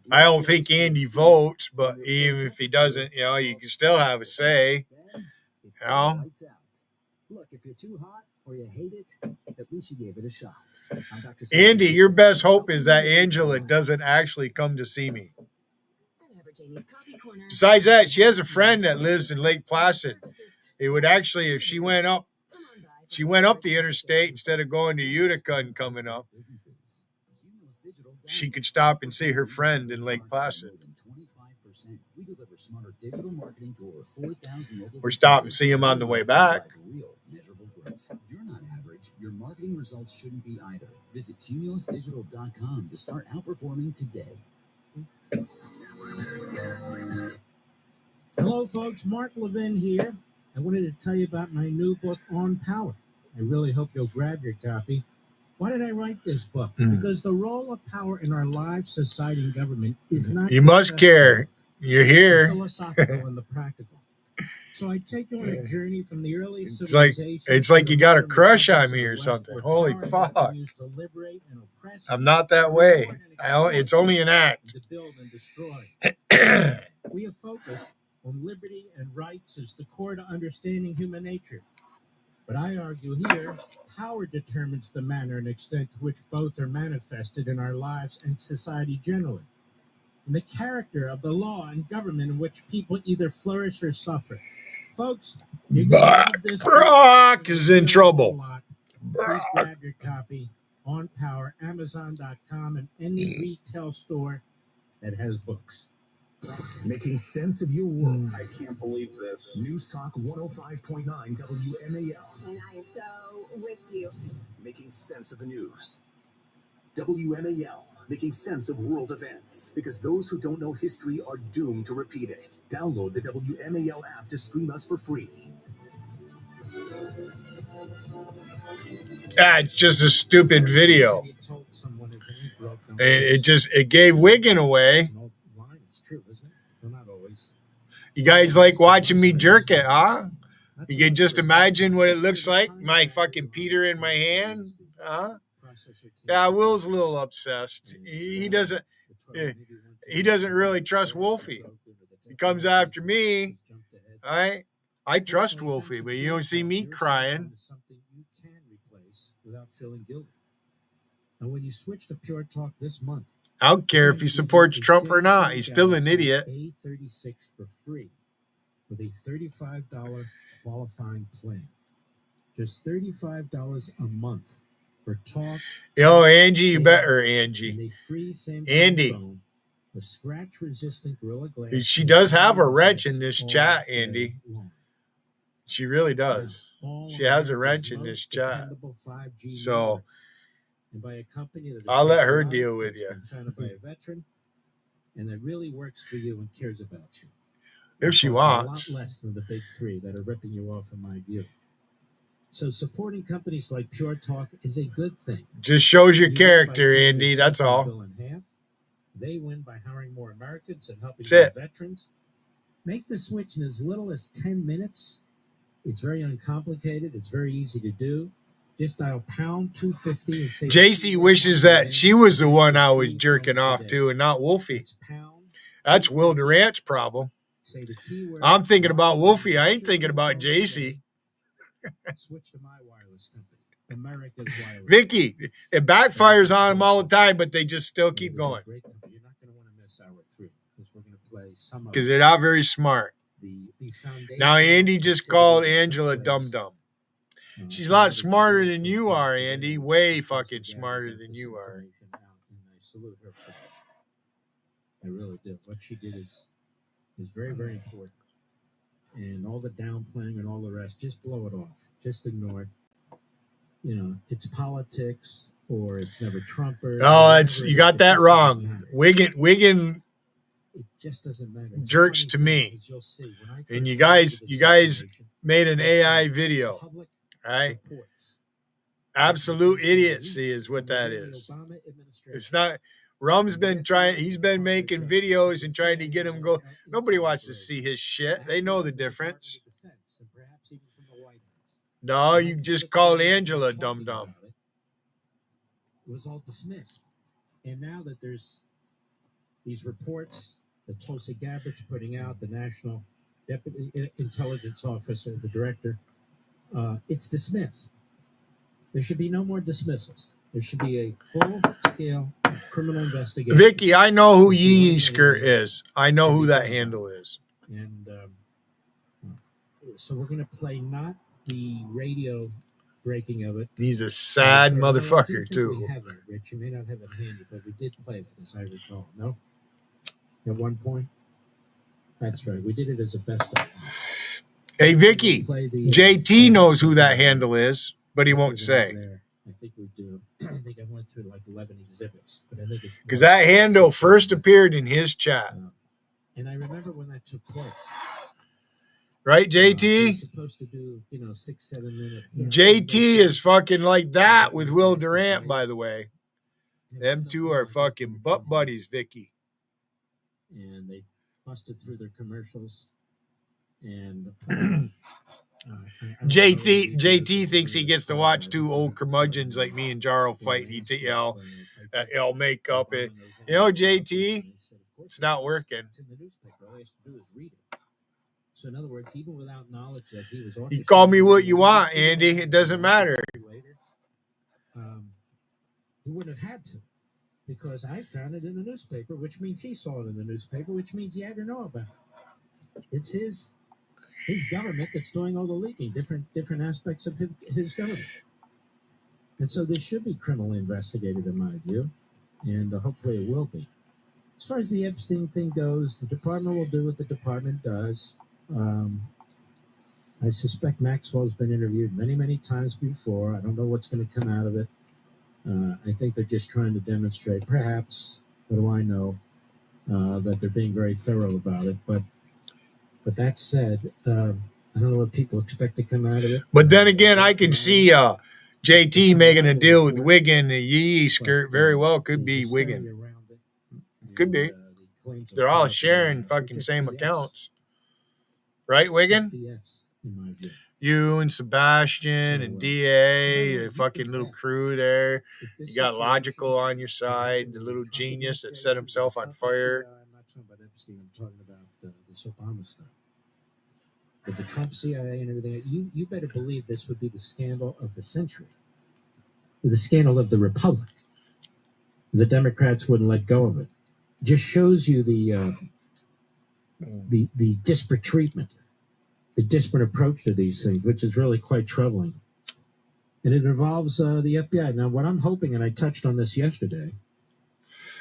Speaker 1: I don't think Andy votes, but even if he doesn't, you can still have a say.
Speaker 7: Look, if you're too hot or you hate it, at least you gave it a shot.
Speaker 1: Andy, your best hope is that Angela doesn't actually come to see me. Besides that, she has a friend that lives in Lake Placid. It would actually, if she went up the interstate instead of going to Utica and coming up, she could stop and see her friend in Lake Placid. Or stop and see him on the way back.
Speaker 9: You're not average. Your marketing results shouldn't be either. Visit cumulusdigital.com to start outperforming today.
Speaker 8: Hello, folks. Mark Levin here. I wanted to tell you about my new book on power. I really hope you'll grab your copy. Why did I write this book? Because the role of power in our lives, society, and government is not...
Speaker 1: You must care. You're here.
Speaker 8: ...philosophical and the practical. So I take you on a journey from the early
Speaker 1: civilization. It's like you got a crush on me or something. Holy fuck. I'm not that way. It's only an act.
Speaker 8: We have focused on liberty and rights as the core to understanding human nature. But I argue here, power determines the manner and extent to which both are manifested in our lives and society generally, and the character of the law and government in which people either flourish or suffer. Folks, you're going to love this.
Speaker 1: Brock is in trouble.
Speaker 8: Please grab your copy on Power, Amazon.com, and any retail store that has books.
Speaker 11: Making sense of your world.
Speaker 3: I can't believe this.
Speaker 11: News Talk 105.9 WMAL.
Speaker 12: And I am so with you.
Speaker 11: Making sense of the news. WMAL. Making sense of world events. Because those who don't know history are doomed to repeat it. Download the WMAL app to stream us for free.
Speaker 1: It's just a stupid video. It gave Wiggin away. You guys like watching me jerk it, huh? You can just imagine what it looks like. My fucking Peter in my hand, huh? Yeah, Will's a little obsessed. He doesn't really trust Wolfie. He comes after me. All right, I trust Wolfie, but you don't see me crying.
Speaker 8: Without feeling guilty. And when you switch to Pure Talk this month,
Speaker 1: I don't care if he supports Trump or not. He's still an idiot.
Speaker 8: A36 for free with a $35 qualifying plan. Just $35 a month for talk.
Speaker 1: Yo, Angie, you better, Angie.
Speaker 8: And a free Samsung
Speaker 1: Andy.
Speaker 8: phone with scratch-resistant Gorilla Glass.
Speaker 1: She does have a wrench in this chat, Andy. She really does. She has a wrench in this chat. So I'll let her deal with you.
Speaker 8: Founded by a veteran, and that really works for you and cares about you.
Speaker 1: If she wants.
Speaker 8: A lot less than the big three that are ripping you off, in my view. So supporting companies like Pure Talk is a good thing.
Speaker 1: Just shows your character, Andy. That's all.
Speaker 8: They win by hiring more Americans and helping
Speaker 1: more
Speaker 8: veterans. Make the switch in as little as 10 minutes. It's very uncomplicated. It's very easy to do. Just dial pound 250 and say.
Speaker 1: JC wishes that she was the one I was jerking off to and not Wolfie. That's Will Durant's problem. I'm thinking about Wolfie. I ain't thinking about JC.
Speaker 8: Switch to my wireless company, America's Wireless.
Speaker 1: Vicky, it backfires on them all the time, but they just still keep going.
Speaker 8: You're not going to want to miss hour 3 because we're going to play some of.
Speaker 1: Because they're not very smart. Now, Andy just called Angela dum-dum. She's a lot smarter than you are, Andy. Way fucking smarter than you are.
Speaker 8: I salute her for that. I really do. What she did is very, very important. And all the downplaying and all the rest, just blow it off. Just ignore it. You know, it's politics or it's never Trumper.
Speaker 1: No, you got that wrong. Wiggin
Speaker 8: it just doesn't matter.
Speaker 1: Jerks to me. And you guys made an AI video. All right? Absolute idiocy is what that is. It's not. Rum's been trying. He's been making videos and trying to get him go. Nobody wants to see his shit. They know the difference. No, you just called Angela dum-dum.
Speaker 8: It was all dismissed. And now that there's these reports that Tulsi Gabbard's putting out, the National Deputy Intelligence Officer, the director, it's dismissed. There should be no more dismissals. There should be a full-scale criminal investigation.
Speaker 1: Vicky, I know who Yee Skirt is. I know who that handle is.
Speaker 8: And so we're going to play not the radio breaking of it.
Speaker 1: He's a sad motherfucker, too.
Speaker 8: We have it, Rich. You may not have it handy, but we did play that, as I recall. No? At one point? That's right. We did it as a best-of.
Speaker 1: Hey, Vicky, JT knows who that handle is, but he won't say.
Speaker 8: I think we do. I think I went through like 11 exhibits, but I think it's
Speaker 1: because that handle first appeared in his chat.
Speaker 8: And I remember when that took place.
Speaker 1: Right, JT?
Speaker 8: Supposed to do, 6-7 minutes.
Speaker 1: JT is fucking like that with Will Durant, by the way. Them two are fucking butt buddies, Vicky.
Speaker 8: And they busted through their commercials. And
Speaker 1: JT thinks he gets to watch two old curmudgeons like me and Jarl fight. He yell makeup it. JT, it's not working.
Speaker 8: It's in the newspaper. All they have to do is read it. So in other words, even without knowledge that he was
Speaker 1: You call me what you want, Andy. It doesn't matter.
Speaker 8: He wouldn't have had to, because I found it in the newspaper, which means he saw it in the newspaper, which means he had to know about it. It's his government that's doing all the leaking, different aspects of his government. And so this should be criminally investigated, in my view, and hopefully it will be. As far as the Epstein thing goes, the department will do what the department does. I suspect Maxwell's been interviewed many, many times before. I don't know what's going to come out of it. I think they're just trying to demonstrate, perhaps, what do I know, that they're being very thorough about it. But that said, I don't know what people expect to come out of it.
Speaker 1: But then again, I could see JT making a deal with Wiggin. The Yee skirt very well could be Wiggin. Could be. They're all sharing fucking same accounts. Right, Wiggin?
Speaker 8: Yes, in my view.
Speaker 1: You and Sebastian and DA, the fucking little crew there. You got Logical on your side, the little genius that set himself on fire.
Speaker 8: I'm not talking about Epstein. I'm talking about this Obama stuff. With the Trump CIA and everything, you better believe this would be the scandal of the century. The scandal of the Republic. The Democrats wouldn't let go of it. Just shows you the disparate treatment, the disparate approach to these things, which is really quite troubling. And it involves the FBI. Now, what I'm hoping, and I touched on this yesterday,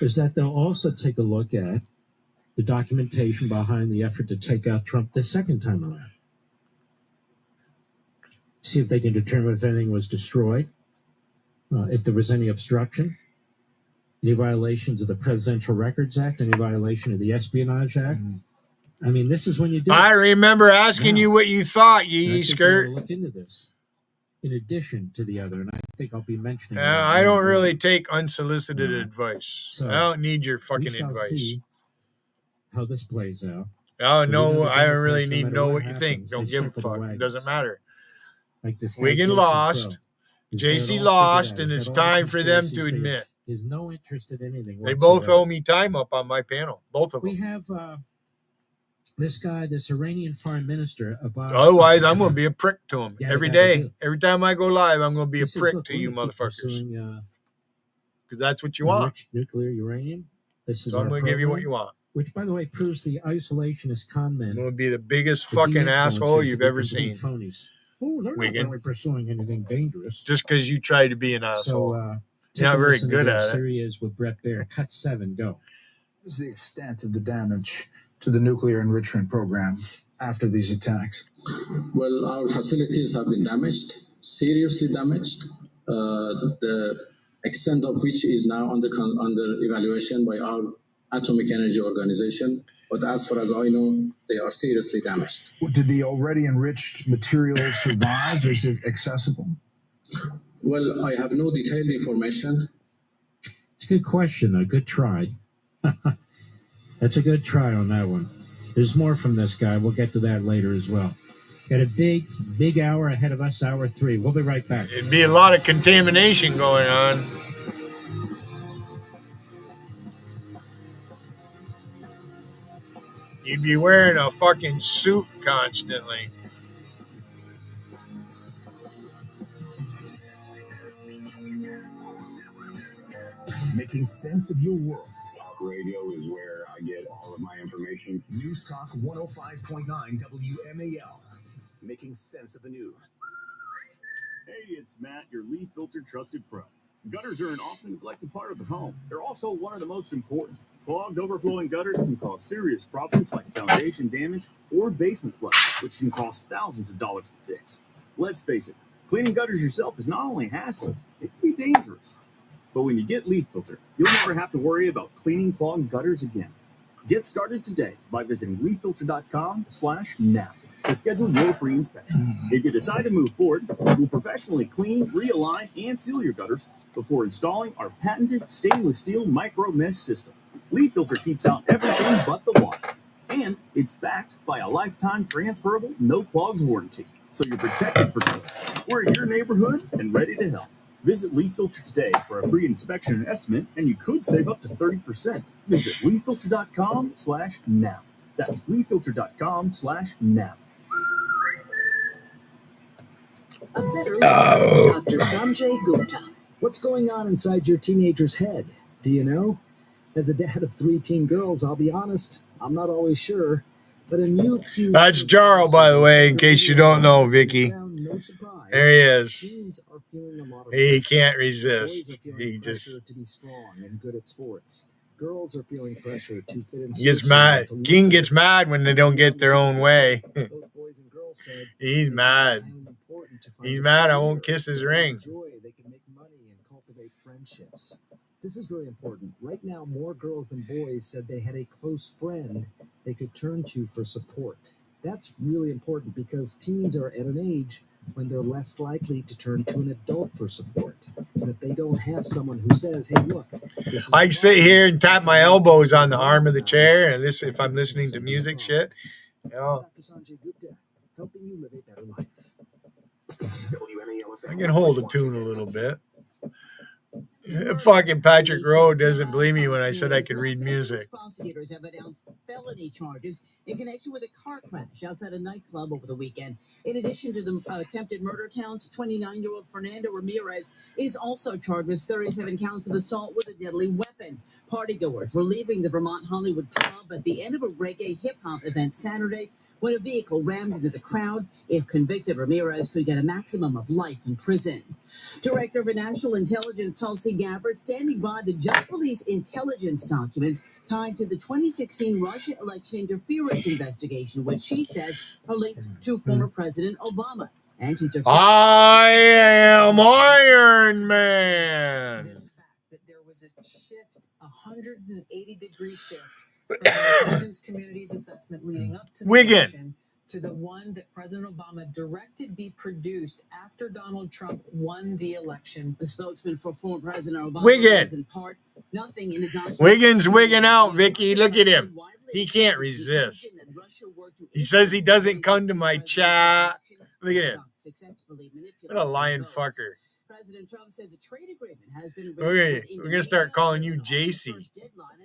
Speaker 8: is that they'll also take a look at the documentation behind the effort to take out Trump the second time around. See if they can determine if anything was destroyed, if there was any obstruction, any violations of the Presidential Records Act, any violation of the Espionage Act. I mean, this is when you do
Speaker 1: I
Speaker 8: it.
Speaker 1: remember asking you what you thought, Yee skirt.
Speaker 8: Look into this. In addition to the other, and I think I'll be mentioning.
Speaker 1: I don't really take unsolicited advice.
Speaker 8: So
Speaker 1: I don't need your fucking
Speaker 8: we shall
Speaker 1: advice.
Speaker 8: see how this plays out.
Speaker 1: Oh
Speaker 8: But
Speaker 1: no,
Speaker 8: remember,
Speaker 1: I don't really
Speaker 8: Democrats, no
Speaker 1: need to
Speaker 8: matter
Speaker 1: know
Speaker 8: what
Speaker 1: what you think.
Speaker 8: happens,
Speaker 1: Don't
Speaker 8: they
Speaker 1: give a
Speaker 8: circle the
Speaker 1: fuck. It
Speaker 8: wagons.
Speaker 1: doesn't matter.
Speaker 8: Like this guy,
Speaker 1: Wiggin
Speaker 8: Jason
Speaker 1: lost.
Speaker 8: Crow, who's got
Speaker 1: JC
Speaker 8: all
Speaker 1: lost,
Speaker 8: figured out.
Speaker 1: and
Speaker 8: He's
Speaker 1: it's
Speaker 8: got all the
Speaker 1: time for them to
Speaker 8: conspiracy theories.
Speaker 1: admit.
Speaker 8: He has no interest in anything
Speaker 1: They both
Speaker 8: whatsoever.
Speaker 1: owe me time up on my panel. Both of them.
Speaker 8: We have this guy, this Iranian foreign minister, about.
Speaker 1: Otherwise, I'm going to be a prick to him
Speaker 8: Yeah,
Speaker 1: every
Speaker 8: they gotta
Speaker 1: day.
Speaker 8: do.
Speaker 1: Every time I go live, I'm going to be
Speaker 8: He
Speaker 1: a
Speaker 8: says,
Speaker 1: prick
Speaker 8: "Look,
Speaker 1: to
Speaker 8: we're
Speaker 1: you
Speaker 8: gonna keep
Speaker 1: motherfuckers.
Speaker 8: pursuing,
Speaker 1: Because that's what you
Speaker 8: the
Speaker 1: want.
Speaker 8: rich nuclear uranium. This is
Speaker 1: So I'm
Speaker 8: our
Speaker 1: going to give you what
Speaker 8: program,"
Speaker 1: you want.
Speaker 8: Which, by the way, proves the isolationist con men.
Speaker 1: I'm going to be the biggest
Speaker 8: the
Speaker 1: fucking
Speaker 8: de-influencers
Speaker 1: asshole
Speaker 8: to
Speaker 1: you've
Speaker 8: be
Speaker 1: ever
Speaker 8: complete
Speaker 1: seen.
Speaker 8: Phonies. Oh, they're not
Speaker 1: Wiggin.
Speaker 8: really pursuing anything dangerous.
Speaker 1: Just because you tried to be an asshole.
Speaker 8: So,
Speaker 1: You're not
Speaker 8: take a
Speaker 1: very
Speaker 8: listen to
Speaker 1: good
Speaker 8: this.
Speaker 1: at it.
Speaker 8: Here he is with Brett Baer. Cut 7, go.
Speaker 6: What is the extent of the damage to the nuclear enrichment program after these attacks?
Speaker 17: Well, our facilities have been damaged, seriously damaged. The extent of which is now under evaluation by our Atomic Energy Organization. But as far as I know, they are seriously damaged.
Speaker 6: Did the already enriched material survive? Is it accessible?
Speaker 17: Well, I have no detailed information.
Speaker 8: It's a good question, a good try. That's a good try on that one. There's more from this guy. We'll get to that later as well. Got a big hour ahead of us, hour 3. We'll be right back.
Speaker 1: It'd be a lot of contamination going on. You'd be wearing a fucking suit constantly.
Speaker 11: Making sense of your world. Talk radio is where I get all of my information. News Talk 105.9 WMAL. Making sense of the news.
Speaker 3: Hey, it's Matt, your leaf filter trusted pro. Gutters are an often neglected part of the home. They're also one of the most important. Clogged, overflowing gutters can cause serious problems like foundation damage or basement flooding, which can cost thousands of dollars to fix. Let's face it, cleaning gutters yourself is not only a hassle, it can be dangerous. But when you get Leaf Filter, you'll never have to worry about cleaning clogged gutters again. Get started today by visiting leaffilter.com/now to schedule your free inspection. If you decide to move forward, we'll professionally clean, realign, and seal your gutters before installing our patented stainless steel micro mesh system. Leaf Filter keeps out everything but the water. And it's backed by a lifetime transferable no clogs warranty. So you're protected for good. We're in your neighborhood and ready to help. Visit Leaf Filter today for a free inspection and estimate, and you could save up to 30%. Visit leaffilter.com/now. That's leaffilter.com/now.
Speaker 14: A better life with Dr. Sanjay Gupta.
Speaker 7: What's going on inside your teenager's head? Do you know? As a dad of 3 teen girls, I'll be honest, I'm not always sure. But a new Pew
Speaker 1: That's Jarl, by the way, in case you don't know, Vicky.
Speaker 7: no surprise.
Speaker 1: There he is.
Speaker 7: Teens are feeling a lot of
Speaker 1: He
Speaker 7: pressure.
Speaker 1: can't
Speaker 7: Boys
Speaker 1: resist.
Speaker 7: are feeling
Speaker 1: He
Speaker 7: pressure
Speaker 1: just
Speaker 7: to be strong and good at sports. Girls are feeling pressure to fit in.
Speaker 1: gets
Speaker 7: socially
Speaker 1: mad.
Speaker 7: and to look
Speaker 1: King
Speaker 7: good.
Speaker 1: gets mad when they don't get their own way.
Speaker 7: Both boys and girls said
Speaker 1: He's
Speaker 7: it's
Speaker 1: mad.
Speaker 7: highly important to find
Speaker 1: He's
Speaker 7: a
Speaker 1: mad I
Speaker 7: career
Speaker 1: won't kiss his
Speaker 7: where they
Speaker 1: ring.
Speaker 7: enjoy, they can make money and cultivate friendships. This is really important. Right now, more girls than boys said they had a close friend they could turn to for support. That's really important because teens are at an age when they're less likely to turn to an adult for support. And if they don't have someone who says, hey, look, this is
Speaker 1: I sit here and tap my elbows on the arm of the chair, and this if I'm listening to music shit. You know,
Speaker 7: Dr. Sanjay Gupta, helping you live a better life.
Speaker 1: I can hold a tune a little bit. Fucking Patrick Rowe doesn't believe me when I said I could read music.
Speaker 18: Prosecutors have announced felony charges in connection with a car crash outside a nightclub over the weekend. In addition to the attempted murder counts, 29-year-old Fernando Ramirez is also charged with 37 counts of assault with a deadly weapon. Partygoers were leaving the Vermont Hollywood Club at the end of a reggae hip-hop event Saturday when a vehicle rammed into the crowd. If convicted, Ramirez could get a maximum of life in prison. Director for National Intelligence Tulsi Gabbard standing by the just-released intelligence documents tied to the 2016 Russia election interference investigation, which she says are linked to former President Obama. And she's
Speaker 1: I am Iron Man.
Speaker 19: This fact that there was a shift, a 180-degree shift from the intelligence community's assessment leading up to the election to the one that President Obama directed be produced after Donald Trump won the election.
Speaker 18: The spokesman for former President Obama
Speaker 1: Wiggin.
Speaker 18: says in part, nothing in the document.
Speaker 1: Wiggins wigging out, Vicky. Look at him. He can't resist. He says he doesn't come to my chat. Look at him. What a lying fucker.
Speaker 18: President Trump says a trade agreement has been
Speaker 1: Okay, we're going to start calling you JC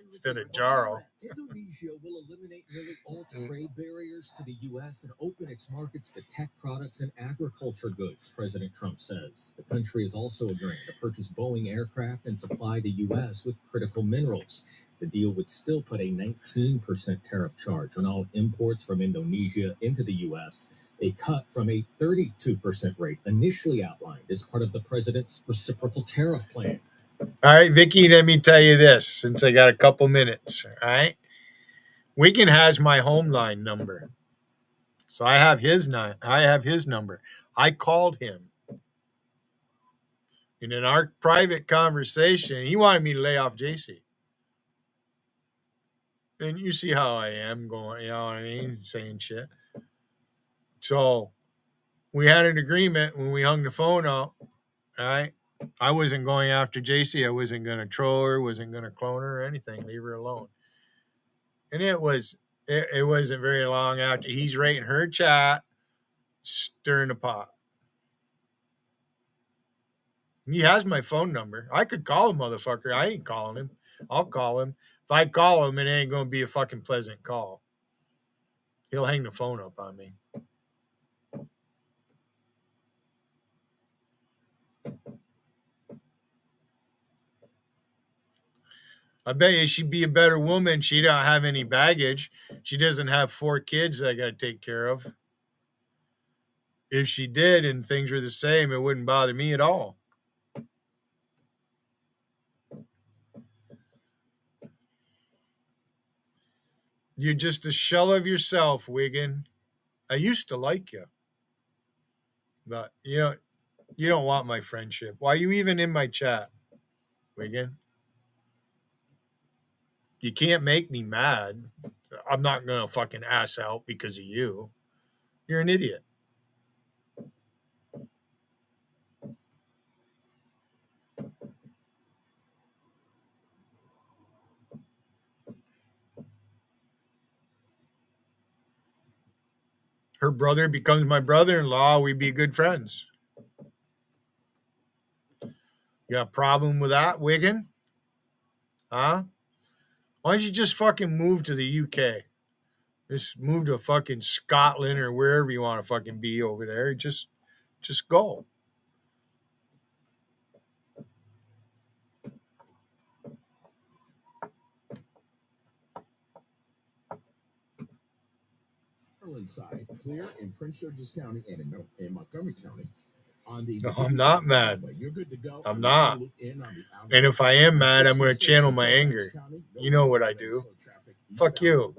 Speaker 1: instead of Jarl.
Speaker 5: Indonesia will eliminate nearly all trade barriers to the U.S. and open its markets to tech products and agriculture goods, President Trump says. The country is also agreeing to purchase Boeing aircraft and supply the U.S. with critical minerals. The deal would still put a 19% tariff charge on all imports from Indonesia into the U.S., a cut from a 32% rate initially outlined as part of the president's reciprocal tariff plan.
Speaker 1: All right, Vicky, let me tell you this since I got a couple minutes. All right. Wiggin has my home line number. So I have his number. I called him. And in our private conversation, he wanted me to lay off JC. And you see how I am going, you know what I mean? Saying shit. So we had an agreement when we hung the phone up, right? I wasn't going after JC. I wasn't going to troll her, wasn't going to clone her or anything. Leave her alone. And it wasn't very long after he's rating her chat, stirring the pot. He has my phone number. I could call him, motherfucker. I ain't calling him. I'll call him. If I call him, it ain't going to be a fucking pleasant call. He'll hang the phone up on me. I bet you she'd be a better woman. She don't have any baggage. She doesn't have 4 kids that I got to take care of. If she did and things were the same, it wouldn't bother me at all. You're just a shell of yourself, Wiggin. I used to like you. But, you don't want my friendship. Why are you even in my chat, Wiggin? You can't make me mad. I'm not going to fucking ass out because of you. You're an idiot. Her brother becomes my brother-in-law. We'd be good friends. You got a problem with that, Wiggin? Huh? Why don't you just fucking move to the UK? Just move to fucking Scotland or wherever you want to fucking be over there. Just go.
Speaker 5: Maryland side, clear in Prince George's County and in Montgomery County. On the
Speaker 1: No, I'm not mad.
Speaker 5: but you're good to go.
Speaker 1: I'm not. And if I am mad, I'm going to channel my anger. You know what I do. Fuck you.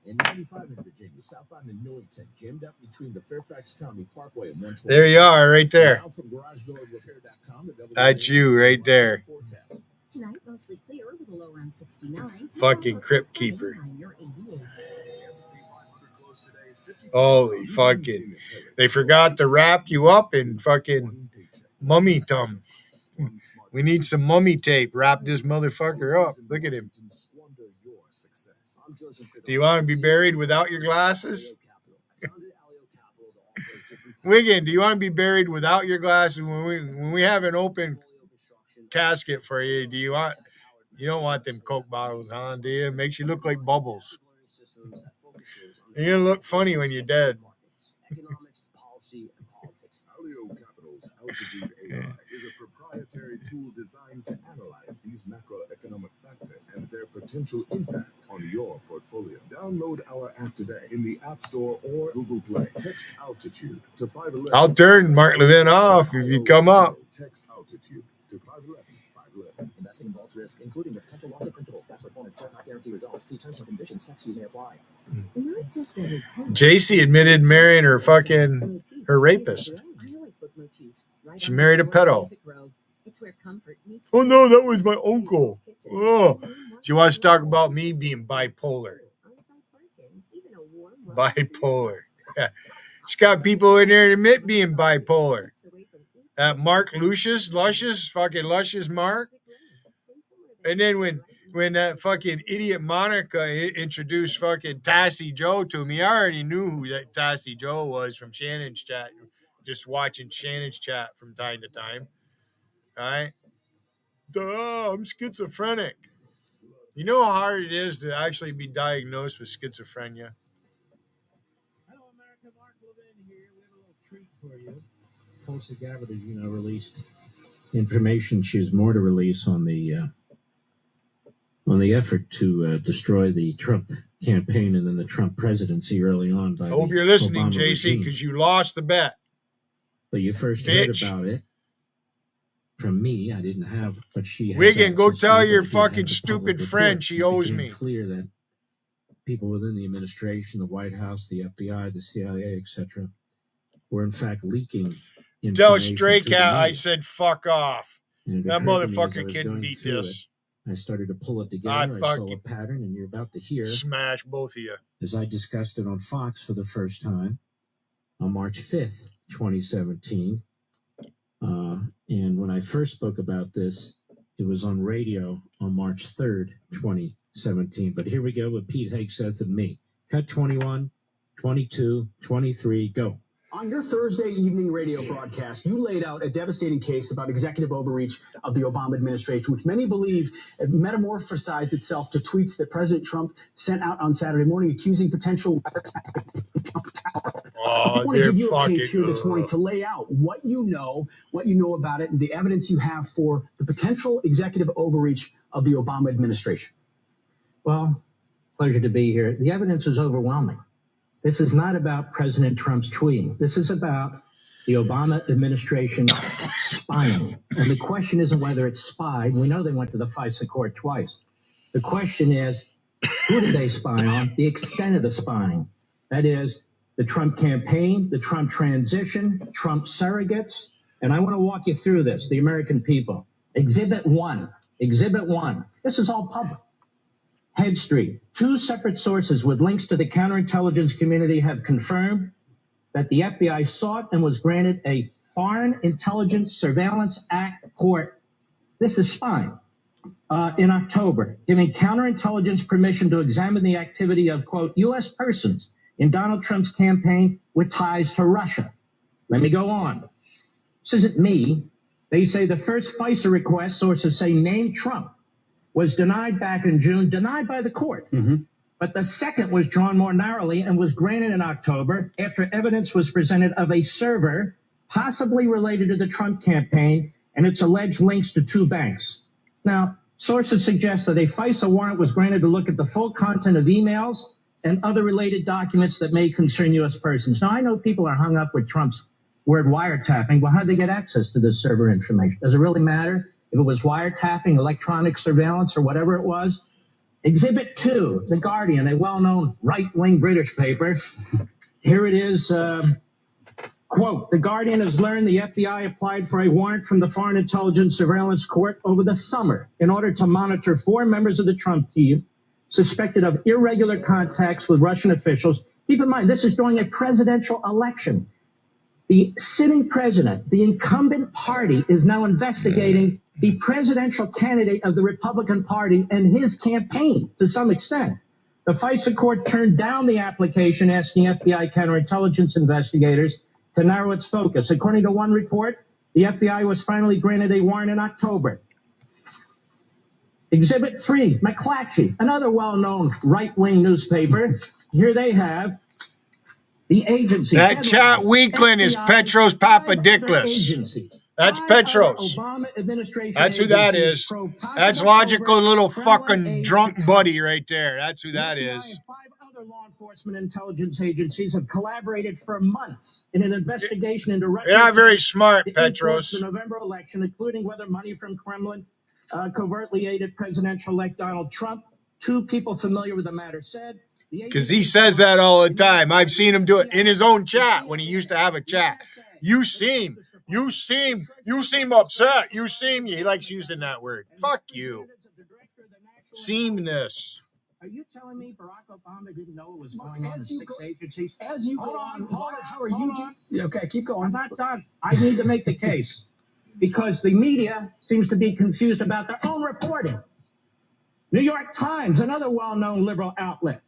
Speaker 5: In 95 in Virginia, southbound in Newington, jammed up between the Fairfax County Parkway and 120.
Speaker 1: There you are, right there.
Speaker 5: Now from GarageDoorRepair.com,
Speaker 1: That's you right there.
Speaker 4: Tonight, mostly clear with a low around 69.
Speaker 1: Fucking crypt keeper. Holy fucking. They forgot to wrap you up in fucking mummy thumb. We need some mummy tape. Wrap this motherfucker up. Look at him. Do you want to be buried without your glasses? Wiggin, do you want to be buried without your glasses? When we have an open casket for you, you don't want them Coke bottles on, do you? It makes you look like Bubbles. You're going to look funny when you're dead.
Speaker 3: Economics, policy, and politics. Alio Capital's Altitude AI is a proprietary tool designed to analyze these macroeconomic factors and their potential impact on your portfolio. Download our app today in the App Store or Google Play. Text Altitude to 511.
Speaker 1: I'll turn Mark Levin off if you come up.
Speaker 3: Text Altitude to 511.
Speaker 16: Investing involves risk, including the potential loss of principal. Past performance does not guarantee results. See terms and conditions. Tax fees may apply.
Speaker 2: Not just
Speaker 1: JC admitted marrying her rapist.
Speaker 2: I always book motif. Right
Speaker 1: She
Speaker 2: on
Speaker 1: married a
Speaker 2: the floor
Speaker 1: pedo.
Speaker 2: Music Row. It's where comfort meets
Speaker 1: Oh no, that was my uncle. Oh, she wants to talk about me being bipolar. Bipolar. Yeah. She's got people in there that admit being bipolar. That Mark Luscious Mark. And then when that fucking idiot Monica introduced fucking Tassie Joe to me, I already knew who that Tassie Joe was from Shannon's chat. Just watching Shannon's chat from time to time. All right? Duh, I'm schizophrenic. You know how hard it is to actually be diagnosed with schizophrenia?
Speaker 8: Hello, America. Mark Levin here. We have a little treat for you. Tulsi Gabbard, released information. She has more to release on the effort to destroy the Trump campaign and then the Trump presidency early on. I hope you're listening, JC,
Speaker 1: because you lost the bet.
Speaker 8: But you first heard about it from me. I didn't have, but she has.
Speaker 1: Wiggin, go tell your fucking stupid friend she owes me.
Speaker 8: Clear that people within the administration, the White House, the FBI, the CIA, etc., were in fact leaking.
Speaker 1: Tell Stray Cat I said fuck off. That motherfucker couldn't beat this.
Speaker 8: I started to pull it together. I saw a pattern, and you're about to hear.
Speaker 1: Smash both of you.
Speaker 8: As I discussed it on Fox for the first time on March 5th, 2017. And when I first spoke about this, it was on radio on March 3rd, 2017. But here we go with Pete Hegseth and me. Cut 21, 22, 23, go.
Speaker 20: On your Thursday evening radio broadcast, you laid out a devastating case about executive overreach of the Obama administration, which many believe metamorphosized itself to tweets that President Trump sent out on Saturday morning accusing potential... I want to give you a case here this morning to lay out what you know about it, and the evidence you have for the potential executive overreach of the Obama administration.
Speaker 16: Well, pleasure to be here. The evidence is overwhelming. This is not about President Trump's tweeting. This is about the Obama administration spying. And the question isn't whether it's spied. We know they went to the FISA court twice. The question is, who did they spy on? The extent of the spying. That is, the Trump campaign, the Trump transition, Trump surrogates. And I want to walk you through this, the American people. Exhibit 1. This is all public. Head Street. 2 separate sources with links to the counterintelligence community have confirmed that the FBI sought and was granted a Foreign Intelligence Surveillance Act court. This is spying. In October, giving counterintelligence permission to examine the activity of, quote, U.S. persons in Donald Trump's campaign with ties to Russia. Let me go on. This isn't me. They say the first FISA request, sources say, named Trump, was denied back in June, denied by the court. But the second was drawn more narrowly and was granted in October after evidence was presented of a server possibly related to the Trump campaign and its alleged links to 2 banks. Now, sources suggest that a FISA warrant was granted to look at the full content of emails and other related documents that may concern U.S. persons. Now, I know people are hung up with Trump's word wiretapping. Well, how'd they get access to this server information? Does it really matter if it was wiretapping, electronic surveillance, or whatever it was? Exhibit 2, The Guardian, a well-known right-wing British paper. Here it is. Quote, The Guardian has learned the FBI applied for a warrant from the Foreign Intelligence Surveillance Court over the summer in order to monitor 4 members of the Trump team suspected of irregular contacts with Russian officials. Keep in mind, this is during a presidential election. The sitting president, the incumbent party, is now investigating the presidential candidate of the Republican Party and his campaign to some extent. The FISA court turned down the application asking FBI counterintelligence investigators to narrow its focus. According to one report, the FBI was finally granted a warrant in October. Exhibit 3, McClatchy, another well-known right-wing newspaper. Here they have the agency.
Speaker 1: That Chat Weakling is Petros Papadiklis. That's Petros. That's who that is. That's logical little fucking drunk buddy right there. That's who that is.
Speaker 16: 5 other law enforcement intelligence agencies have collaborated for months in an investigation into Russia.
Speaker 1: You're not very smart, Petros.
Speaker 16: The November election, including whether money from Kremlin covertly aided presidential-elect Donald Trump. 2 people familiar with the matter said.
Speaker 1: Because he says that all the time. I've seen him do it in his own chat when he used to have a chat. You seem upset. He likes using that word. Fuck you. Seamness.
Speaker 16: Are you telling me Barack Obama didn't know what was going on in 6 agencies?
Speaker 20: Hold on. How are you? Okay, keep going.
Speaker 16: I'm not done. I need to make the case because the media seems to be confused about their own reporting. New York Times, another well-known liberal outlet,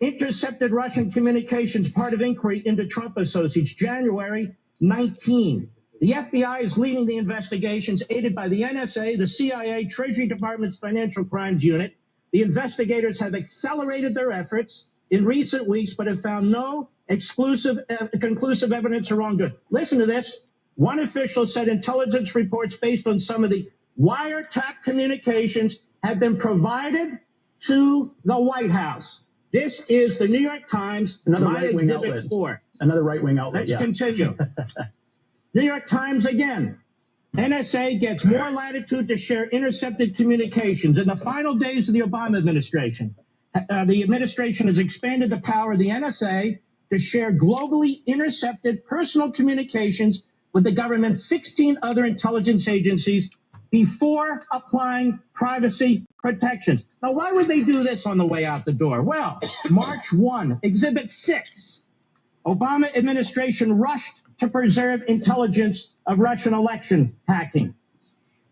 Speaker 16: intercepted Russian communications, part of inquiry into Trump associates, January 19. The FBI is leading the investigations, aided by the NSA, the CIA, Treasury Department's Financial Crimes Unit. The investigators have accelerated their efforts in recent weeks, but have found no conclusive evidence of wrongdoing. Listen to this. One official said intelligence reports based on some of the wiretap communications have been provided to the White House. This is the New York Times,
Speaker 20: another
Speaker 16: my
Speaker 20: right-wing
Speaker 16: exhibit
Speaker 20: outlet.
Speaker 16: 4.
Speaker 20: Another right-wing outlet.
Speaker 16: Let's continue. New York Times again. NSA gets more latitude to share intercepted communications. In the final days of the Obama administration, the administration has expanded the power of the NSA to share globally intercepted personal communications with the government's 16 other intelligence agencies before applying privacy protections. Now, why would they do this on the way out the door? Well, March 1, Exhibit 6, Obama administration rushed to preserve intelligence of Russian election hacking.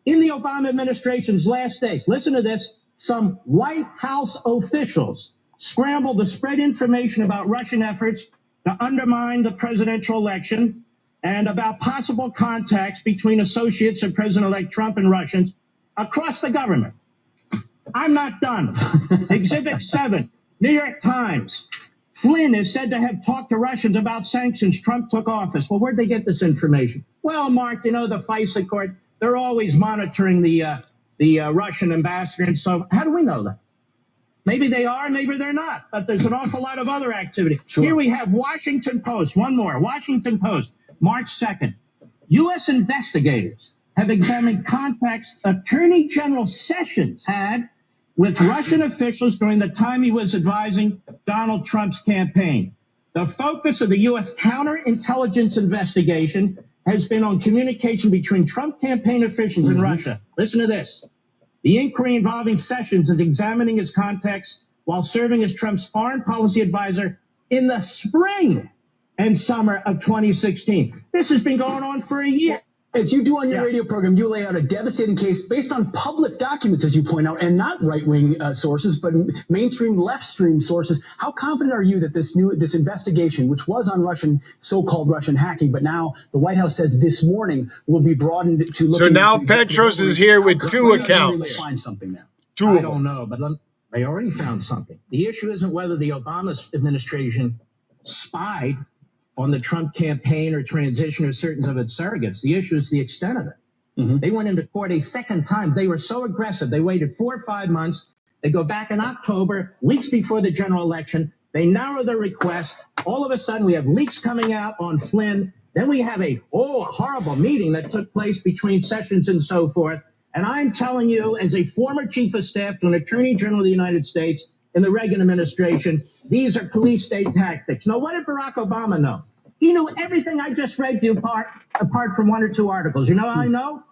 Speaker 16: In the Obama administration's last days, listen to this, some White House officials scrambled to spread information about Russian efforts to undermine the presidential election and about possible contacts between associates of President-elect Trump and Russians across the government. I'm not done. Exhibit 7, New York Times. Flynn is said to have talked to Russians about sanctions Trump took office. Well, where'd they get this information? Well, Mark, you know, the FISA court, they're always monitoring the Russian ambassador. And so how do we know that? Maybe they are, maybe they're not. But there's an awful lot of other activity. Sure. Here we have Washington Post. One more. Washington Post, March 2nd. U.S. investigators have examined contacts Attorney General Sessions had with Russian officials during the time he was advising Donald Trump's campaign. The focus of the U.S. counterintelligence investigation has been on communication between Trump campaign officials in Russia. Listen to this. The inquiry involving Sessions is examining his contacts while serving as Trump's foreign policy advisor in the spring and summer of 2016. This has been going on for a year.
Speaker 20: As you do on your radio program, you lay out a devastating case based on public documents, as you point out, and not right-wing sources, but mainstream, left-stream sources. How confident are you that this investigation, which was on so-called Russian hacking, but now the White House says this morning will be broadened to look
Speaker 1: So now Petros is here with 2 accounts.
Speaker 20: Find something there.
Speaker 1: Two of them.
Speaker 16: I don't know, but They already found something. The issue isn't whether the Obama administration spied on the Trump campaign or transition or certain of its surrogates. The issue is the extent of it. Mm-hmm. They went into court a second time. They were so aggressive. They waited 4 or 5 months. They go back in October, weeks before the general election. They narrow their request. All of a sudden, we have leaks coming out on Flynn. Then we have a horrible meeting that took place between Sessions and so forth. And I'm telling you, as a former chief of staff to an attorney general of the United States in the Reagan administration, these are police state tactics. Now, what did Barack Obama know? He knew everything I just read to you apart from 1 or 2 articles. You know how I know?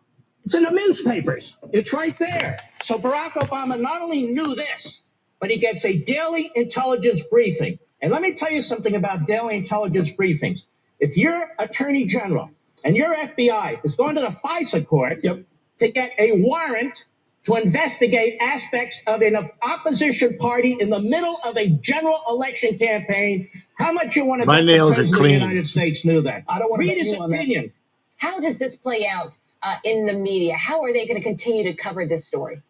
Speaker 16: It's in the newspapers. It's right there. So Barack Obama not only knew this, but he gets a daily intelligence briefing. And let me tell you something about daily intelligence briefings. If your attorney general and your FBI is going to the FISA court to get a warrant to investigate aspects of an opposition party in the middle of a general election campaign, how much you want to bet the President of the United States knew that? I don't want to read his opinion.
Speaker 13: How does this play out in the media? How are they going to continue to cover this story?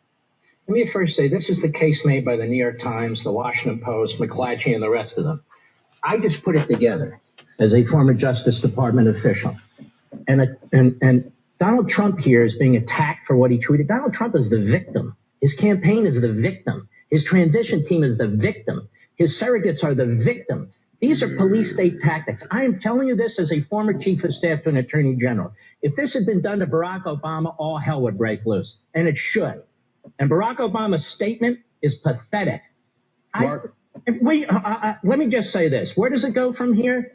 Speaker 16: Let me first say, this is the case made by the New York Times, the Washington Post, McClatchy, and the rest of them. I just put it together as a former Justice Department official. And Donald Trump here is being attacked for what he tweeted. Donald Trump is the victim. His campaign is the victim. His transition team is the victim. His surrogates are the victim. These are police state tactics. I am telling you this as a former chief of staff to an attorney general. If this had been done to Barack Obama, all hell would break loose. And it should. And Barack Obama's statement is pathetic. Let me just say this. Where does it go from here?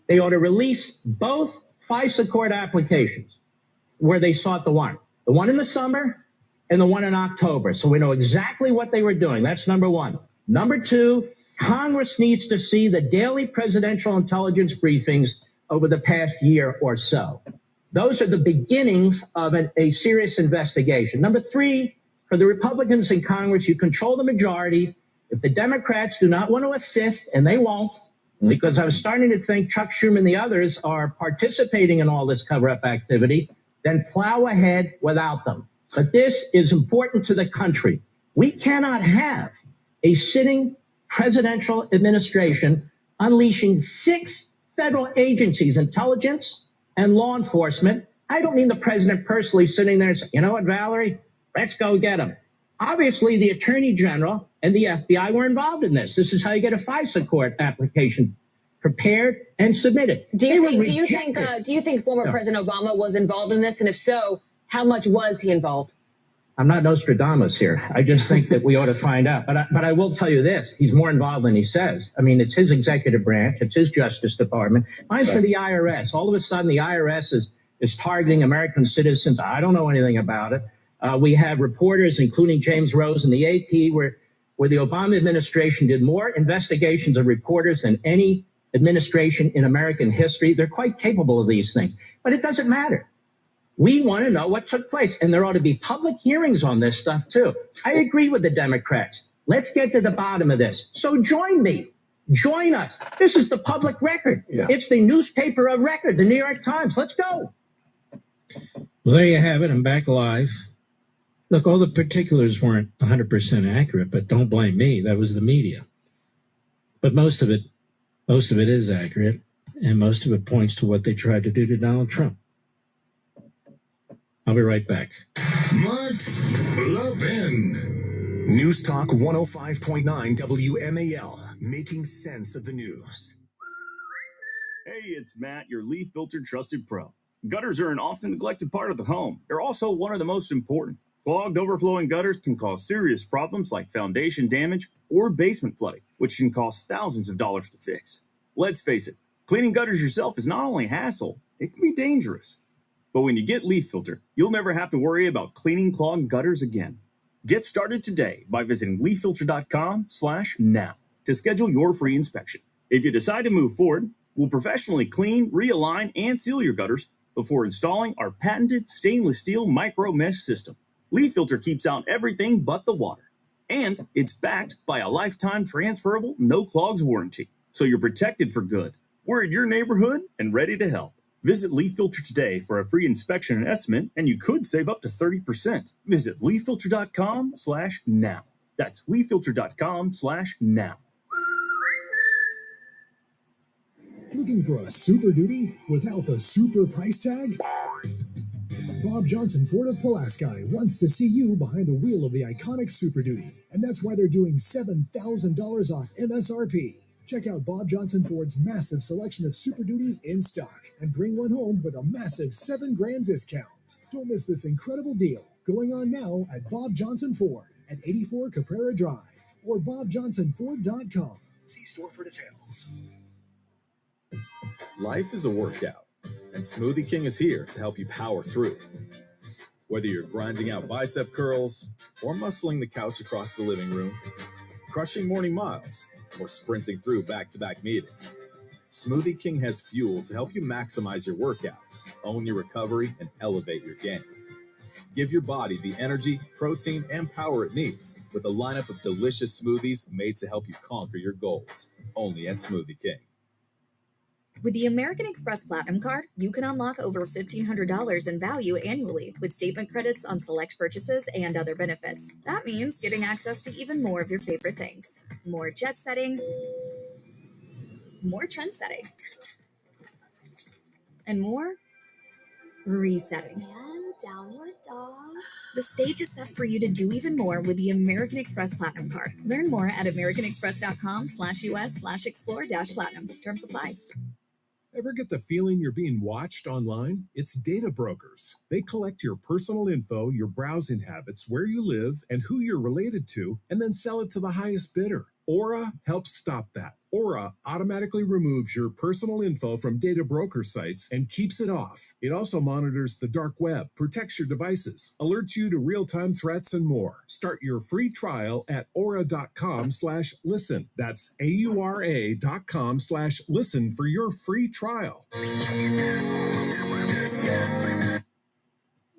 Speaker 16: They ought to release both FISA court applications where they sought the warrant. The one in the summer and the one in October. So we know exactly what they were doing. That's number one. Number two, Congress needs to see the daily presidential intelligence briefings over the past year or so. Those are the beginnings of a serious investigation. Number three, for the Republicans in Congress, you control the majority. If the Democrats do not want to assist, and they won't, because I was starting to think Chuck Schumer and the others are participating in all this cover-up activity, then plow ahead without them. But this is important to the country. We cannot have a sitting presidential administration unleashing 6 federal agencies, intelligence and law enforcement. I don't mean the president personally sitting there and saying, you know what, Valerie, let's go get them. Obviously, the attorney general and the FBI were involved in this. This is how you get a FISA court application prepared and submitted.
Speaker 13: Do you think former President Obama was involved in this? And if so, how much was he involved?
Speaker 16: I'm not Nostradamus here. I just think that we ought to find out. But I will tell you this. He's more involved than he says. I mean, it's his executive branch. It's his Justice Department. Mine's for the IRS. All of a sudden, the IRS is targeting American citizens. I don't know anything about it. We have reporters, including James Rose in the AP, where the Obama administration did more investigations of reporters than any administration in American history. They're quite capable of these things. But it doesn't matter. We want to know what took place. And there ought to be public hearings on this stuff, too. I agree with the Democrats. Let's get to the bottom of this. So join me. Join us. This is the public record. Yeah. It's the newspaper of record, the New York Times. Let's go.
Speaker 8: Well, there you have it. I'm back live. Look, all the particulars weren't 100% accurate, but don't blame me. That was the media. But most of it is accurate, and most of it points to what they tried to do to Donald Trump. I'll be right back.
Speaker 11: Mark Levin. News Talk 105.9 WMAL, making sense of the news.
Speaker 3: Hey, it's Matt, your leaf filter trusted pro. Gutters are an often neglected part of the home. They're also one of the most important. Clogged, overflowing gutters can cause serious problems like foundation damage or basement flooding, which can cost thousands of dollars to fix. Let's face it, cleaning gutters yourself is not only a hassle, it can be dangerous. But when you get Leaf Filter, you'll never have to worry about cleaning clogged gutters again. Get started today by visiting leaffilter.com/now to schedule your free inspection. If you decide to move forward, we'll professionally clean, realign, and seal your gutters before installing our patented stainless steel micro mesh system. Leaf Filter keeps out everything but the water. And it's backed by a lifetime transferable no clogs warranty. So you're protected for good. We're in your neighborhood and ready to help. Visit Leaf Filter today for a free inspection and estimate, and you could save up to 30%. Visit leaffilter.com/now. That's leaffilter.com/now.
Speaker 10: Looking for a Super Duty without the super price tag? Bob Johnson Ford of Pulaski wants to see you behind the wheel of the iconic Super Duty, and that's why they're doing $7,000 off MSRP. Check out Bob Johnson Ford's massive selection of Super Duties in stock and bring one home with a massive $7,000 discount. Don't miss this incredible deal going on now at Bob Johnson Ford at 84 Caprera Drive or BobJohnsonFord.com. See store for details.
Speaker 21: Life is a workout, and Smoothie King is here to help you power through. Whether you're grinding out bicep curls or muscling the couch across the living room, crushing morning miles, or sprinting through back-to-back meetings, Smoothie King has fuel to help you maximize your workouts, own your recovery, and elevate your game. Give your body the energy, protein, and power it needs with a lineup of delicious smoothies made to help you conquer your goals. Only at Smoothie King.
Speaker 23: With the American Express Platinum Card, you can unlock over $1,500 in value annually with statement credits on select purchases and other benefits. That means getting access to even more of your favorite things. More jet setting, more trend setting, and more resetting.
Speaker 24: And downward dog.
Speaker 23: The stage is set for you to do even more with the American Express Platinum Card. Learn more at americanexpress.com/US/explore-platinum. Terms apply.
Speaker 25: Ever get the feeling you're being watched online? It's data brokers. They collect your personal info, your browsing habits, where you live, and who you're related to, and then sell it to the highest bidder. Aura helps stop that. Aura automatically removes your personal info from data broker sites and keeps it off. It also monitors the dark web, protects your devices, alerts you to real-time threats, and more. Start your free trial at aura.com/listen. That's AURA.com/listen for your free trial.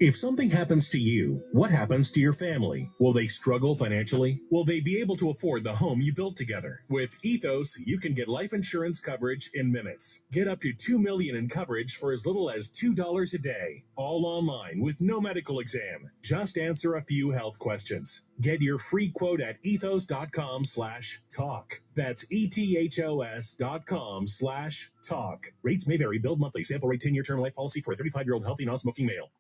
Speaker 26: If something happens to you, what happens to your family? Will they struggle financially? Will they be able to afford the home you built together? With Ethos, you can get life insurance coverage in minutes. Get up to $2 million in coverage for as little as $2 a day. All online with no medical exam. Just answer a few health questions. Get your free quote at ethos.com/talk. That's ETHOS.com/talk. Rates may vary. Billed monthly. Sample rate 10-year term life policy for a 35-year-old healthy non-smoking male.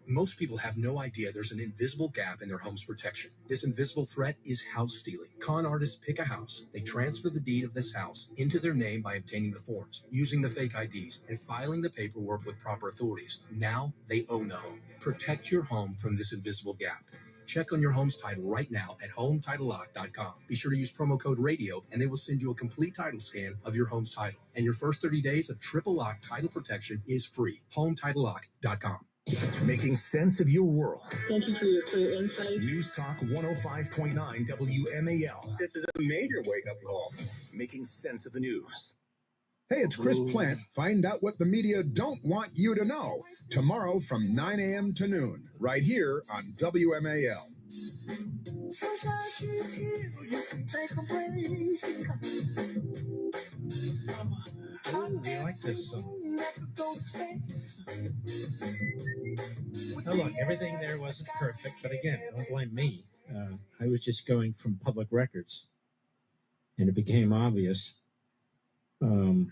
Speaker 27: Most people have no idea there's an invisible gap in their home's protection. This invisible threat is house stealing. Con artists pick a house, they transfer the deed of this house into their name by obtaining the forms, using the fake IDs, and filing the paperwork with proper authorities. Now they own the home. Protect your home from this invisible gap. Check on your home's title right now at HomeTitleLock.com. Be sure to use promo code RADIO, and they will send you a complete title scan of your home's title. And your first 30 days of triple lock title protection is free. HomeTitleLock.com.
Speaker 11: Making sense of your world.
Speaker 28: Thank you for your clear insight.
Speaker 11: News Talk 105.9 WMAL.
Speaker 29: This is a major wake-up call.
Speaker 11: Making sense of the news.
Speaker 30: Hey, it's Chris Plant. Find out what the media don't want you to know. Tomorrow from 9 a.m. to noon, right here on WMAL.
Speaker 8: Ooh, we like this song. Now look, everything there wasn't perfect, but again, don't blame me. I was just going from public records, and it became obvious. The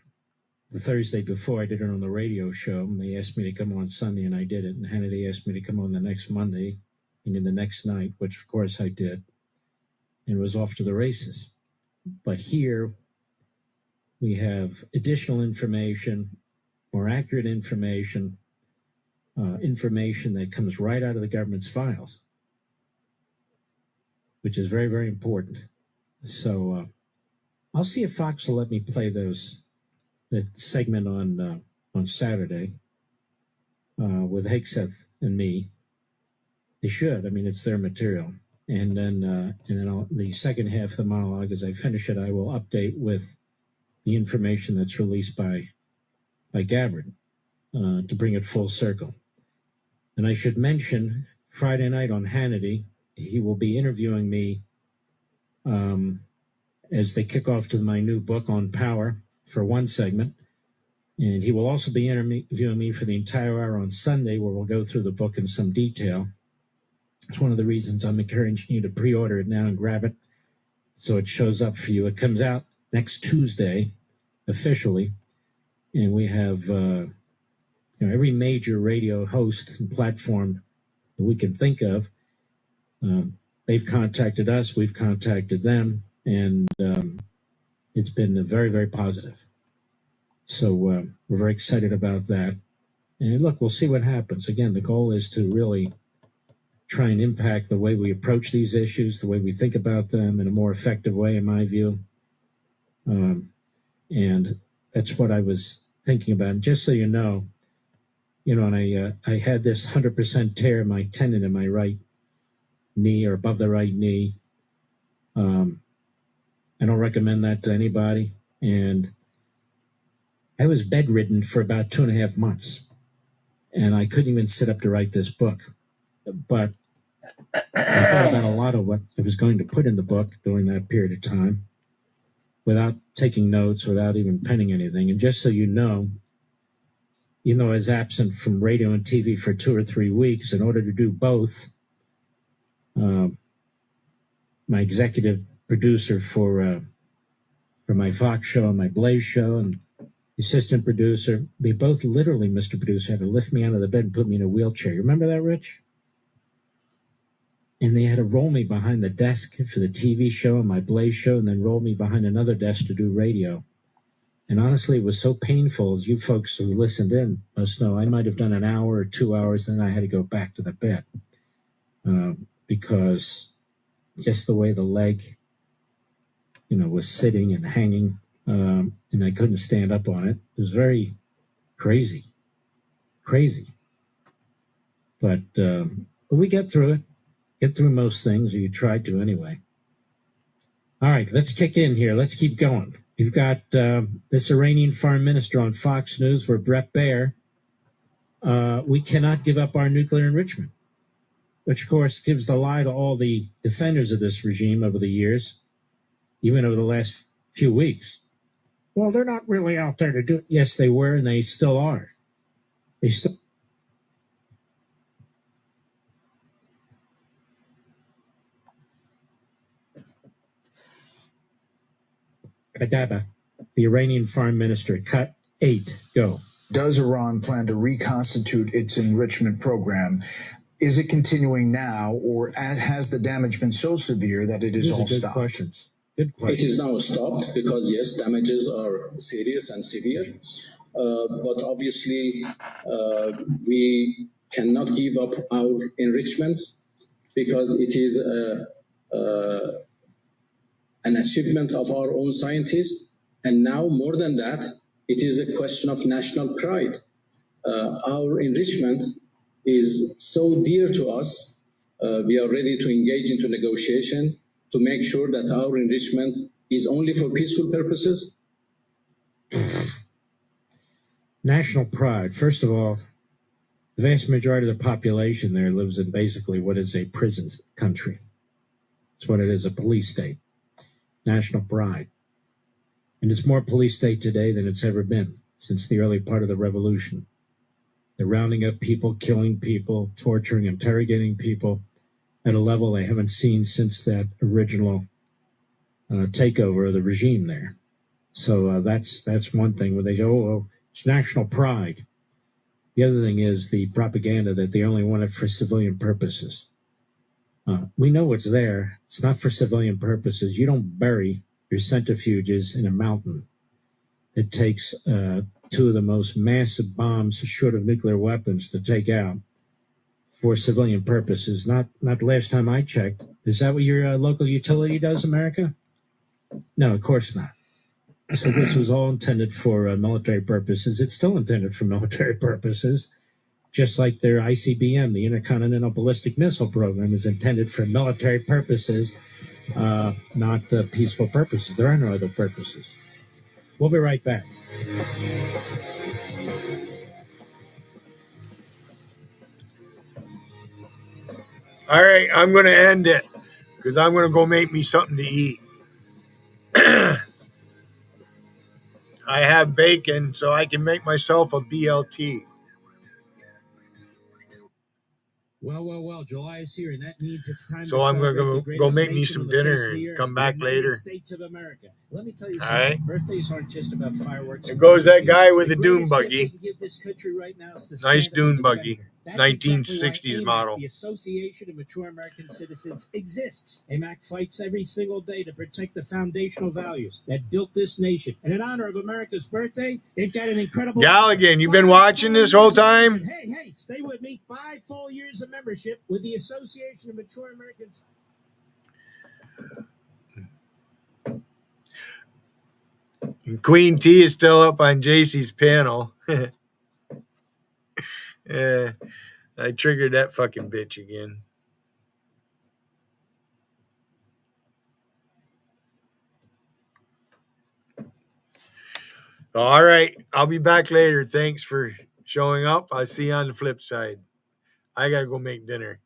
Speaker 8: Thursday before, I did it on the radio show, and they asked me to come on Sunday, and I did it. And Hannity asked me to come on the next Monday, and then the next night, which of course I did, and was off to the races. But here we have additional information, more accurate information, information that comes right out of the government's files, which is very, very important. So I'll see if Fox will let me play that segment on Saturday with Hegseth and me. They should. I mean, it's their material. And then the second half of the monologue, as I finish it, I will update with the information that's released by Gabbard to bring it full circle. And I should mention, Friday night on Hannity, he will be interviewing me as they kick off to my new book on power for one segment. And he will also be interviewing me for the entire hour on Sunday, where we'll go through the book in some detail. It's one of the reasons I'm encouraging you to pre-order it now and grab it so it shows up for you. It comes out next Tuesday officially, and we have every major radio host and platform that we can think of. They've contacted us, we've contacted them, and it's been very, very positive. So we're very excited about that. And look, we'll see what happens. Again, the goal is to really try and impact the way we approach these issues, the way we think about them in a more effective way, in my view. And that's what I was thinking about. And just so you know, and I had this 100% tear in my tendon in my right knee or above the right knee. I don't recommend that to anybody. And I was bedridden for about 2.5 months. And I couldn't even sit up to write this book. But I thought about a lot of what I was going to put in the book during that period of time without taking notes, without even penning anything. And just so you know, I was absent from radio and TV for 2 or 3 weeks in order to do both. My executive producer for my Fox show and my Blaze show and assistant producer, they both literally, Mr. Producer, had to lift me out of the bed and put me in a wheelchair. You remember that, Rich? And they had to roll me behind the desk for the TV show and my Blaze show and then roll me behind another desk to do radio. And honestly, it was so painful, as you folks who listened in must know, I might have done an hour or 2 hours, then I had to go back to the bed because just the way the leg, was sitting and hanging, and I couldn't stand up on it. It was very crazy. But we get through it. Get through most things, or you tried to anyway. All right, let's kick in here. Let's keep going. You've got this Iranian foreign minister on Fox News for Brett Baer. We cannot give up our nuclear enrichment, which, of course, gives the lie to all the defenders of this regime over the years, even over the last few weeks. Well, they're not really out there to do it. Yes, they were, and they still are. They still. The Iranian foreign minister, cut 8, go.
Speaker 6: Does Iran plan to reconstitute its enrichment program? Is it continuing now, or has the damage been so severe that it is all stopped?
Speaker 8: Questions.
Speaker 6: Good question.
Speaker 7: It is now stopped because, yes, damages are serious and severe. But obviously, we cannot give up our enrichment because it is an achievement of our own scientists. And now, more than that, it is a question of national pride. Our enrichment is so dear to us. We are ready to engage into negotiation to make sure that our enrichment is only for peaceful purposes.
Speaker 8: National pride. First of all, the vast majority of the population there lives in basically what is a prison country. It's what it is, a police state. National pride. And it's more police state today than it's ever been since the early part of the revolution. They're rounding up people, killing people, torturing, interrogating people at a level they haven't seen since that original takeover of the regime there. So that's one thing where they go, oh, it's national pride. The other thing is the propaganda that they only want it for civilian purposes. We know it's there. It's not for civilian purposes. You don't bury your centrifuges in a mountain. It takes 2 of the most massive bombs short of nuclear weapons to take out for civilian purposes. Not the last time I checked. Is that what your local utility does, America? No, of course not. So this was all intended for military purposes. It's still intended for military purposes, just like their ICBM, the Intercontinental Ballistic Missile Program, is intended for military purposes, not peaceful purposes. There are no other purposes. We'll be right back.
Speaker 1: All right, I'm going to end it because I'm going to go make me something to eat. I have bacon, so I can make myself a BLT.
Speaker 8: Well, July is here, and that means it's time
Speaker 1: So
Speaker 8: to
Speaker 1: I'm going
Speaker 8: celebrate the
Speaker 1: to go
Speaker 8: greatest
Speaker 1: make me
Speaker 8: nation
Speaker 1: some
Speaker 8: on the face
Speaker 1: dinner
Speaker 8: of the
Speaker 1: and
Speaker 8: earth,
Speaker 1: come
Speaker 8: the
Speaker 1: back
Speaker 8: United
Speaker 1: later.
Speaker 8: States of America. Let me tell you
Speaker 1: All
Speaker 8: something.
Speaker 1: right.
Speaker 8: Birthdays aren't just about fireworks.
Speaker 1: There goes that guy with
Speaker 8: The
Speaker 1: the dune
Speaker 8: greatest gift
Speaker 1: buggy.
Speaker 8: we can give this country right now is the
Speaker 1: Nice
Speaker 8: stand-up
Speaker 1: dune
Speaker 8: and
Speaker 1: buggy.
Speaker 8: defender. That's exactly why
Speaker 1: 1960s
Speaker 8: AMAC,
Speaker 1: model.
Speaker 8: the Association of Mature American Citizens, exists. AMAC fights every single day to protect the foundational values that built this nation. And in honor of America's birthday, they've got an incredible...
Speaker 1: Galligan, you been watching this whole time?
Speaker 8: Hey, stay with me. 5 full years of membership with the Association of Mature Americans.
Speaker 1: And Queen T is still up on JC's panel. Yeah, I triggered that fucking bitch again. All right, I'll be back later. Thanks for showing up. I'll see you on the flip side. I gotta go make dinner.